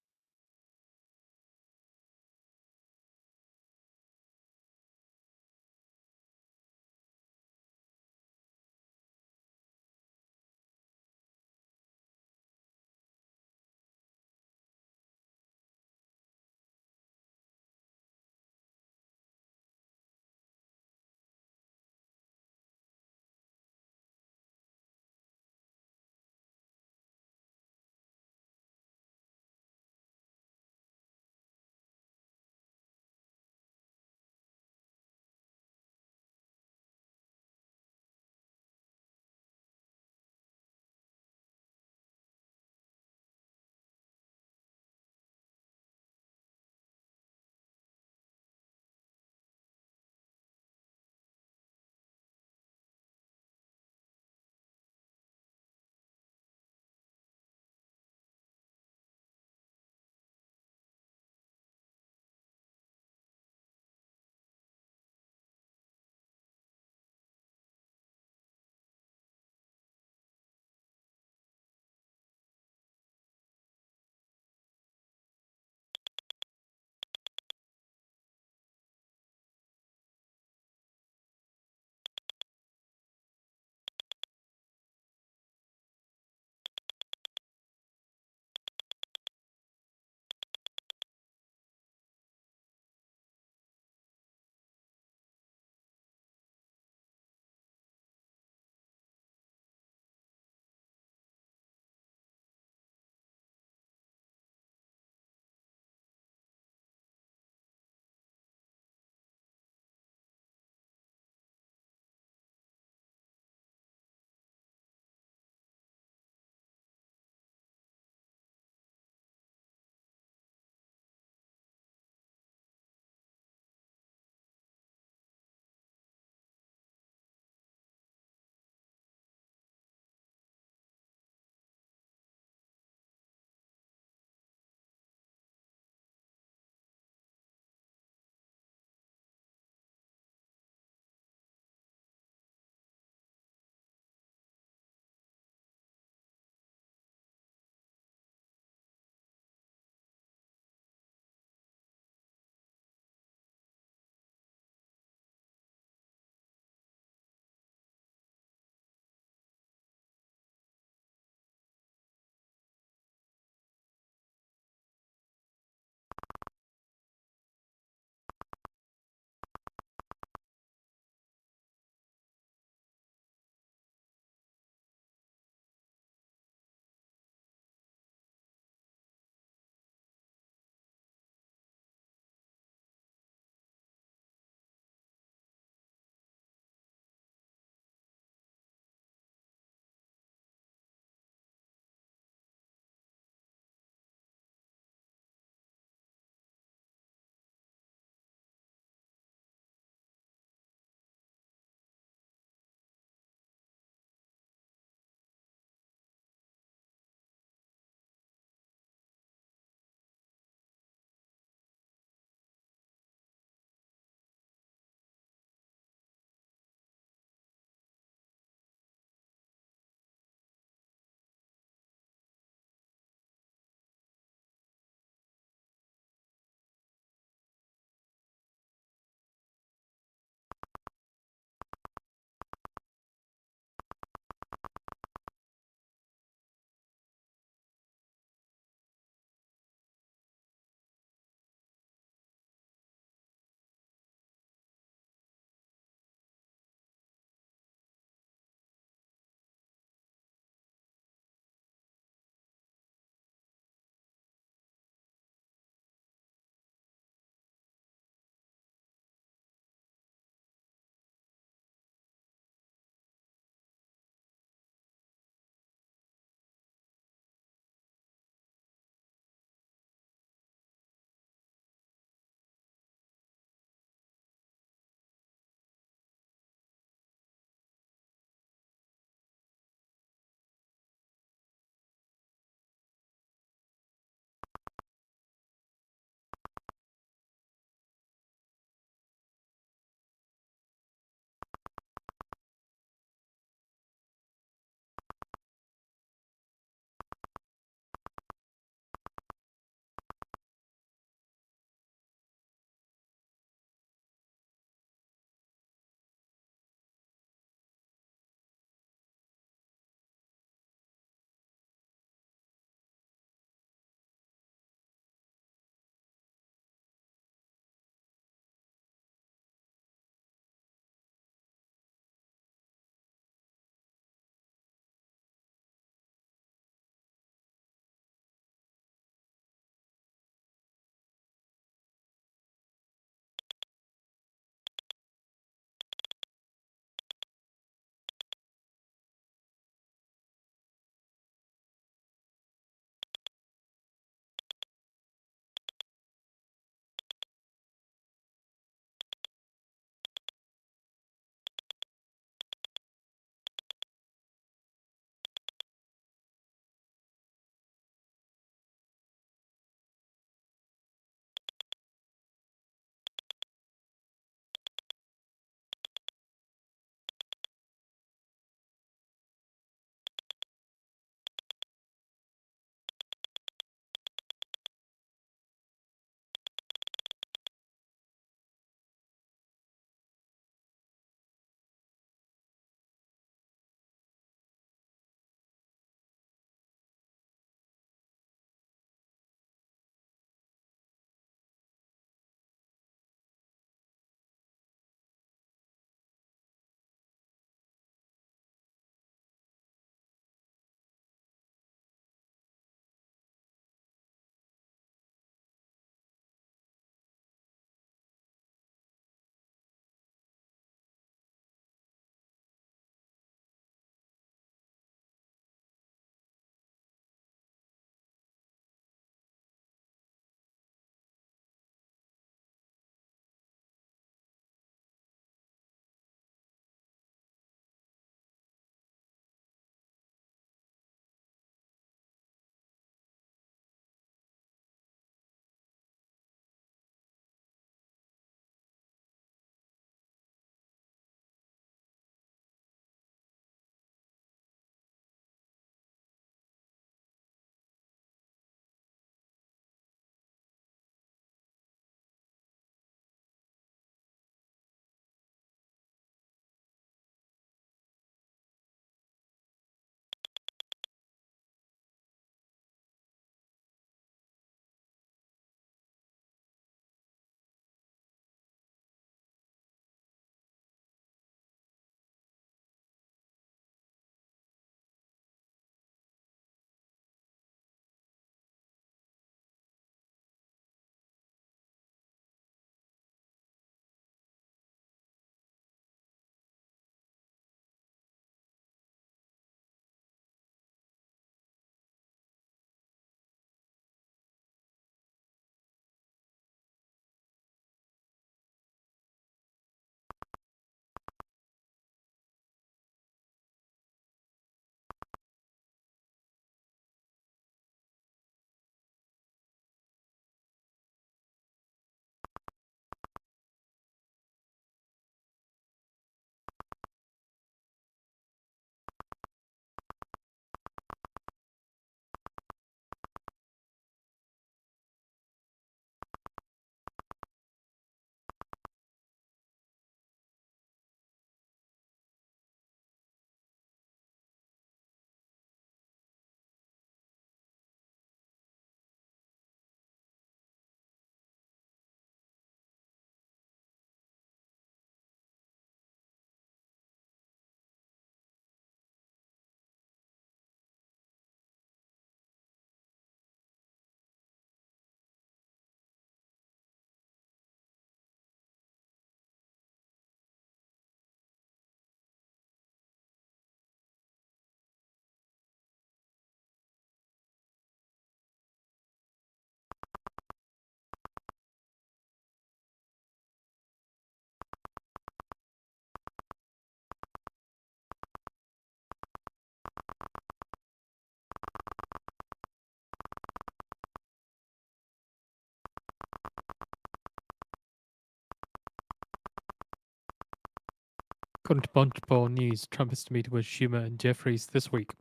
According to Punchbowl News, Trump is to meet with Schumer and Jeffries this week.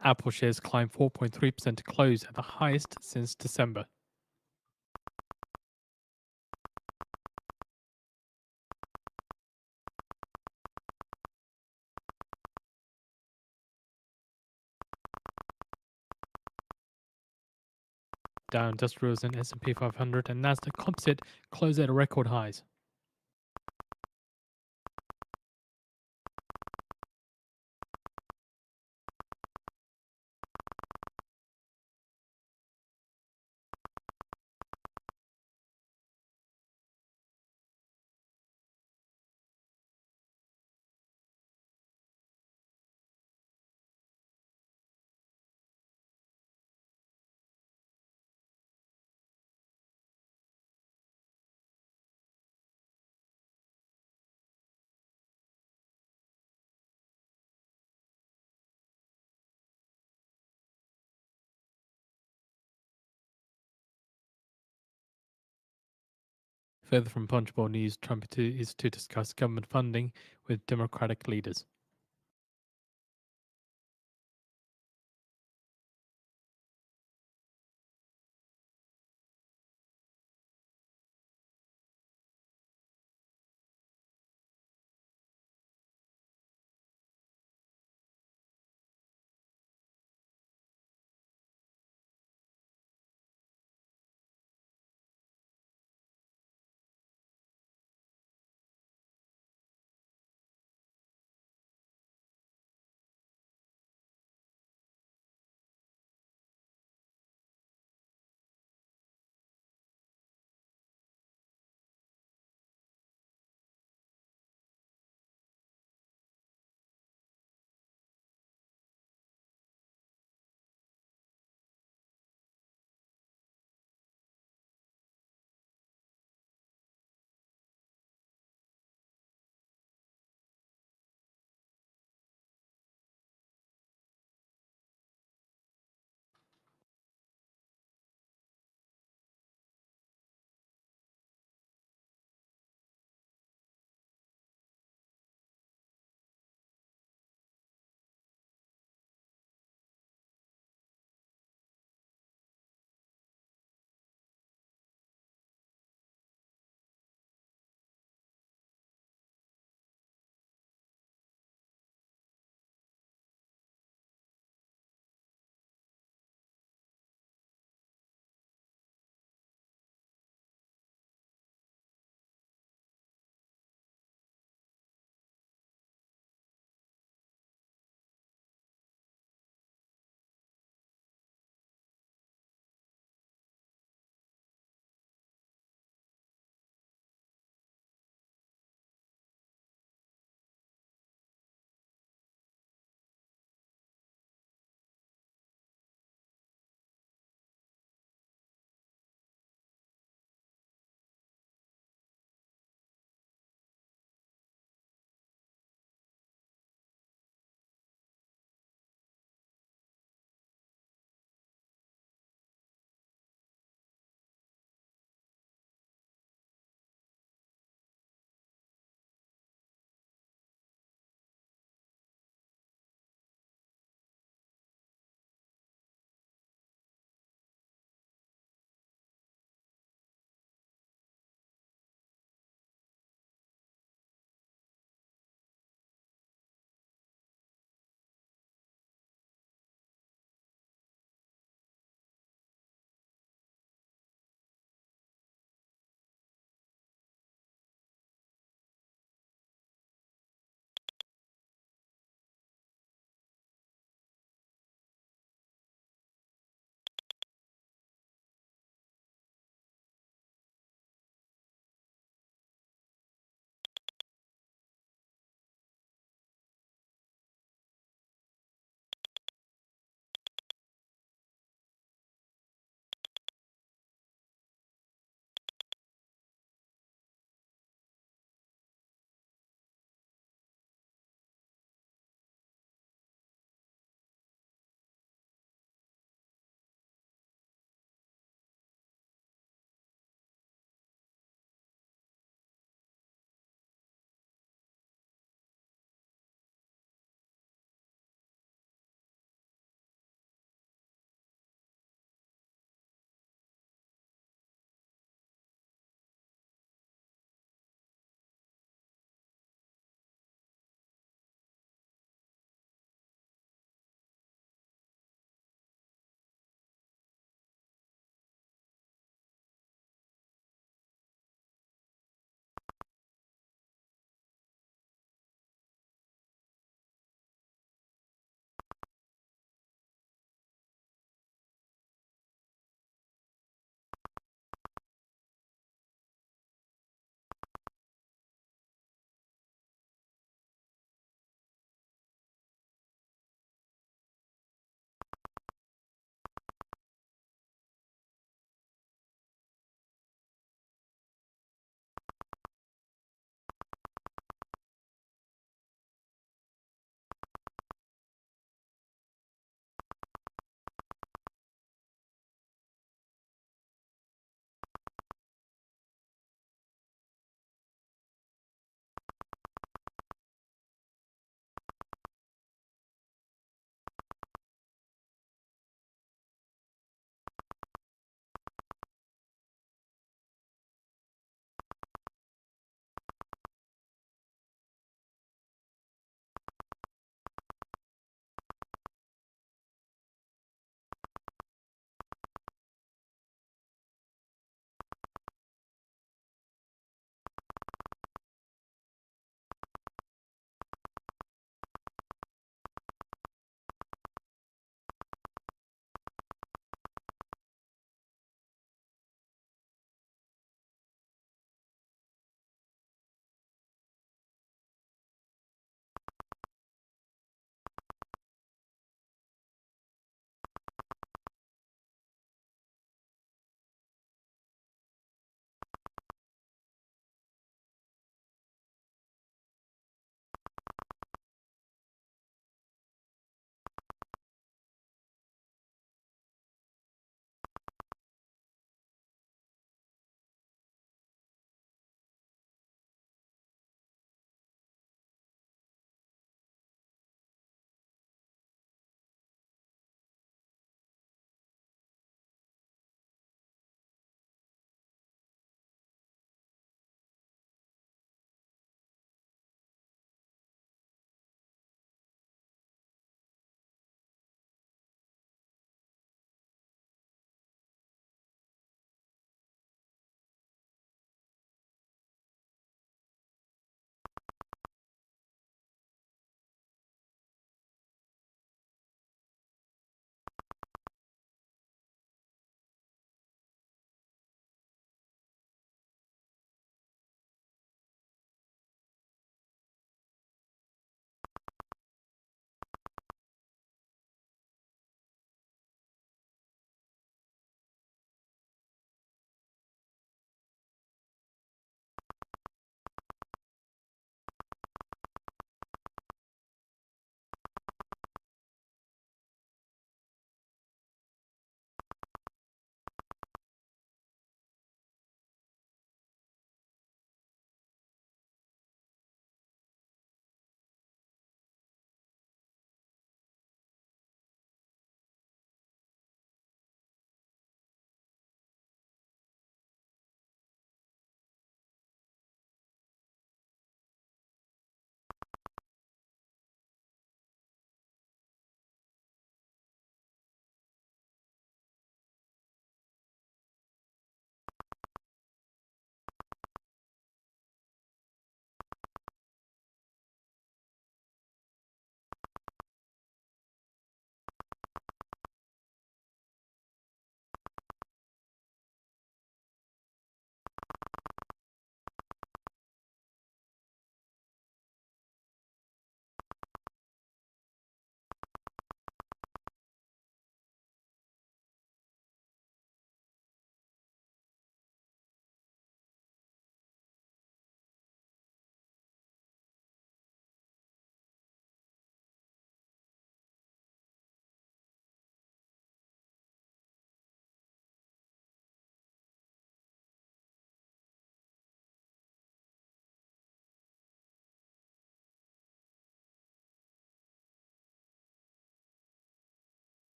Apple shares climbed 4.3% to close at the highest since December. Dow Industrials and S&P 500 and NASDAQ Composite closed at record highs. Further from Punchbowl News, Trump is to discuss government funding with Democratic leaders.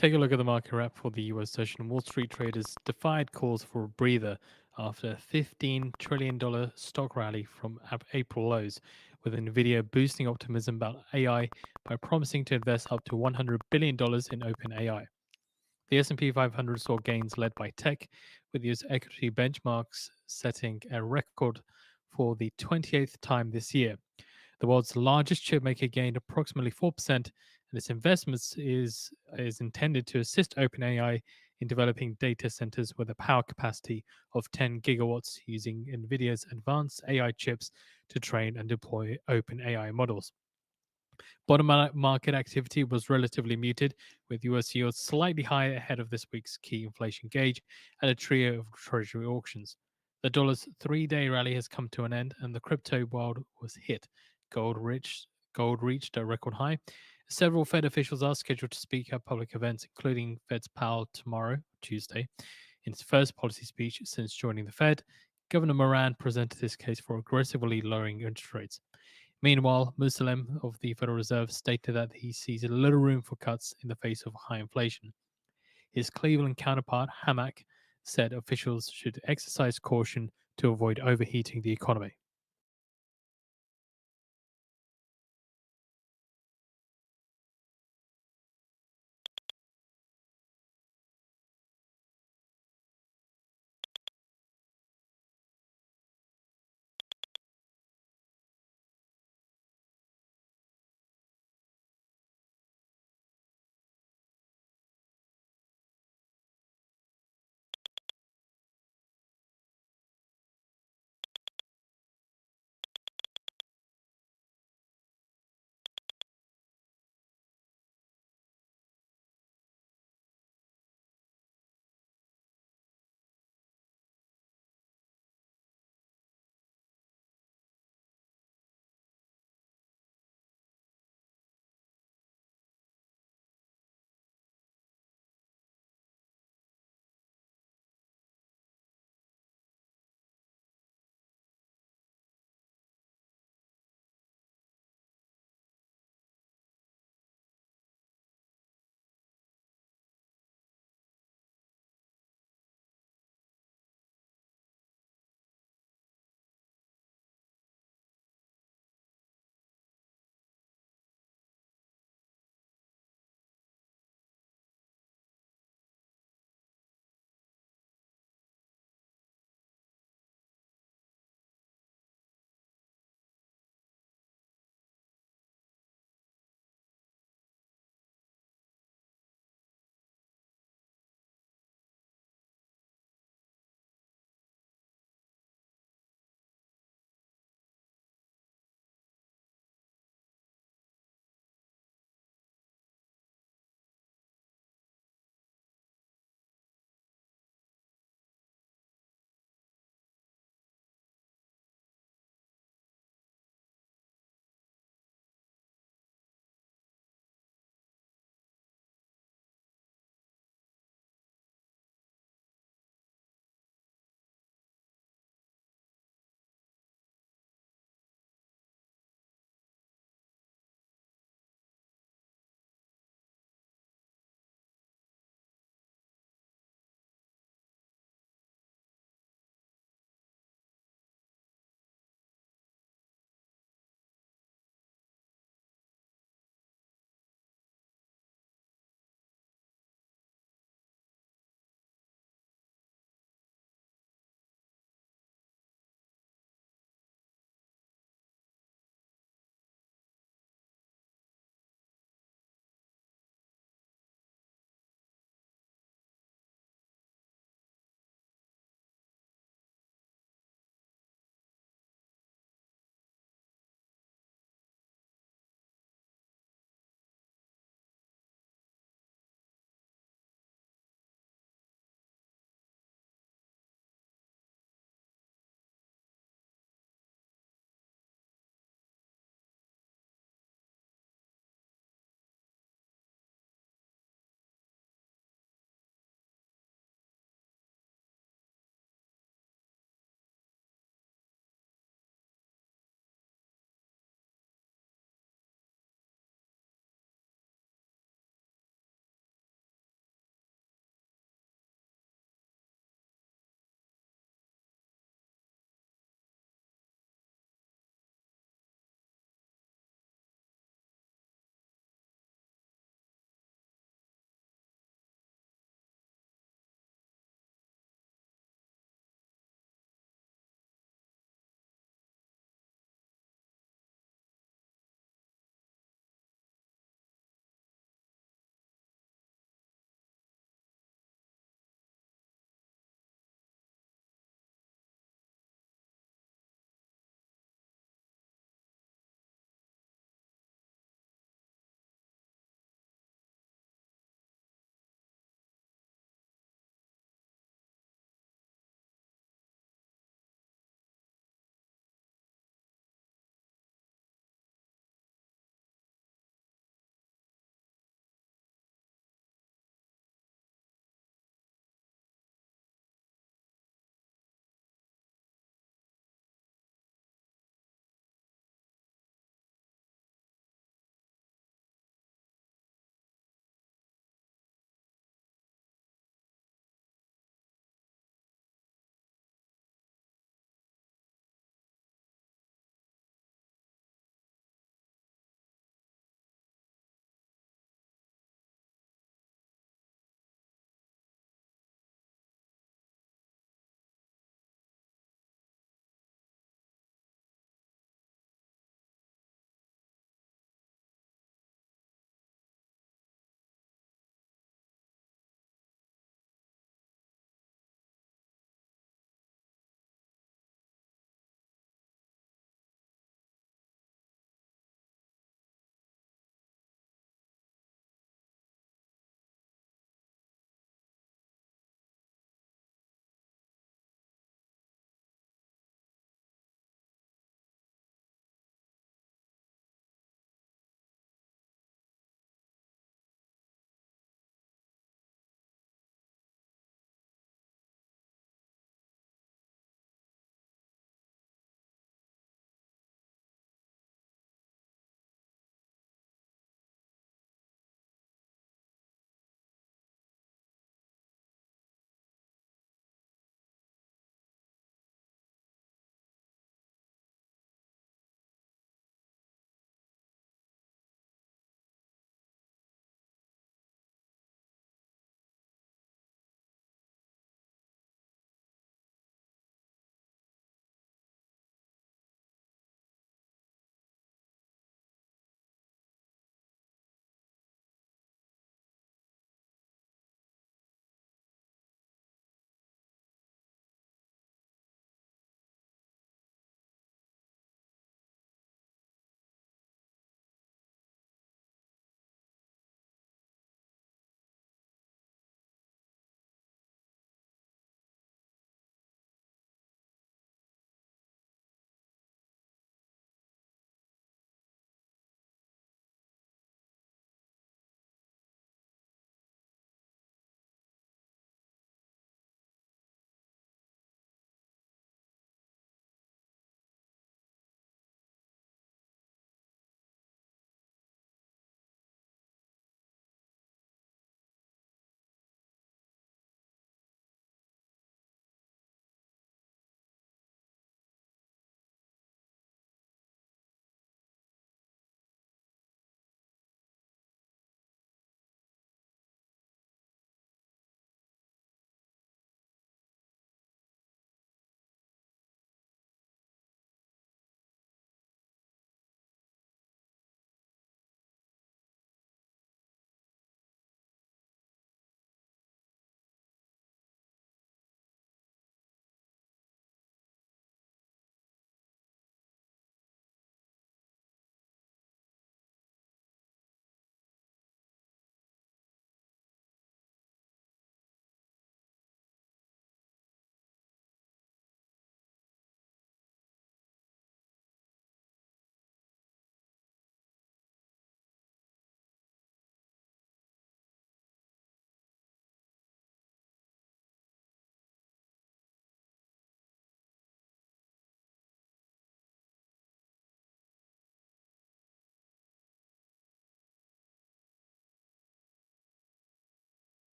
Take a look at the market wrap for the US session. Wall Street traders defied calls for a breather after a $15 trillion stock rally from April lows, with Nvidia boosting optimism about AI by promising to invest up to $100 billion in OpenAI. The S&P 500 saw gains led by tech, with US equity benchmarks setting a record for the 28th time this year. The world's largest chipmaker gained approximately 4%, and its investments is intended to assist OpenAI in developing data centers with a power capacity of 10 gigawatts using Nvidia's advanced AI chips to train and deploy OpenAI models. Bottom market activity was relatively muted, with US yields slightly higher ahead of this week's key inflation gauge and a trio of Treasury auctions. The dollar's 3-day rally has come to an end, and the crypto world was hit. Gold reached a record high. Several Fed officials are scheduled to speak at public events, including Fed's Powell tomorrow, Tuesday. In his first policy speech since joining the Fed, Governor Moran presented his case for aggressively lowering interest rates. Meanwhile, Muslim of the Federal Reserve stated that he sees little room for cuts in the face of high inflation. His Cleveland counterpart, Hammack, said officials should exercise caution to avoid overheating the economy.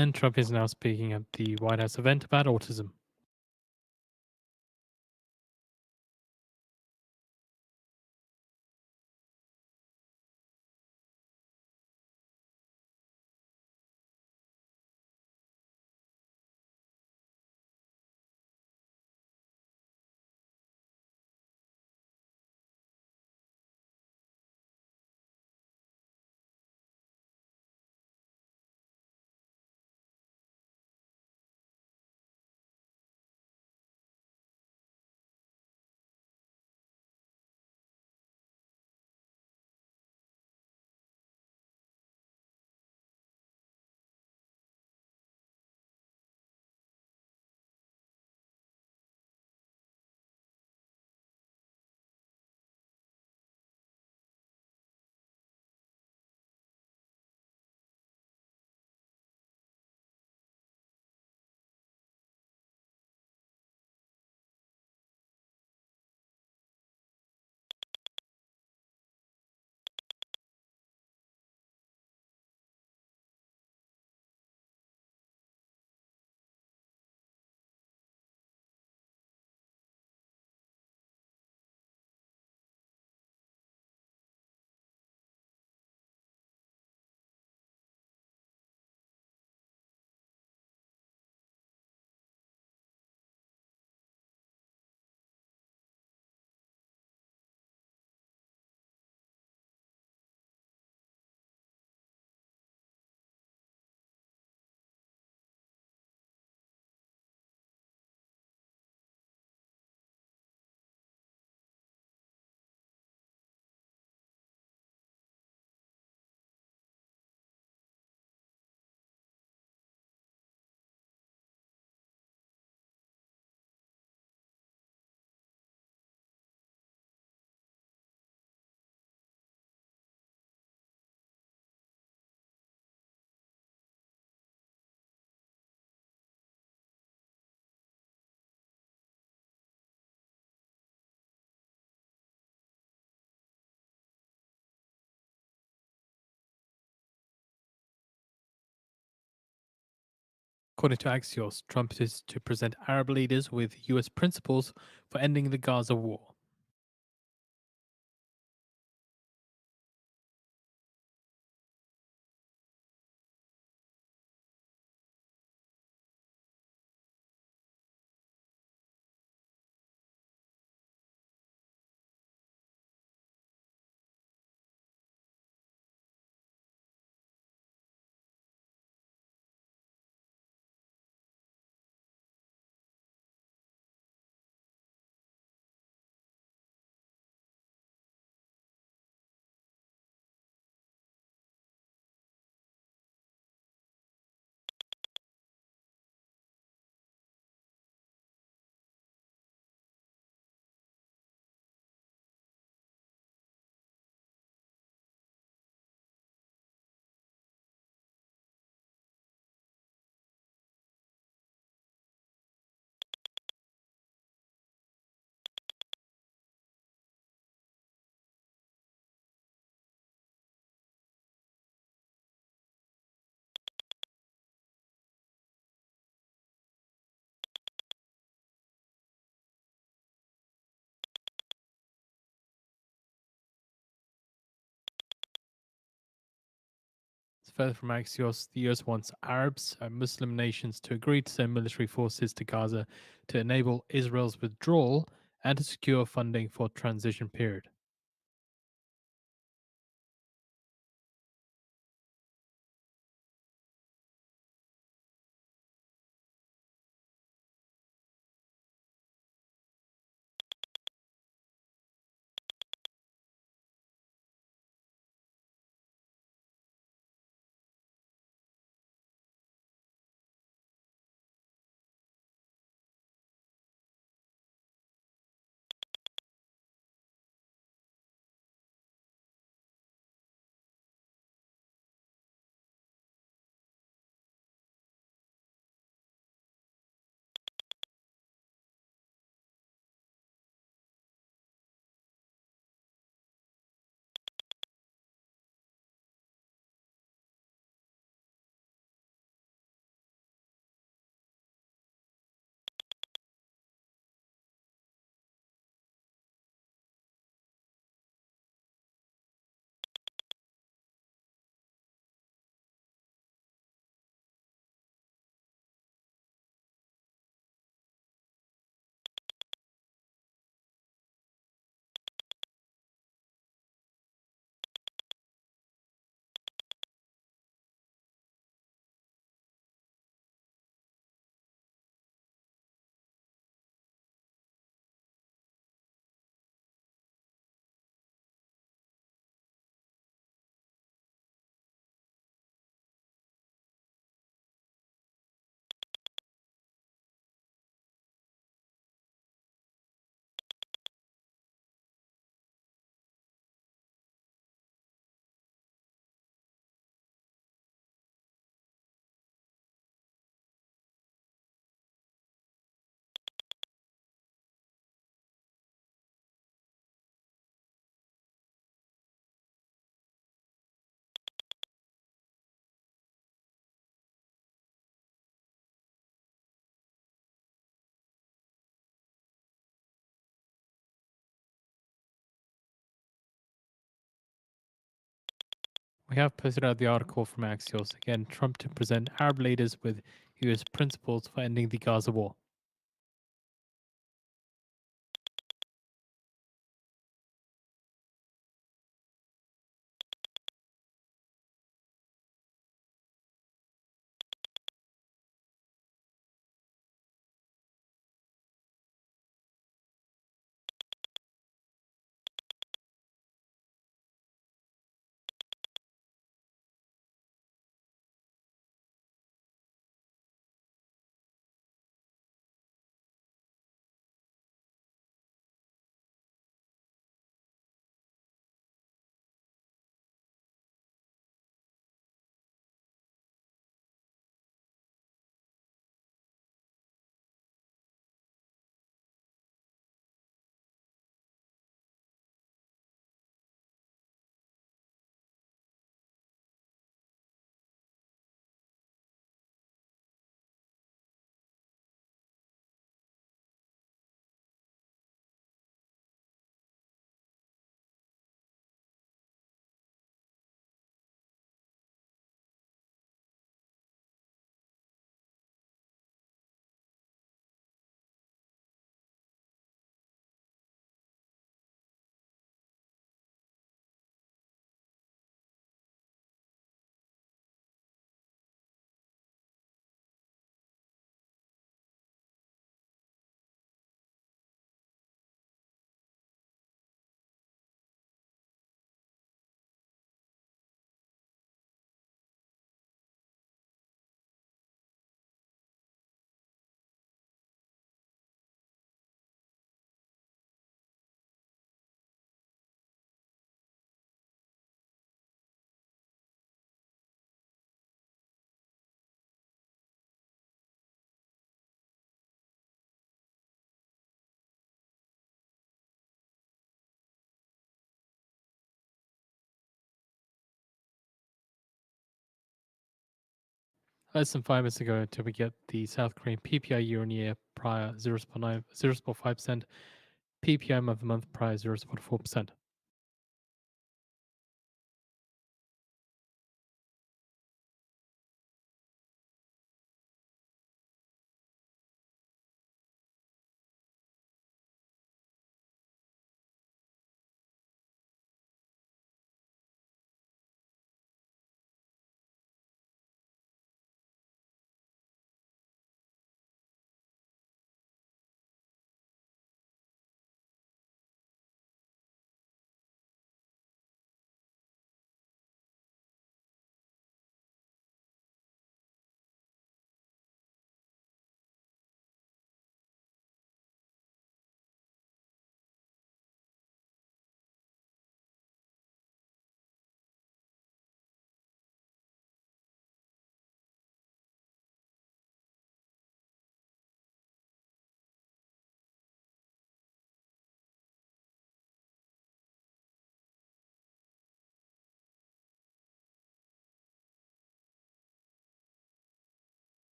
And Trump is now speaking at the White House event about autism. According to Axios, Trump is to present Arab leaders with US principles for ending the Gaza war. Further from Axios, the US wants Arabs and Muslim nations to agree to send military forces to Gaza to enable Israel's withdrawal and to secure funding for transition period. We have posted out the article from Axios. Again, Trump to present Arab leaders with US principles for ending the Gaza war. Less than 5 minutes ago until we get the South Korean PPI year on year prior 0.5%, PPI month to month prior 0.4%.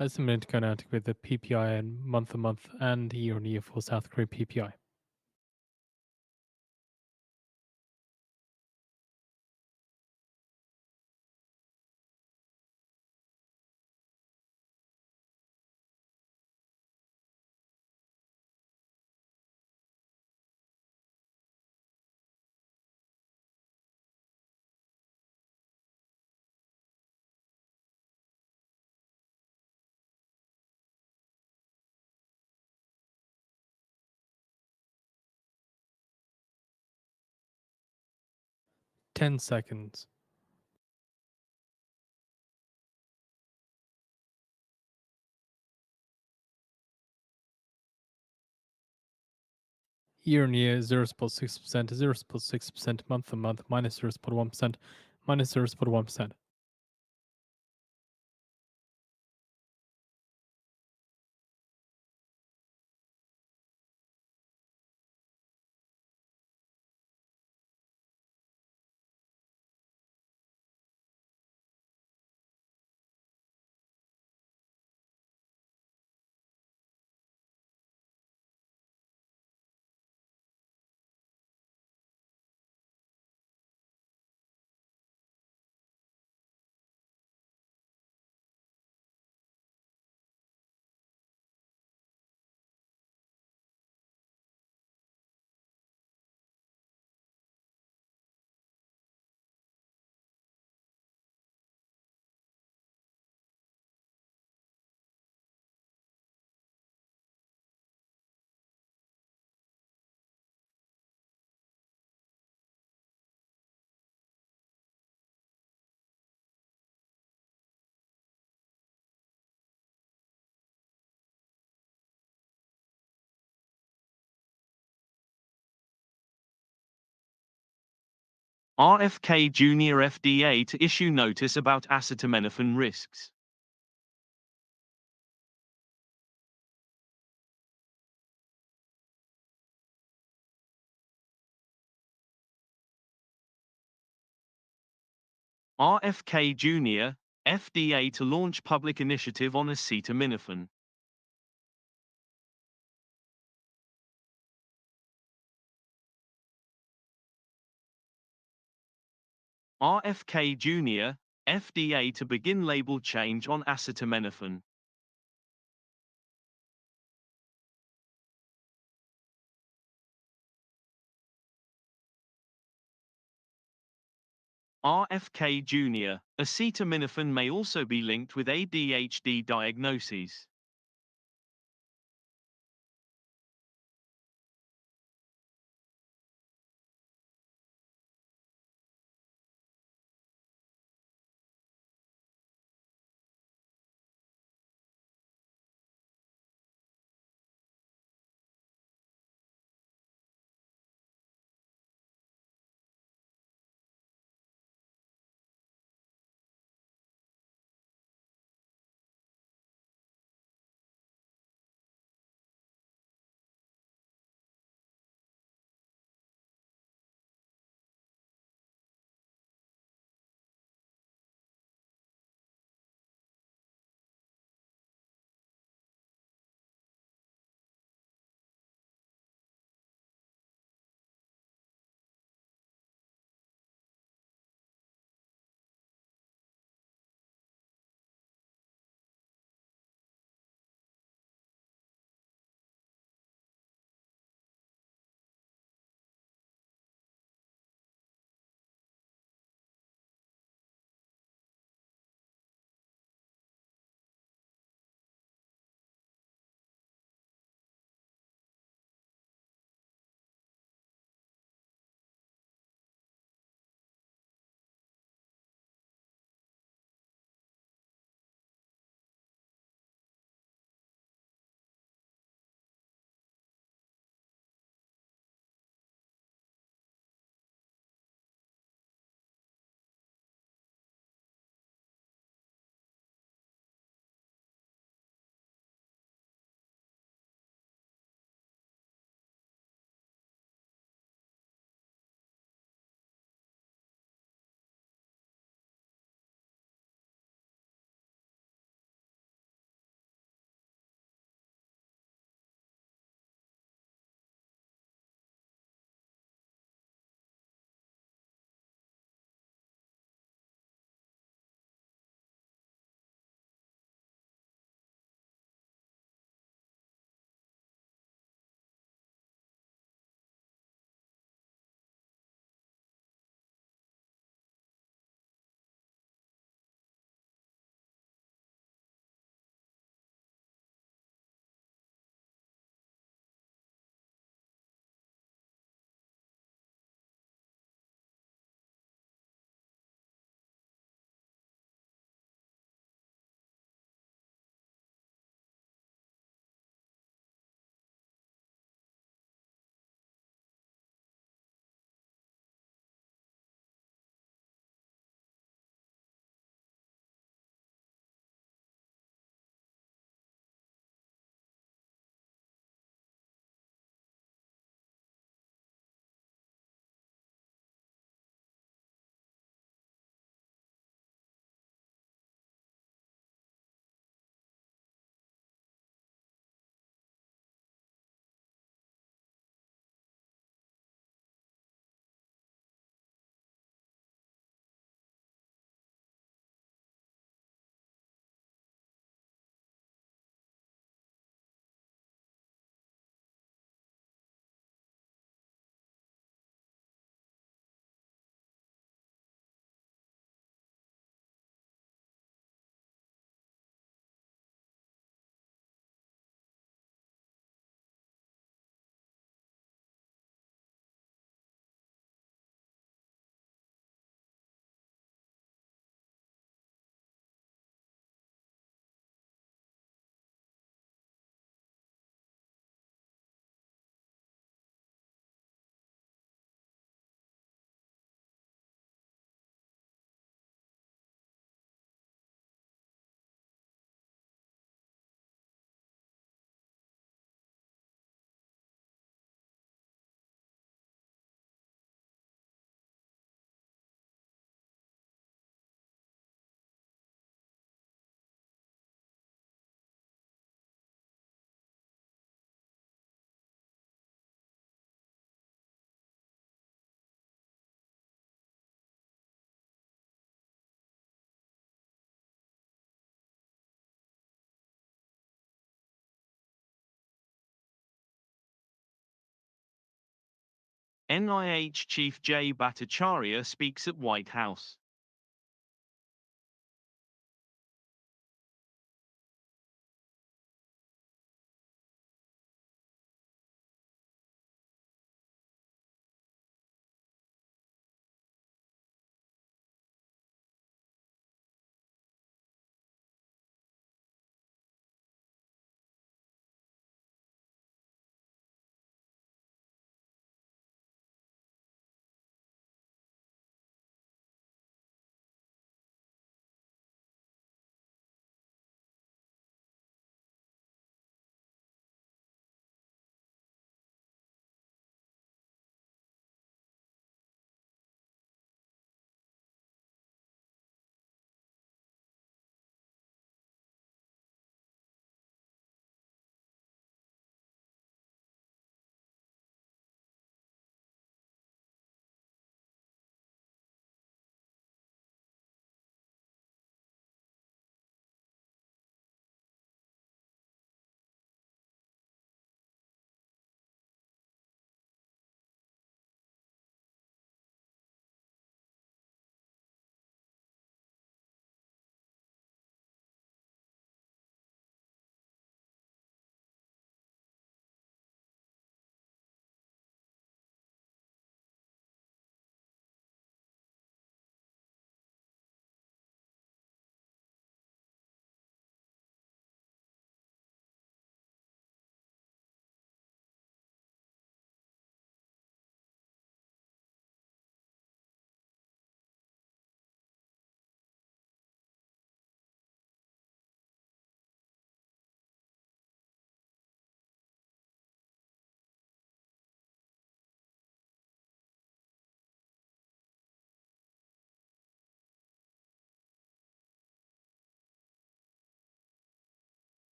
Let's a minute go now with the PPI and month-to-month and year-on-year for South Korea PPI. Ten seconds. Year-on-year 0.6%, 0.6%, month-to-month minus 0.1%, minus 0.1%. RFK Jr. FDA to issue notice about acetaminophen risks. RFK Jr., FDA to launch public initiative on acetaminophen. RFK Jr., FDA to begin label change on acetaminophen. RFK Jr., acetaminophen may also be linked with ADHD diagnoses. NIH Chief Jay Bhattacharya speaks at White House.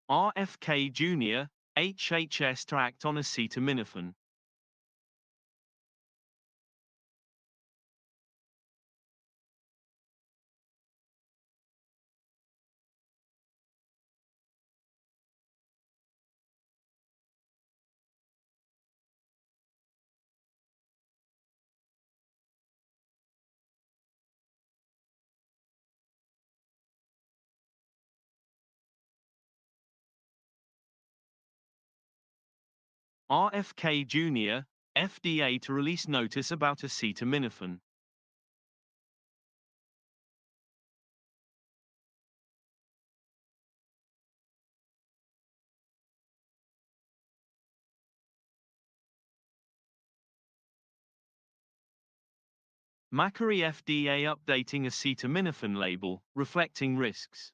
RFK Jr., HHS to act on acetaminophen. RFK Jr., FDA to release notice about acetaminophen. Macquarie FDA updating acetaminophen label, reflecting risks.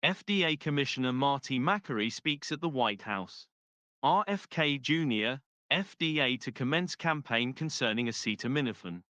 FDA Commissioner Marty Macquarie speaks at the White House. RFK Jr., FDA to commence campaign concerning acetaminophen.